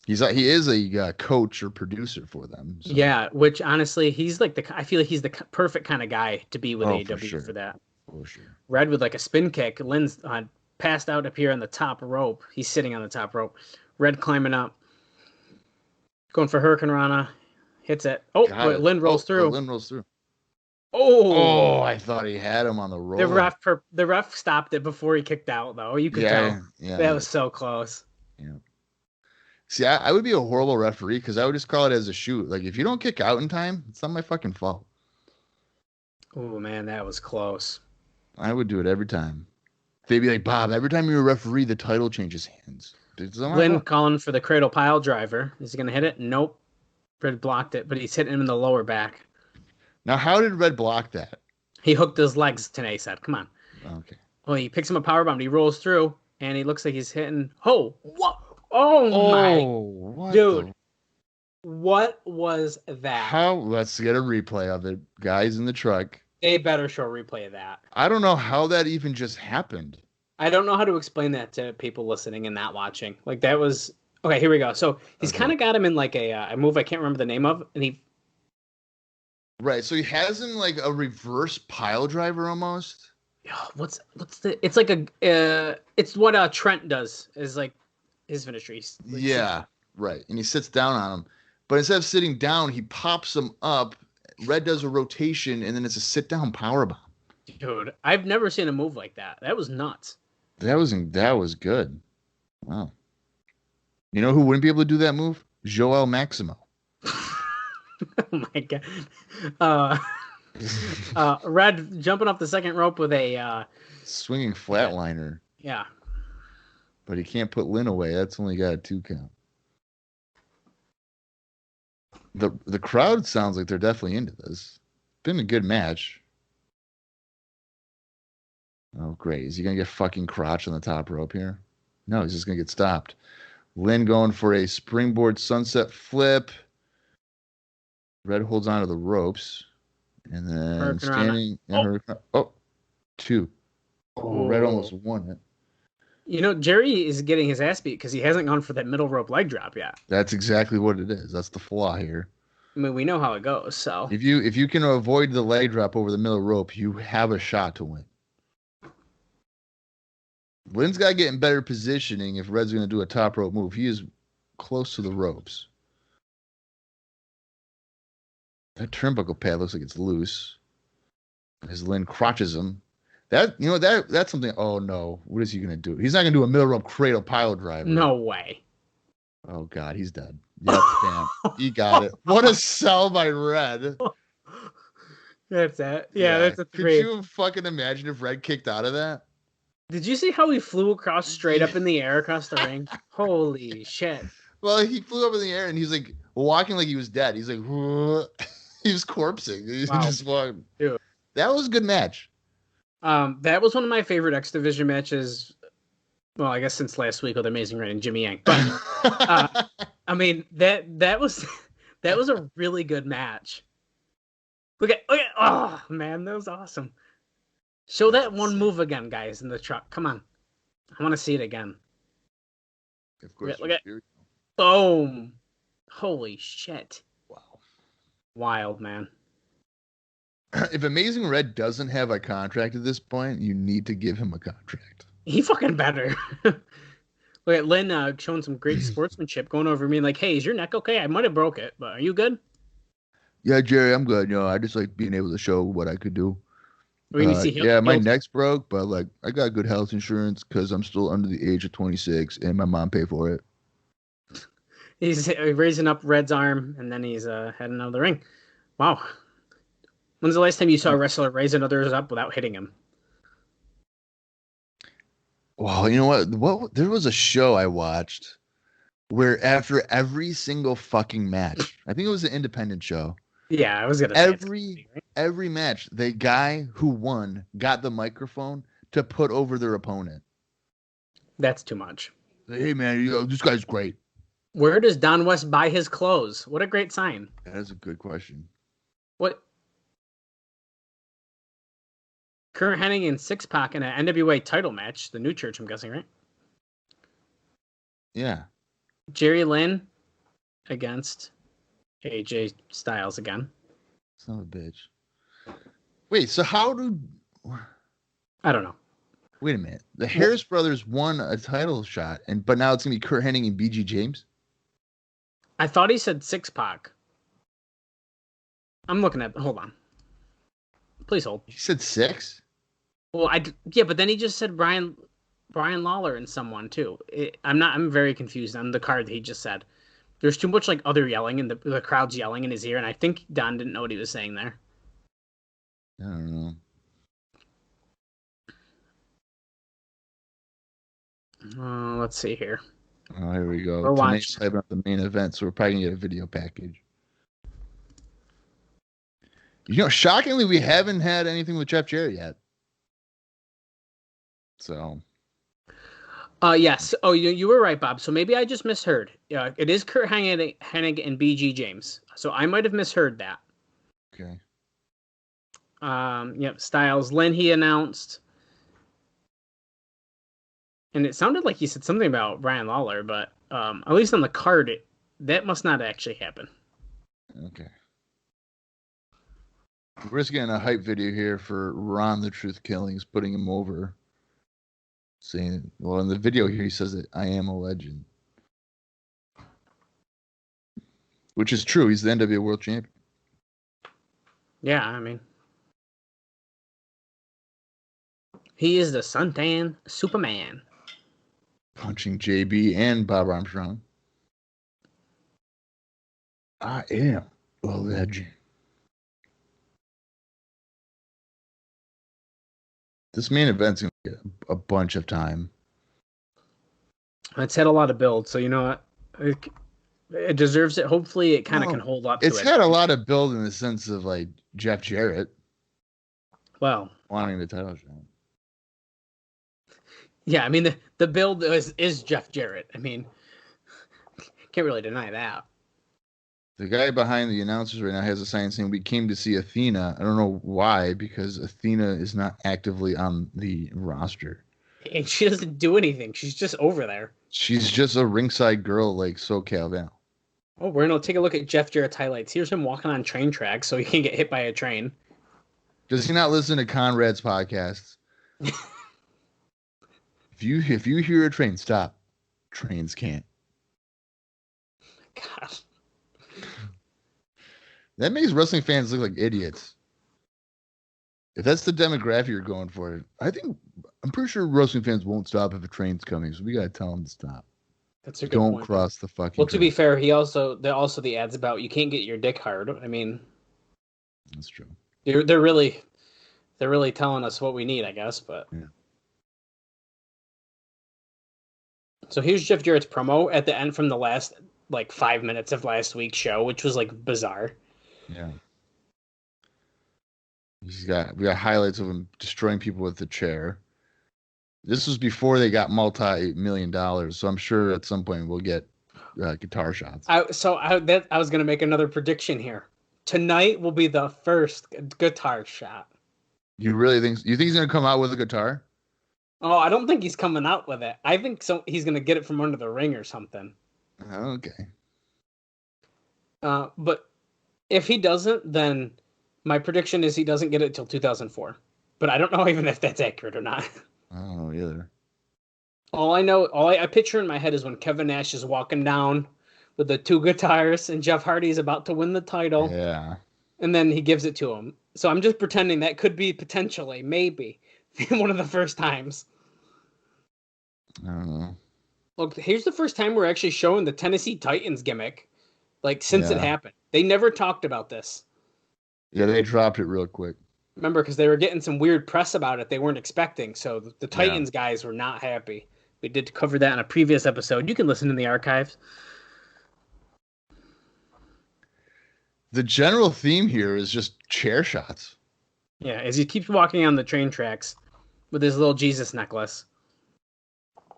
He is a coach or producer for them. So. Yeah, which honestly, he's I feel like he's the perfect kind of guy to be with AEW for that. For sure. Red with a spin kick. Lynn's passed out up here on the top rope. He's sitting on the top rope. Red climbing up. Going for Hurricane Rana. Hits it. Oh, Lynn rolls through. Lynn rolls through. Oh, I thought he had him on the roll. The ref stopped it before he kicked out, though. You could tell. Yeah, that was so close. Yeah. See, I would be a horrible referee because I would just call it as a shoot. If you don't kick out in time, it's not my fucking fault. Oh, man, that was close. I would do it every time. They'd be like, Bob, every time you're a referee, the title changes hands. Lynn calling for the cradle pile driver. Is he going to hit it? Nope. Red blocked it, but he's hitting him in the lower back. Now, how did Red block that? He hooked his legs, Tenay said. Come on. Okay. Well, he picks him a powerbomb. He rolls through, and he looks like he's hitting. What? Oh my. Dude. What was that? Let's get a replay of it. Guys in the truck. They better show a replay of that. I don't know how that even just happened. I don't know how to explain that to people listening and not watching. That was... Okay, here we go. So he's kind of got him in a move I can't remember the name of, and he... Right, so he has him a reverse pile driver almost. What's the? It's it's what Trent does is his finisher. Yeah, right, and he sits down on him, but instead of sitting down, he pops him up. Red does a rotation, and then it's a sit down powerbomb. Dude, I've never seen a move like that. That was nuts. That was good. Wow. You know who wouldn't be able to do that move? Joel Maximo. Oh my God. Red jumping off the second rope with a swinging flatliner. Yeah. But he can't put Lynn away. That's only got a 2 count. The crowd sounds like they're definitely into this. Been a good match. Oh, great. Is he going to get fucking crotch on the top rope here? No, he's just going to get stopped. Lynn going for a springboard sunset flip. Red holds onto the ropes. And then Hurricane standing. Oh. 2. Oh, Red almost won it. You know, Jerry is getting his ass beat because he hasn't gone for that middle rope leg drop yet. That's exactly what it is. That's the flaw here. I mean, we know how it goes, so. If you can avoid the leg drop over the middle rope, you have a shot to win. Lynn's got to get in better positioning if Red's going to do a top rope move. He is close to the ropes. That turnbuckle pad looks like it's loose. As Lynn crotches him. That's something. Oh no. What is he going to do? He's not going to do a middle rope cradle pile driver. No way. Oh God, he's dead. Yep, damn. He got it. What a sell by Red. That's it. Yeah, that's a 3. Could you fucking imagine if Red kicked out of that? Did you see how he flew across straight up in the air across the ring? Holy shit. Well, he flew up in the air and he's like walking like he was dead. He's like, he was corpsing. He just walked. Dude. That was a good match. That was one of my favorite X-Division matches. Well, I guess since last week with Amazing Red and Jimmy Yang. But I mean that was a really good match. Look at oh man, that was awesome. Show that one move again, guys, in the truck. Come on. I want to see it again. Of course. Look at boom. Holy shit. Wow. Wild, man. If Amazing Red doesn't have a contract at this point, you need to give him a contract. He fucking better. Look at Lynn showing some great sportsmanship, going over me like, hey, is your neck okay? I might have broke it, but are you good? Yeah, Jerry, I'm good. I just like being able to show what I could do. Yeah, my neck's broke, but like I got good health insurance because I'm still under the age of 26 and my mom paid for it. He's raising up Red's arm and then he's heading out of the ring. Wow. When's the last time you saw a wrestler raise another's up without hitting him? Well, you know what? There was a show I watched where after every single fucking match, I think it was an independent show. Yeah, I was gonna say every match, the guy who won got the microphone to put over their opponent. That's too much. Hey man, this guy's great. Where does Don West buy his clothes? What a great sign. That is a good question. What? Kurt Hennig and Six Pac in an NWA title match, the New Church, I'm guessing, right? Yeah. Jerry Lynn against AJ Styles again. Son of a bitch. Wait, so how do... I don't know. Wait a minute. The Harris brothers won a title shot, but now it's going to be Kurt Hennig and BG James? I thought he said Six Pac. I'm looking at... Hold on. Please hold. He said 6? Well, yeah, but then he just said Brian Lawler and someone too. I'm very confused on the card that he just said. There's too much like other yelling and the crowd's yelling in his ear, and I think Don didn't know what he was saying there. I don't know. Let's see here. Oh, here we go. We're Tonight's hyping up the main event, so we're probably gonna get a video package. Shockingly, we haven't had anything with Jeff Jarrett yet. So. Yes. Oh, you were right, Bob. So maybe I just misheard. It is Kurt Hennig and BG James. So I might have misheard that. Okay. Yep. Styles Lynn he announced. And it sounded like he said something about Brian Lawler, but at least on the card, that must not actually happen. Okay. We're just getting a hype video here for Ron the Truth Killings, putting him over. Saying, well, in the video here, he says that I am a legend. Which is true. He's the NWA World Champion. Yeah, I mean. He is the suntan Superman. Punching JB and Bob Armstrong. I am a legend. This main event's going to get a bunch of time. It's had a lot of build, so you know what? It deserves it. Hopefully, it kind of can hold up to it. It's had a lot of build in the sense of, like, Jeff Jarrett. Well. Wanting the title shot. Yeah, I mean, the build is Jeff Jarrett. I mean. Can't really deny that. The guy behind the announcers right now has a sign saying, "We came to see Athena." I don't know why, because Athena is not actively on the roster. And she doesn't do anything. She's just over there. She's just a ringside girl like SoCal Val. Oh, we're going to take a look at Jeff Jarrett's highlights. Here's him walking on train tracks so he can get hit by a train. Does he not listen to Conrad's podcasts? If you hear a train, stop. Trains can't. God. That makes wrestling fans look like idiots. If that's the demographic you're going for, I'm pretty sure wrestling fans won't stop if a train's coming. So we gotta tell them to stop. That's a good Don't point. cross the fucking. Well, to be fair, there also the ads about you can't get your dick hard. I mean, that's true. They're really telling us what we need, I guess. But yeah. So here's Jeff Jarrett's promo at the end from the last 5 minutes of last week's show, which was bizarre. Yeah. We got highlights of him destroying people with the chair. This was before they got multi-million-dollar, so I'm sure at some point we'll get guitar shots. I was going to make another prediction here. Tonight will be the first guitar shot. You really think he's going to come out with a guitar? Oh, I don't think he's coming out with it. I think he's going to get it from under the ring or something. Okay. But if he doesn't, then my prediction is he doesn't get it till 2004. But I don't know even if that's accurate or not. I don't know either. All I picture in my head is when Kevin Nash is walking down with the two guitars and Jeff Hardy is about to win the title. Yeah. And then he gives it to him. So I'm just pretending that could be potentially, maybe, one of the first times. I don't know. Look, here's the first time we're actually showing the Tennessee Titans gimmick, since it happened. They never talked about this. Yeah, they dropped it real quick. Remember, because they were getting some weird press about it they weren't expecting, so the Titans guys were not happy. We did cover that in a previous episode. You can listen in the archives. The general theme here is just chair shots. Yeah, as he keeps walking on the train tracks with his little Jesus necklace.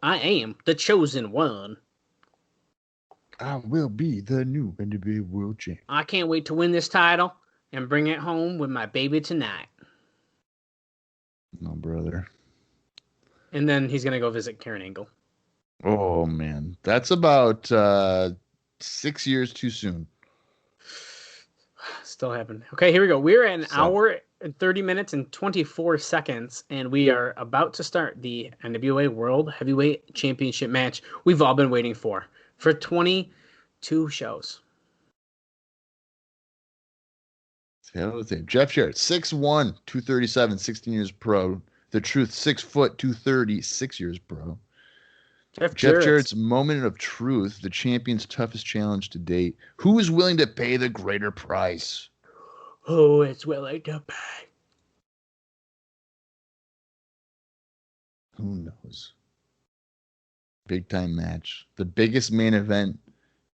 I am the chosen one. I will be the new NWA World Champion. I can't wait to win this title and bring it home with my baby tonight. No, brother. And then he's going to go visit Karen Angle. Oh, man. That's about 6 years too soon. Still happening. Okay, here we go. We're at an hour and 30 minutes and 24 seconds, and we are about to start the NWA World Heavyweight Championship match we've all been waiting for 22 shows. Jeff Jarrett, 6'1", 237, 16 years pro. The Truth, 6 foot, 230, 6 years pro. Jeff Jarrett's moment of truth, the champion's toughest challenge to date. Who is willing to pay the greater price? Who is willing to pay? Who knows? Big time match. The biggest main event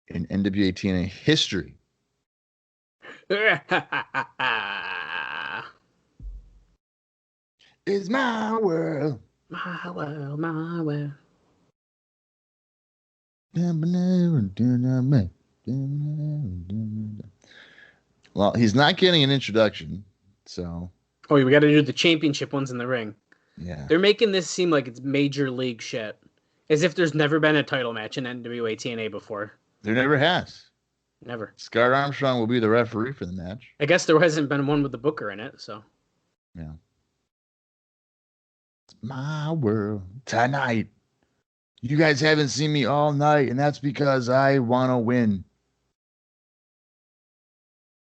in NWA-TNA history. It's my world. My world, my world. Well, he's not getting an introduction, so. Oh, we got to do the championship ones in the ring. Yeah. They're making this seem like it's major league shit. As if there's never been a title match in NWA-TNA before. There never has. Never. Scott Armstrong will be the referee for the match. I guess there hasn't been one with the Booker in it, so. Yeah. It's my world tonight. You guys haven't seen me all night, and that's because I want to win.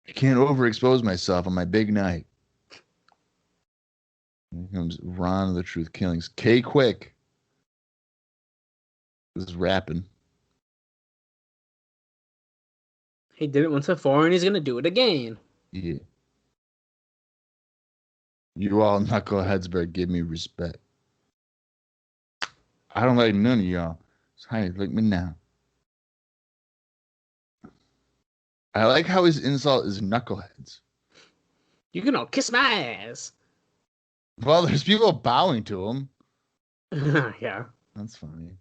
I can't overexpose myself on my big night. Here comes Ron of the Truth Killings. K Quick is rapping. He did it once before, and he's going to do it again. Yeah. You all knuckleheads better give me respect. I don't like none of y'all. So how you like me now? I like how his insult is knuckleheads. You can all kiss my ass. Well, there's people bowing to him. Yeah. That's funny.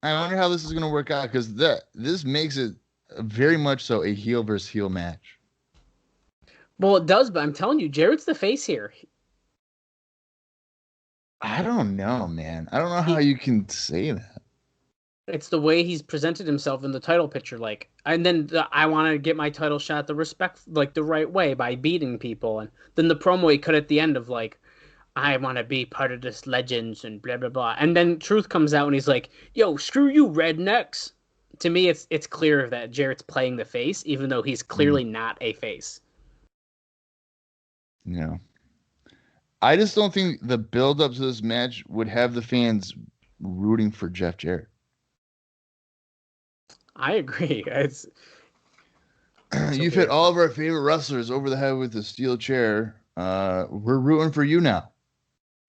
I wonder how this is going to work out because this makes it very much so a heel versus heel match. Well, it does, but I'm telling you, Jarrett's the face here. I don't know, man. I don't know how you can say that. It's the way he's presented himself in the title picture, like, and then I want to get my title shot the right way by beating people, and then the promo he cut at the end of like, I want to be part of this legends and blah blah blah, and then Truth comes out and he's like, "Yo, screw you, rednecks." To me, it's clear that Jarrett's playing the face, even though he's clearly not a face. Yeah. I just don't think the build-up to this match would have the fans rooting for Jeff Jarrett. I agree. You've hit all of our favorite wrestlers over the head with a steel chair. We're rooting for you now.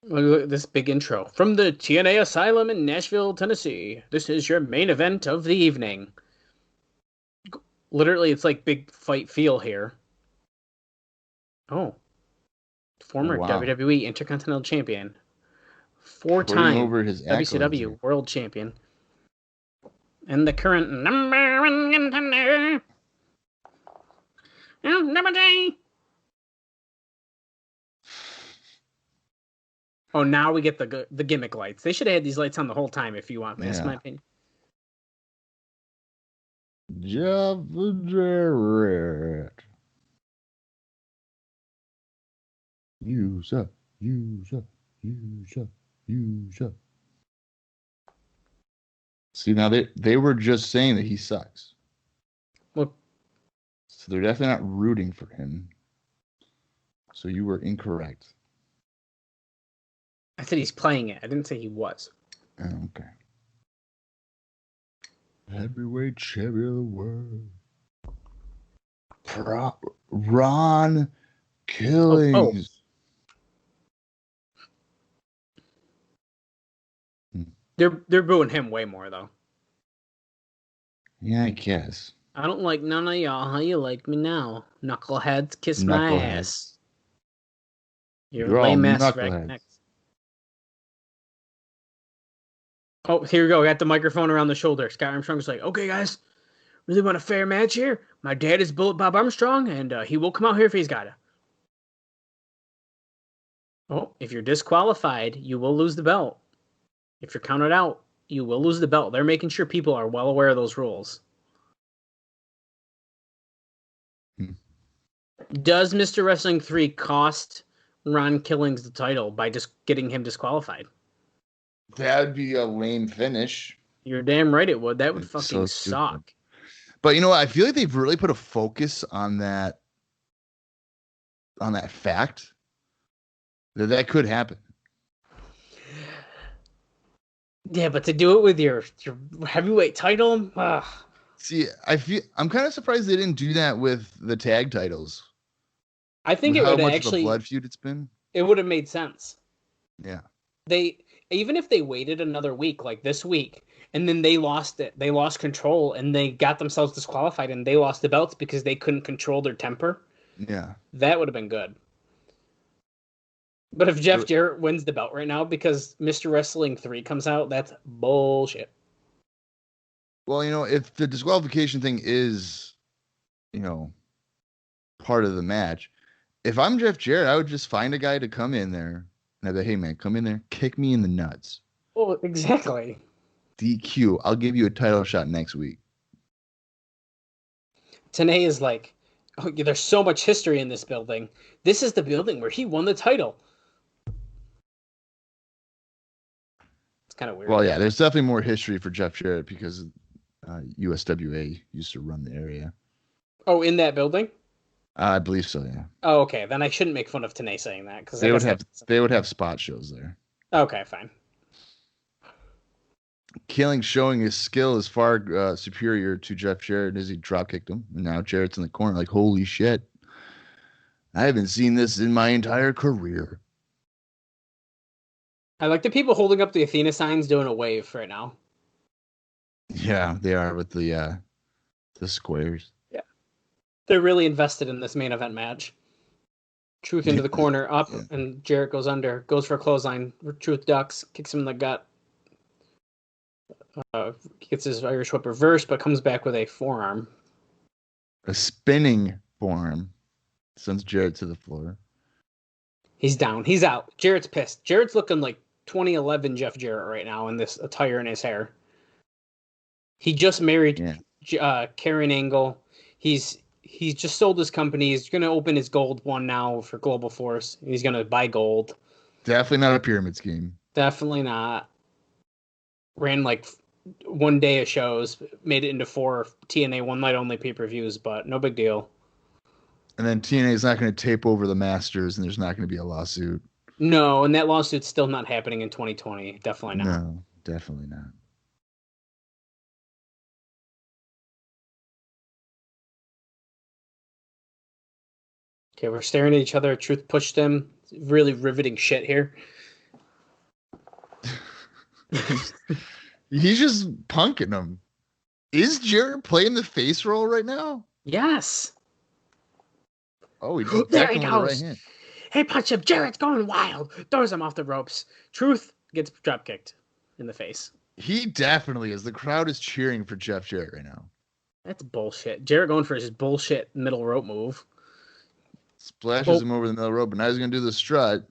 Look at this big intro. From the TNA Asylum in Nashville, Tennessee. This is your main event of the evening. Literally, it's like big fight feel here. Oh. Former WWE Intercontinental Champion. Four-time over his WCW World Champion. And the current number one contender. Oh, now we get the gimmick lights. They should have had these lights on the whole time if you want me. That's my opinion. Jeff Jarrett. Use up. See, now they were just saying that he sucks. Well, so they're definitely not rooting for him. So you were incorrect. I said he's playing it. I didn't say he was. Oh, okay. Heavyweight champion of the world. Ron Killings. They're booing him way more though. Yeah, I guess. I don't like none of y'all. How you like me now? Knuckleheads, kiss my ass. You're lame ass rednecks. Oh, here we go. Got the microphone around the shoulder. Scott Armstrong's like, okay, guys, really want a fair match here? My dad is Bullet Bob Armstrong, and he will come out here if he's got it. Oh, if you're disqualified, you will lose the belt. If you're counted out, you will lose the belt. They're making sure people are well aware of those rules. Does Mr. Wrestling 3 cost Ron Killings the title by just getting him disqualified? That would be a lame finish. You're damn right it would. That would fucking suck. But you know what? I feel like they've really put a focus on that fact that could happen. Yeah, but to do it with your heavyweight title, see, I'm kind of surprised they didn't do that with the tag titles. I think it would actually. How much of a blood feud it's been. It would have made sense. Yeah. Even if they waited another week, like this week, and then they lost it, they lost control, and they got themselves disqualified, and they lost the belts because they couldn't control their temper. Yeah. That would have been good. But if Jeff Jarrett wins the belt right now because Mr. Wrestling 3 comes out, that's bullshit. Well, you know, if the disqualification thing is, you know, part of the match, if I'm Jeff Jarrett, I would just find a guy to come in there and I'd be like, hey, man, come in there, kick me in the nuts. Well, exactly. DQ, I'll give you a title shot next week. Tenay is like, oh, yeah, there's so much history in this building. This is the building where he won the title. Kind of weird. Well, yeah, there's definitely more history for Jeff Jarrett because USWA used to run the area. Oh, in that building? I believe so, yeah. Oh, okay. Then I shouldn't make fun of Tenay saying that because they would have spot shows there. Okay, fine. Killing showing his skill is far superior to Jeff Jarrett as he drop kicked him. And now Jarrett's in the corner like, holy shit. I haven't seen this in my entire career. I like the people holding up the Athena signs doing a wave right now. Yeah, they are with the squares. Yeah. They're really invested in this main event match. Truth into the corner, up, and Jarrett goes under, goes for a clothesline. Truth ducks, kicks him in the gut. Gets his Irish whip reversed, but comes back with a forearm. A spinning forearm sends Jarrett to the floor. He's down. He's out. Jarrett's pissed. Jarrett's looking like 2011 Jeff Jarrett right now in this attire in his hair. He just married Karen Angle. He's just sold his company. He's going to open his gold one now for Global Force. He's going to buy gold. Definitely not a pyramid scheme. Definitely not. Ran like one day of shows, made it into 4 TNA one night only pay-per-views, but no big deal. And then TNA is not going to tape over the Masters, and there's not going to be a lawsuit. No, and that lawsuit's still not happening in 2020. Definitely not. No, definitely not. Okay, we're staring at each other. Truth pushed him. Really riveting shit here. He's just punking him. Is Jarrett playing the face roll right now? Yes. Oh, he just there he goes. goes. Right hand. Hey, punch him. Jarrett's going wild. Throws him off the ropes. Truth gets drop kicked in the face. He definitely is. The crowd is cheering for Jeff Jarrett right now. That's bullshit. Jarrett going for his bullshit middle rope move. Splashes him over the middle rope, and now he's going to do the strut.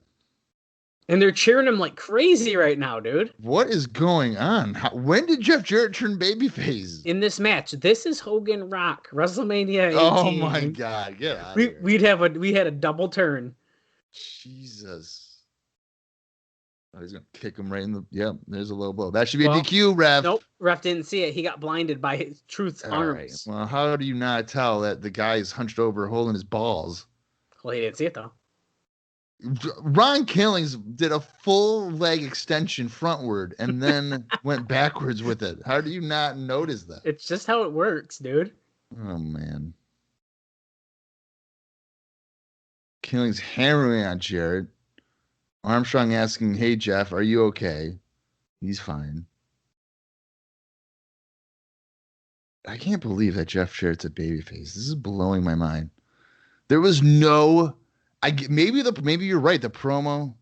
And they're cheering him like crazy right now, dude. What is going on? When did Jeff Jarrett turn babyface? In this match. This is Hogan Rock. WrestleMania 18. Oh my God. Get out of here. We had a double turn. Jesus. Oh, he's going to kick him right in the... Yep, there's a low blow. That should be a DQ, ref. Nope, ref didn't see it. He got blinded by his Truth's arms. Right. Well, how do you not tell that the guy is hunched over holding his balls? Well, he didn't see it, though. Ron Killings did a full leg extension frontward and then went backwards with it. How do you not notice that? It's just how it works, dude. Oh, man. Killings hammering on Jarrett. Armstrong asking, hey, Jeff, are you okay? He's fine. I can't believe that Jeff Jarrett's a babyface. This is blowing my mind. There was no... maybe you're right. The promo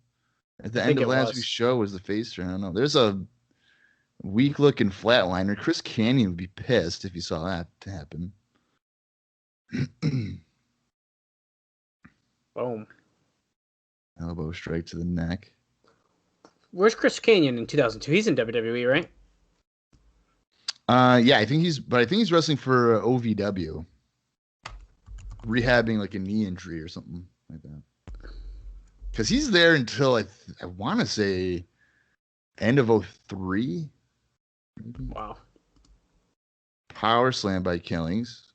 at the end of last week's show was the face turn. I don't know. There's a weak looking flatliner. Chris Kanyon would be pissed if he saw that happen. Boom. Elbow straight to the neck. Where's Chris Kanyon in 2002? He's in WWE, right? Yeah, I think he's wrestling for OVW. Rehabbing like a knee injury or something like that. Because he's there until I want to say end of 03. Wow. Power slam by Killings.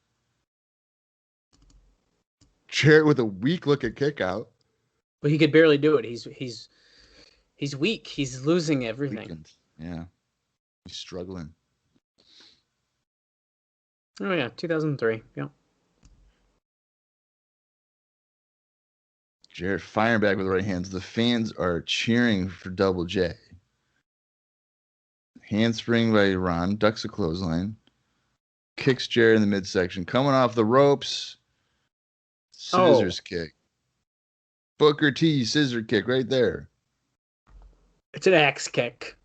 Jarrett with a weak look at kick out. But he could barely do it. He's weak. He's losing everything. Weakened. Yeah. He's struggling. Oh yeah, 2003. Yep. Jarrett firing back with the right hands. The fans are cheering for Double J. Handspring by Ron. Ducks a clothesline. Kicks Jarrett in the midsection. Coming off the ropes. Scissors kick. Booker T scissor kick right there. It's an axe kick.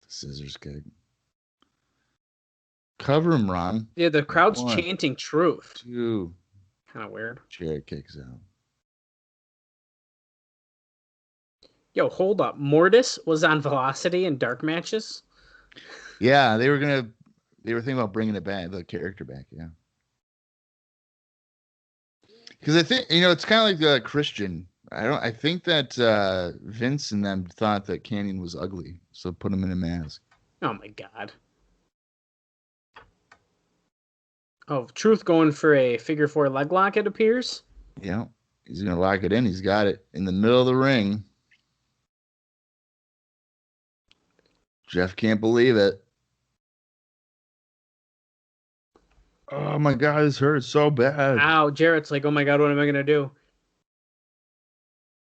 Scissors kick. Cover him, Ron. Yeah, the crowd's chanting truth. 2. Kind of weird. Jarrett kicks out. Yo, hold up. Mortis was on Velocity in dark matches? Yeah, they were thinking about bringing it back, the character back, yeah. Because I think, it's kind of like Christian. I think that Vince and them thought that Kanyon was ugly, so put him in a mask. Oh my God. Oh, Truth going for a figure 4 leg lock, it appears. Yeah, he's going to lock it in. He's got it in the middle of the ring. Jeff can't believe it. Oh my God, this hurts so bad. Ow, Jarrett's like, oh my God, what am I going to do?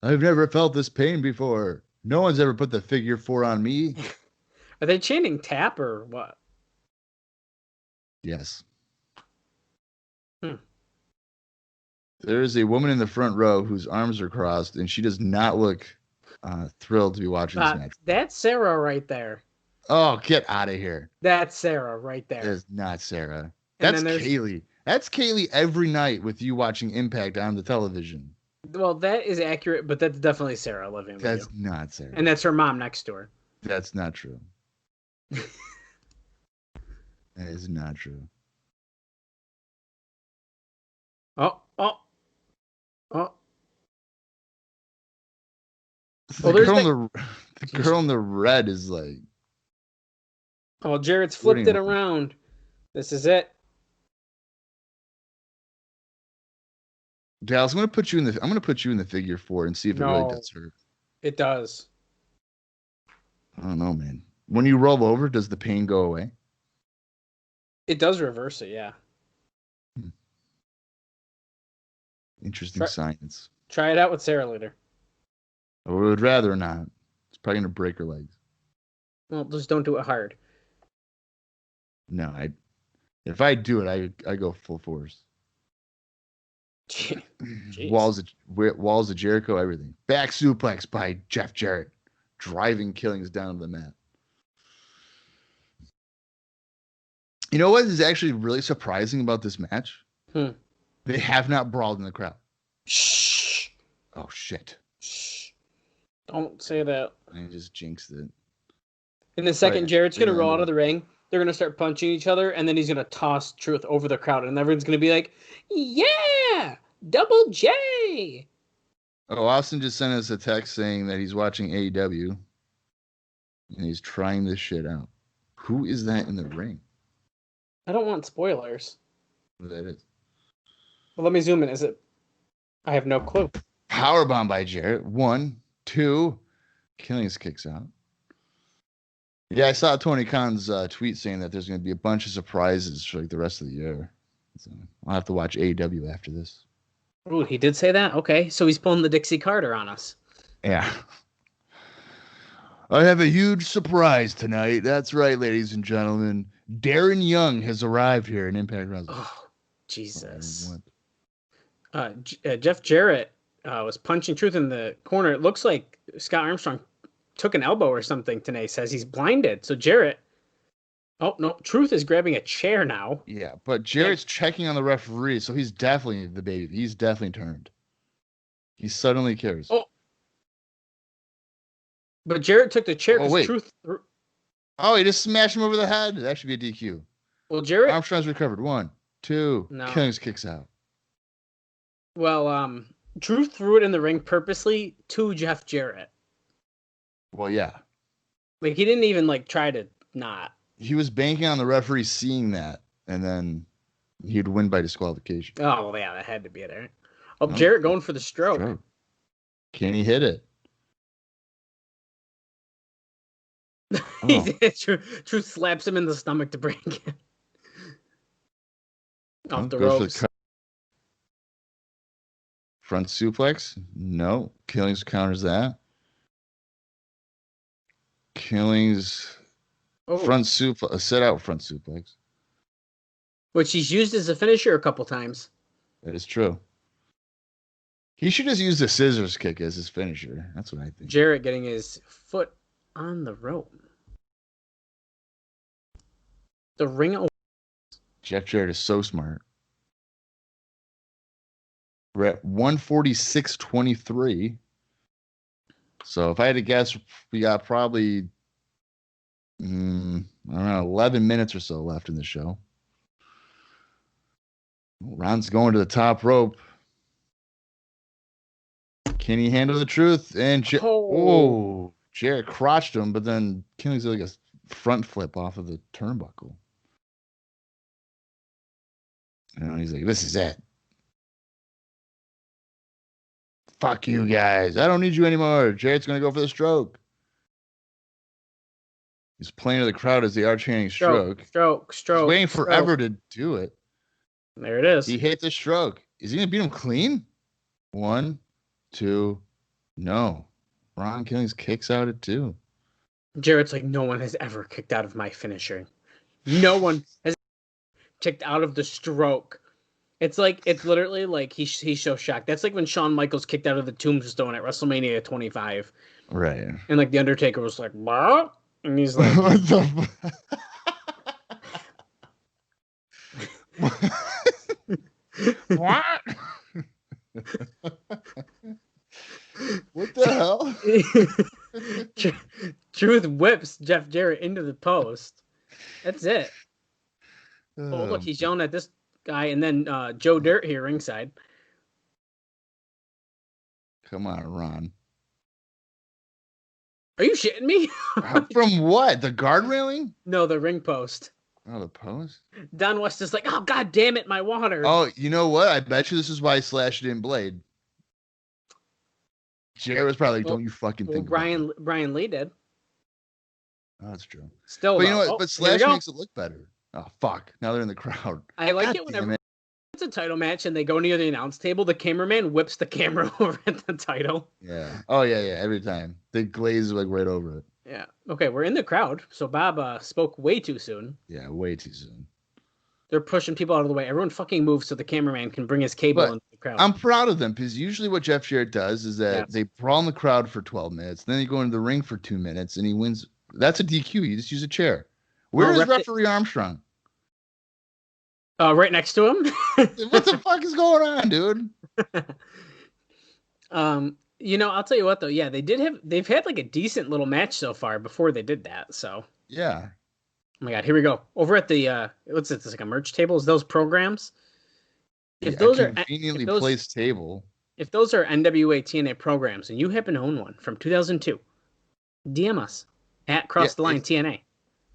I've never felt this pain before. No one's ever put the figure 4 on me. Are they chanting tap or what? Yes. There is a woman in the front row whose arms are crossed, and she does not look thrilled to be watching this match. That's Sarah right there. Oh, get out of here. That's Sarah right there. That's not Sarah. And That's then there's- Kaylee. That's Kaylee every night with you watching Impact on the television. Well, that is accurate, but that's definitely Sarah living with you. That's not Sarah. And that's her mom next to her. That's not true. That is not true. Oh. The girl in the red is like. Oh, Jarrett's flipped it around. This is it. Dallas, I'm gonna put you in the figure 4 and see if it really does hurt. It does. I don't know, man. When you roll over, does the pain go away? It does reverse it, yeah. Interesting science. Try it out with Sarah later. I would rather not. It's probably gonna break her legs. Well, just don't do it hard. No, if I do it, I go full force. Jeez. Walls of Jericho, everything. Back suplex by Jeff Jarrett, driving Killings down to the mat. You know what is actually really surprising about this match? They have not brawled in the crowd. Shh. Oh shit. Shh. Don't say that. I just jinxed it. In a second, Jarrett's going to roll out of the ring. They're going to start punching each other, and then he's going to toss Truth over the crowd, and everyone's going to be like, yeah! Double J! Oh, Austin just sent us a text saying that he's watching AEW, and he's trying this shit out. Who is that in the ring? I don't want spoilers. Who that is? Well, let me zoom in. Is it? I have no clue. Powerbomb by Jarrett. 1, 2. Killings kicks out. Yeah, I saw Tony Khan's tweet saying that there's going to be a bunch of surprises for like the rest of the year. So I'll have to watch AEW after this. Oh, he did say that? Okay, so he's pulling the Dixie Carter on us. Yeah. I have a huge surprise tonight. That's right, ladies and gentlemen. Darren Young has arrived here in Impact Wrestling. Oh, Jesus. Jeff Jarrett was punching Truth in the corner. It looks like Scott Armstrong took an elbow or something today. Says he's blinded. So Jarrett. Oh, no. Truth is grabbing a chair now. Yeah, but Jarrett's checking on the referee, so he's definitely the baby. He's definitely turned. He suddenly cares. Oh. But Jarrett took the chair because Truth. Oh, he just smashed him over the head. That should be a DQ. Well, Jarrett. Armstrong's recovered. 1, 2. No. Killings kicks out. Well, Truth threw it in the ring purposely to Jeff Jarrett. Well, yeah. Like, he didn't even, like, try to not. He was banking on the referee seeing that, and then he'd win by disqualification. Oh, well, yeah, that had to be there. Oh, Jarrett going for the stroke. Can he hit it? Truth slaps him in the stomach to break it. Off the ropes. Front suplex? No. Killings counters that. Killings front suplex, a set out front suplex. Which he's used as a finisher a couple times. That is true. He should just use the scissors kick as his finisher. That's what I think. Jarrett getting his foot on the rope. The ring. Jeff Jarrett is so smart. We're at 146.23. So if I had to guess, we got probably around 11 minutes or so left in the show. Ron's going to the top rope. Can he handle the truth? And Jarrett crotched him, but then Killings did like a front flip off of the turnbuckle. And he's like, this is it. Fuck you guys. I don't need you anymore. Jarrett's going to go for the stroke. He's playing to the crowd as they are chanting stroke. Stroke. He's waiting forever to do it. There it is. He hit the stroke. Is he going to beat him clean? 1, 2. No. Ron Killings kicks out at 2. Jarrett's like, no one has ever kicked out of my finisher. No one has kicked out of the stroke. It's literally like he's so shocked. That's like when Shawn Michaels kicked out of the Tombstone at WrestleMania 25. Right. And like the Undertaker was like, bah? And he's like, What the what? What the hell? Truth whips Jeff Jarrett into the post. That's it. Oh, look, he's yelling at this guy, and then Joe Dirt here ringside. Come on, Ron. Are you shitting me? From what? The guard railing? No, the ring post. Oh, the post? Don West is like, oh, God damn it, my water. Oh, you know what? I bet you this is why he slashed it in Blade. Jarrett was probably like, don't you fucking think about it. Brian Lee did. Oh, that's true. Still, but you know what? Oh, but Slash makes it look better. Oh, fuck. Now they're in the crowd. I like God it whenever it's a title match and they go near the announce table, the cameraman whips the camera over at the title. Yeah. Oh, yeah, yeah. Every time. They glaze like right over it. Yeah. Okay, we're in the crowd. So Bob spoke way too soon. Yeah, way too soon. They're pushing people out of the way. Everyone fucking moves so the cameraman can bring his cable into the crowd. I'm proud of them because usually what Jeff Jarrett does is that they brawl in the crowd for 12 minutes. Then they go into the ring for 2 minutes and he wins. That's a DQ. You just use a chair. Where is referee Armstrong? Right next to him. What the fuck is going on, dude? You know, I'll tell you what though. Yeah, they've had like a decent little match so far before they did that. So yeah. Oh my God, here we go. Over at the what's it? It's like a merch table. Is those programs? If those are conveniently placed table. If those are NWA TNA programs and you happen to own one from 2002, DM us at Cross the Line TNA.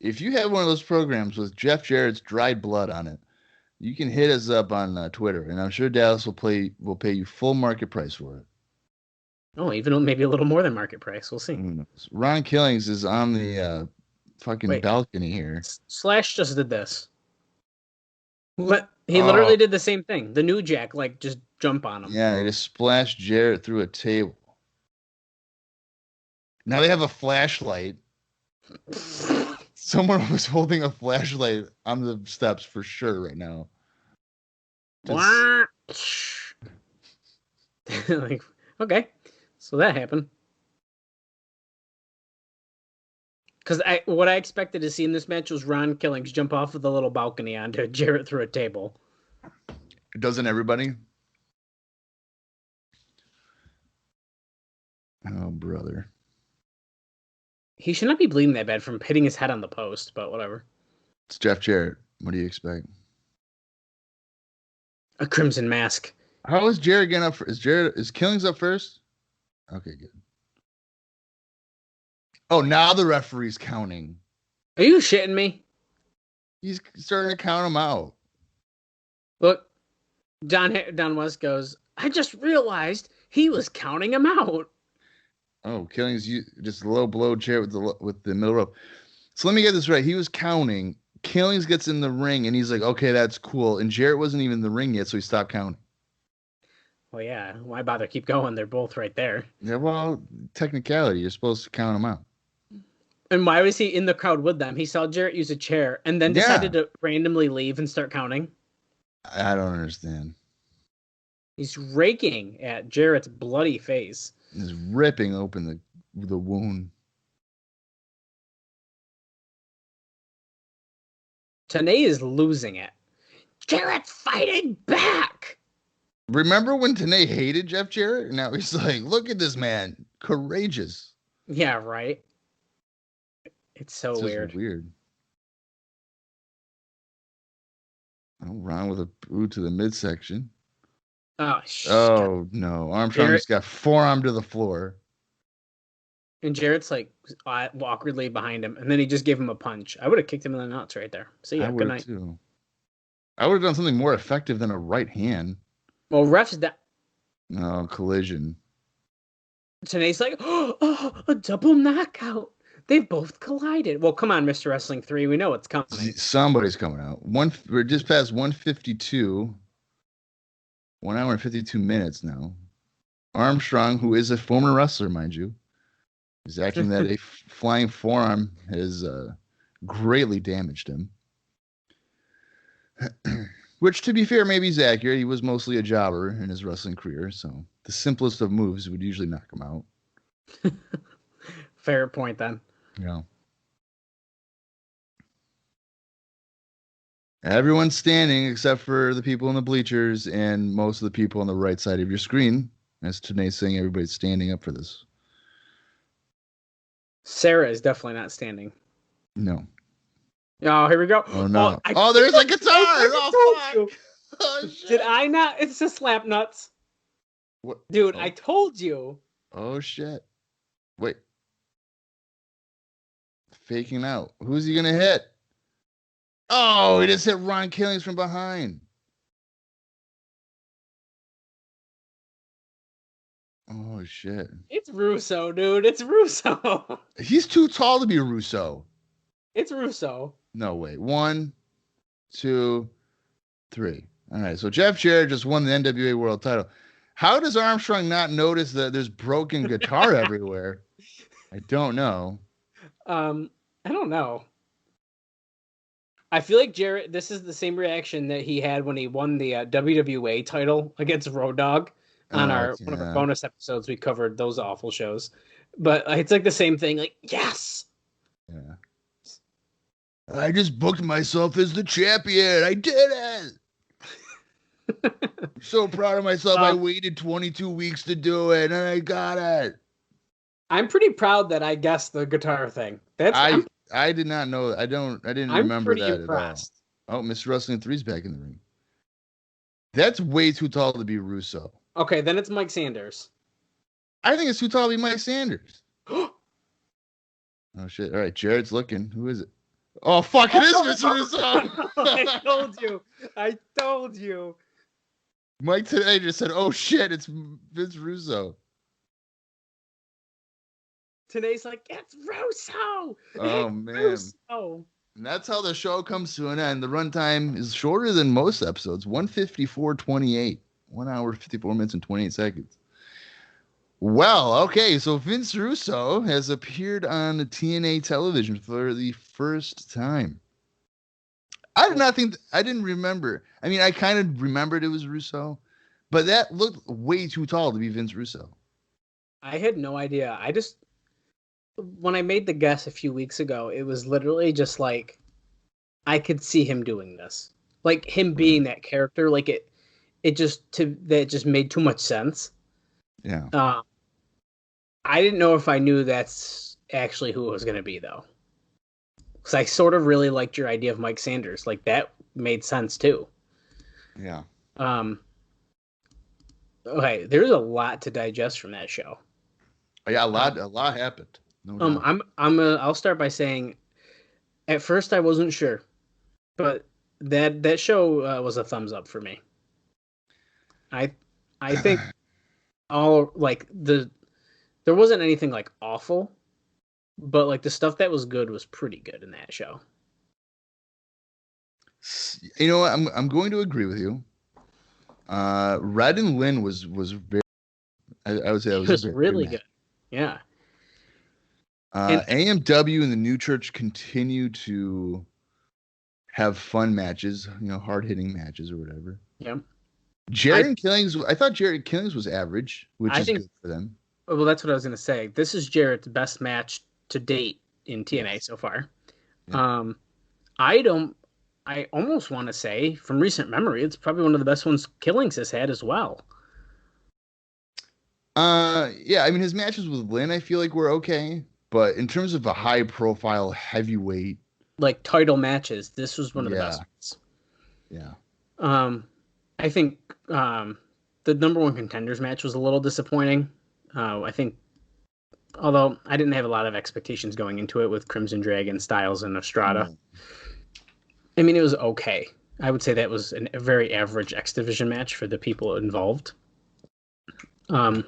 If you have one of those programs with Jeff Jarrett's dried blood on it, you can hit us up on Twitter, and I'm sure Dallas will pay you full market price for it. Oh, even maybe a little more than market price. We'll see. Ron Killings is on the fucking balcony here. Slash just did this. He literally did the same thing. The New Jack, like, just jump on him. Yeah, they just splashed Jarrett through a table. Now they have a flashlight. Someone was holding a flashlight on the steps for sure right now. Like, okay, so that happened. Because what I expected to see in this match was Ron Killings jump off of the little balcony onto Jarrett through a table. Doesn't everybody? Oh, brother. He should not be bleeding that bad from hitting his head on the post, but whatever. It's Jeff Jarrett. What do you expect? A crimson mask. How is Jarrett getting up? Is Killings up first? Okay, good. Oh, now the referee's counting. Are you shitting me? He's starting to count them out. Look, Don West goes, I just realized he was counting him out. Oh, Killings just low blow Jarrett with the middle rope. So let me get this right. He was counting. Killings gets in the ring, and he's like, okay, that's cool. And Jarrett wasn't even in the ring yet, so he stopped counting. Well, yeah. Why bother? Keep going. They're both right there. Yeah, well, technicality. You're supposed to count them out. And why was he in the crowd with them? He saw Jarrett use a chair and then decided to randomly leave and start counting. I don't understand. He's raking at Jarrett's bloody face. He's ripping open the wound. Tenay is losing it. Jarrett's fighting back. Remember when Tenay hated Jeff Jarrett? Now he's like, look at this man. Courageous. Yeah, right. It's so weird. Oh, Ron with a boot to the midsection. Oh, shit. Oh, no. Armstrong just got forearm to the floor. And Jarrett's like awkwardly behind him. And then he just gave him a punch. I would have kicked him in the nuts right there. See ya. Good night. Too. I would have done something more effective than a right hand. Well, ref's that. No, collision. Tenay's like, oh, a double knockout. They've both collided. Well, come on, Mr. Wrestling 3. We know it's coming. Somebody's coming out. We're just past 152. 1 hour and 52 minutes now. Armstrong, who is a former wrestler, mind you, is acting that a flying forearm has greatly damaged him. Which, to be fair, maybe he's accurate. He was mostly a jobber in his wrestling career, so the simplest of moves would usually knock him out. Fair point, then. Yeah. Everyone's standing except for the people in the bleachers and most of the people on the right side of your screen. As today's saying, everybody's standing up for this. Sarah is definitely not standing. No. Oh, here we go. Oh, no. Oh, there's a guitar. Oh, fuck. Oh, did I not? It's just slap nuts. What? Dude, I told you. Oh, shit. Wait. Faking out. Who's he going to hit? Oh, he just hit Ron Killings from behind. Oh, shit. It's Russo, dude. It's Russo. He's too tall to be Russo. It's Russo. No, wait. 1, 2, 3. All right, so Jeff Jarrett just won the NWA World Title. How does Armstrong not notice that there's broken guitar everywhere? I don't know. I don't know. I feel like Jarrett, this is the same reaction that he had when he won the WWA title against Road Dogg on one of our bonus episodes. We covered those awful shows. But it's like the same thing. Like, yes! Yeah. I just booked myself as the champion. I did it! I'm so proud of myself. I waited 22 weeks to do it, and I got it. I'm pretty proud that I guessed the guitar thing. I did not know. I didn't remember that impressed. At all. Oh, Mr. Wrestling 3's back in the ring. That's way too tall to be Russo. Okay, then it's Mike Sanders. I think it's too tall to be Mike Sanders. Oh shit! All right, Jarrett's looking. Who is it? Oh fuck! It is Mr. Russo. I told you. Mike today just said, "Oh shit! It's Vince Russo." Today's like, it's Russo. Oh man! Russo. And that's how the show comes to an end. The runtime is shorter than most episodes. 154.28. 1 hour, 54 minutes, and 28 seconds. Well, okay, so Vince Russo has appeared on the TNA television for the first time. I didn't remember. I mean, I kind of remembered it was Russo, but that looked way too tall to be Vince Russo. I had no idea. When I made the guess a few weeks ago, it was literally just like, I could see him doing this. Like him being that character, like that just made too much sense. Yeah. I didn't know if I knew that's actually who it was going to be, though. Because I sort of really liked your idea of Mike Sanders. Like, that made sense, too. Yeah. Okay, there's a lot to digest from that show. Yeah, a lot happened. No doubt. I'll start by saying, at first I wasn't sure, but that show was a thumbs up for me. I think there wasn't anything like awful, but like the stuff that was good was pretty good in that show. You know what? I'm going to agree with you. Red and Lynn was very. I would say that was really good. Yeah. AMW and the New Church continue to have fun matches, hard hitting matches or whatever. Yeah. Jarrett Killings, I thought Jarrett Killings was average, which is good for them. Well, that's what I was going to say. This is Jarrett's best match to date in TNA so far. Yeah. I almost want to say, from recent memory, it's probably one of the best ones Killings has had as well. Yeah, I mean, his matches with Lynn, I feel like were okay. But in terms of a high-profile heavyweight... like title matches, this was one of the best ones. Yeah. I think the number one contenders match was a little disappointing. I think, although I didn't have a lot of expectations going into it with Crimson Dragon, Styles, and Estrada. I mean, it was okay. I would say that was a very average X-Division match for the people involved. Even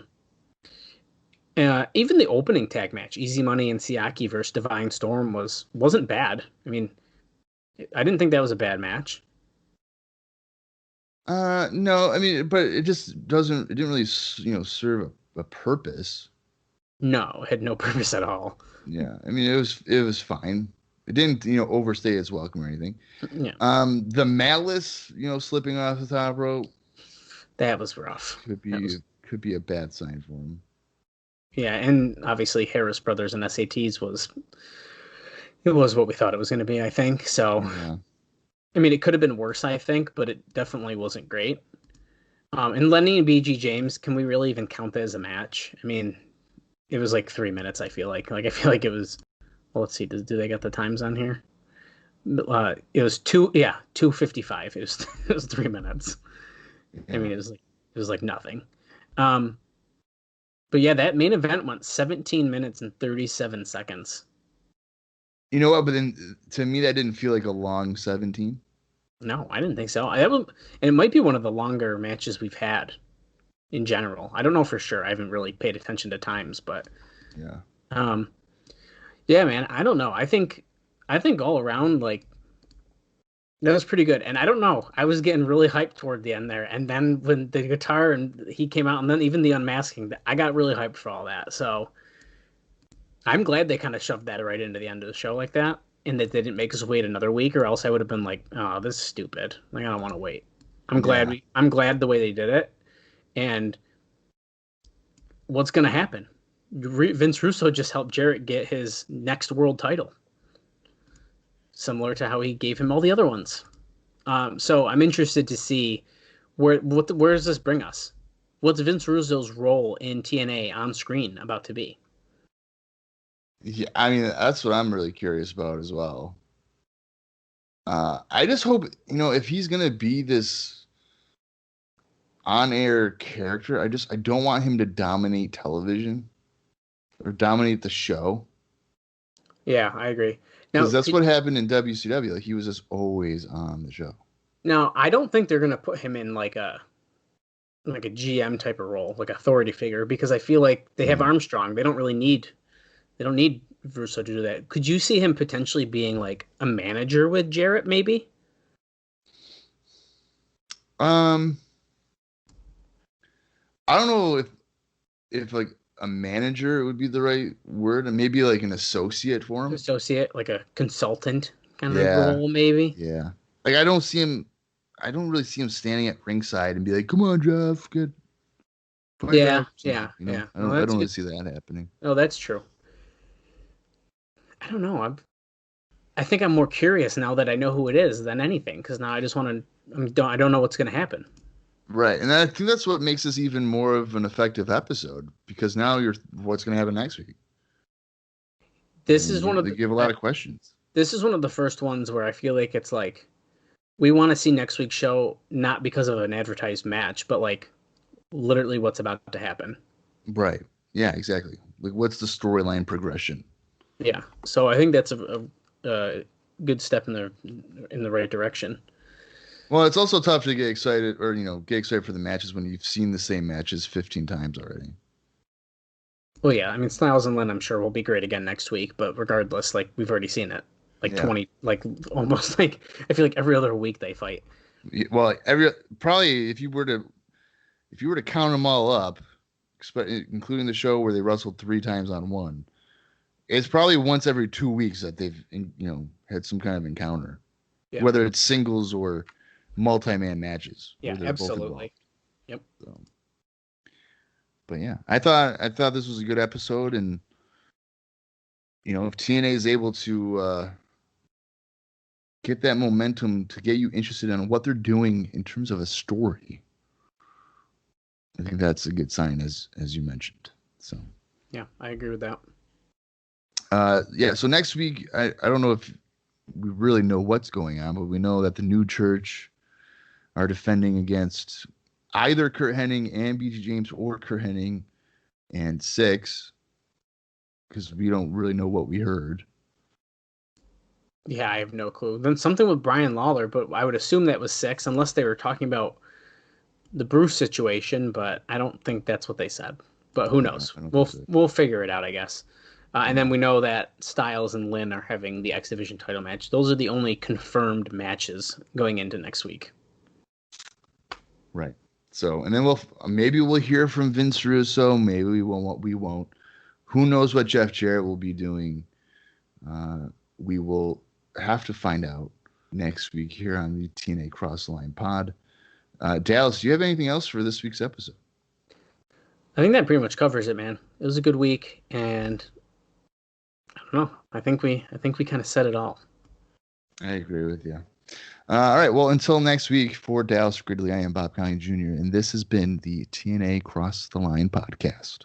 the opening tag match, Easy Money and Siaki versus Divine Storm, wasn't bad. I mean, I didn't think that was a bad match. No, I mean, but it didn't really, serve a purpose. No, it had no purpose at all. Yeah, I mean, it was fine. It didn't, overstay its welcome or anything. Yeah. The Malice, slipping off the top rope. That was rough. Could be a bad sign for him. Yeah, and obviously Harris Brothers and SATs was what we thought it was going to be, I think. So, I mean, it could have been worse, I think, but it definitely wasn't great. And Lenny and BG James, can we really even count that as a match? I mean, it was like 3 minutes, I feel like. Like, I feel like it was, well, let's see, do they got the times on here? It was 2:55. It was 3 minutes. Yeah. I mean, it was like nothing. But yeah, that main event went 17 minutes and 37 seconds. You know what? But then to me, that didn't feel like a long 17. No, I didn't think so. And it might be one of the longer matches we've had in general. I don't know for sure. I haven't really paid attention to times, but Yeah. Yeah, man. I don't know. I think all around, like, that was pretty good. And I don't know. I was getting really hyped toward the end there. And then when the guitar and he came out, and then even the unmasking, I got really hyped for all that. So I'm glad they kind of shoved that right into the end of the show like that, and that they didn't make us wait another week, or else I would have been like, oh, this is stupid. Like, I don't want to wait. I'm glad the way they did it. And what's going to happen? Vince Russo just helped Jarrett get his next world title, similar to how he gave him all the other ones. So I'm interested to see where does this bring us? What's Vince Russo's role in TNA on screen about to be? Yeah, I mean, that's what I'm really curious about as well. I just hope, if he's gonna be this on-air character, I don't want him to dominate television or dominate the show. Yeah, I agree. Because that's what happened in WCW. Like, he was just always on the show. Now, I don't think they're gonna put him in like a GM type of role, like authority figure, because I feel like they have Armstrong. They don't need Russo to do that. Could you see him potentially being like a manager with Jarrett, maybe? I don't know if like a manager would be the right word, and maybe like an associate for him. Associate, like a consultant kind of role, maybe. Yeah. Like, I don't really see him standing at ringside and be like, "Come on, Jeff, get." Yeah. I don't really see that happening. Oh, that's true. I don't know. I think I'm more curious now that I know who it is than anything, because now I just want to. I don't know what's going to happen. Right, and I think that's what makes this even more of an effective episode, because now what's going to happen next week. They give a lot of questions. This is one of the first ones where I feel like it's like we want to see next week's show, not because of an advertised match, but like literally what's about to happen. Right. Yeah, exactly. Like, what's the storyline progression? Yeah. So I think that's a good step in the right direction. Well, it's also tough to get excited for the matches when you've seen the same matches 15 times already. Well, yeah. I mean, Styles and Lynn, I'm sure, will be great again next week, but regardless, like, we've already seen it. Like 20, like almost like I feel like every other week they fight. Well, probably if you were to count them all up, including the show where they wrestled 3 times on one, it's probably once every 2 weeks that they've had some kind of encounter, whether it's singles or multi-man matches. Yeah, absolutely. Yep. So, but yeah, I thought this was a good episode, and if TNA is able to get that momentum to get you interested in what they're doing in terms of a story, I think that's a good sign, as you mentioned. So yeah, I agree with that. So next week, I don't know if we really know what's going on, but we know that the New Church are defending against either Kurt Hennig and BG James, or Kurt Hennig and Six, because we don't really know what we heard. Yeah, I have no clue. Then something with Brian Lawler, but I would assume that was Six, unless they were talking about the Bruce situation, but I don't think that's what they said. But who knows? We'll figure it out, I guess. And then we know that Styles and Lynn are having the X-Division title match. Those are the only confirmed matches going into next week. Right. So, and then we'll hear from Vince Russo. Maybe we won't. Who knows what Jeff Jarrett will be doing? We will have to find out next week here on the TNA Cross the Line Pod. Dallas, do you have anything else for this week's episode? I think that pretty much covers it, man. It was a good week, and I don't know. I think we kind of said it all. I agree with you. All right. Well, until next week, for Dallas Gridley, I am Bob Colling Jr., and this has been the TNA Cross the Line podcast.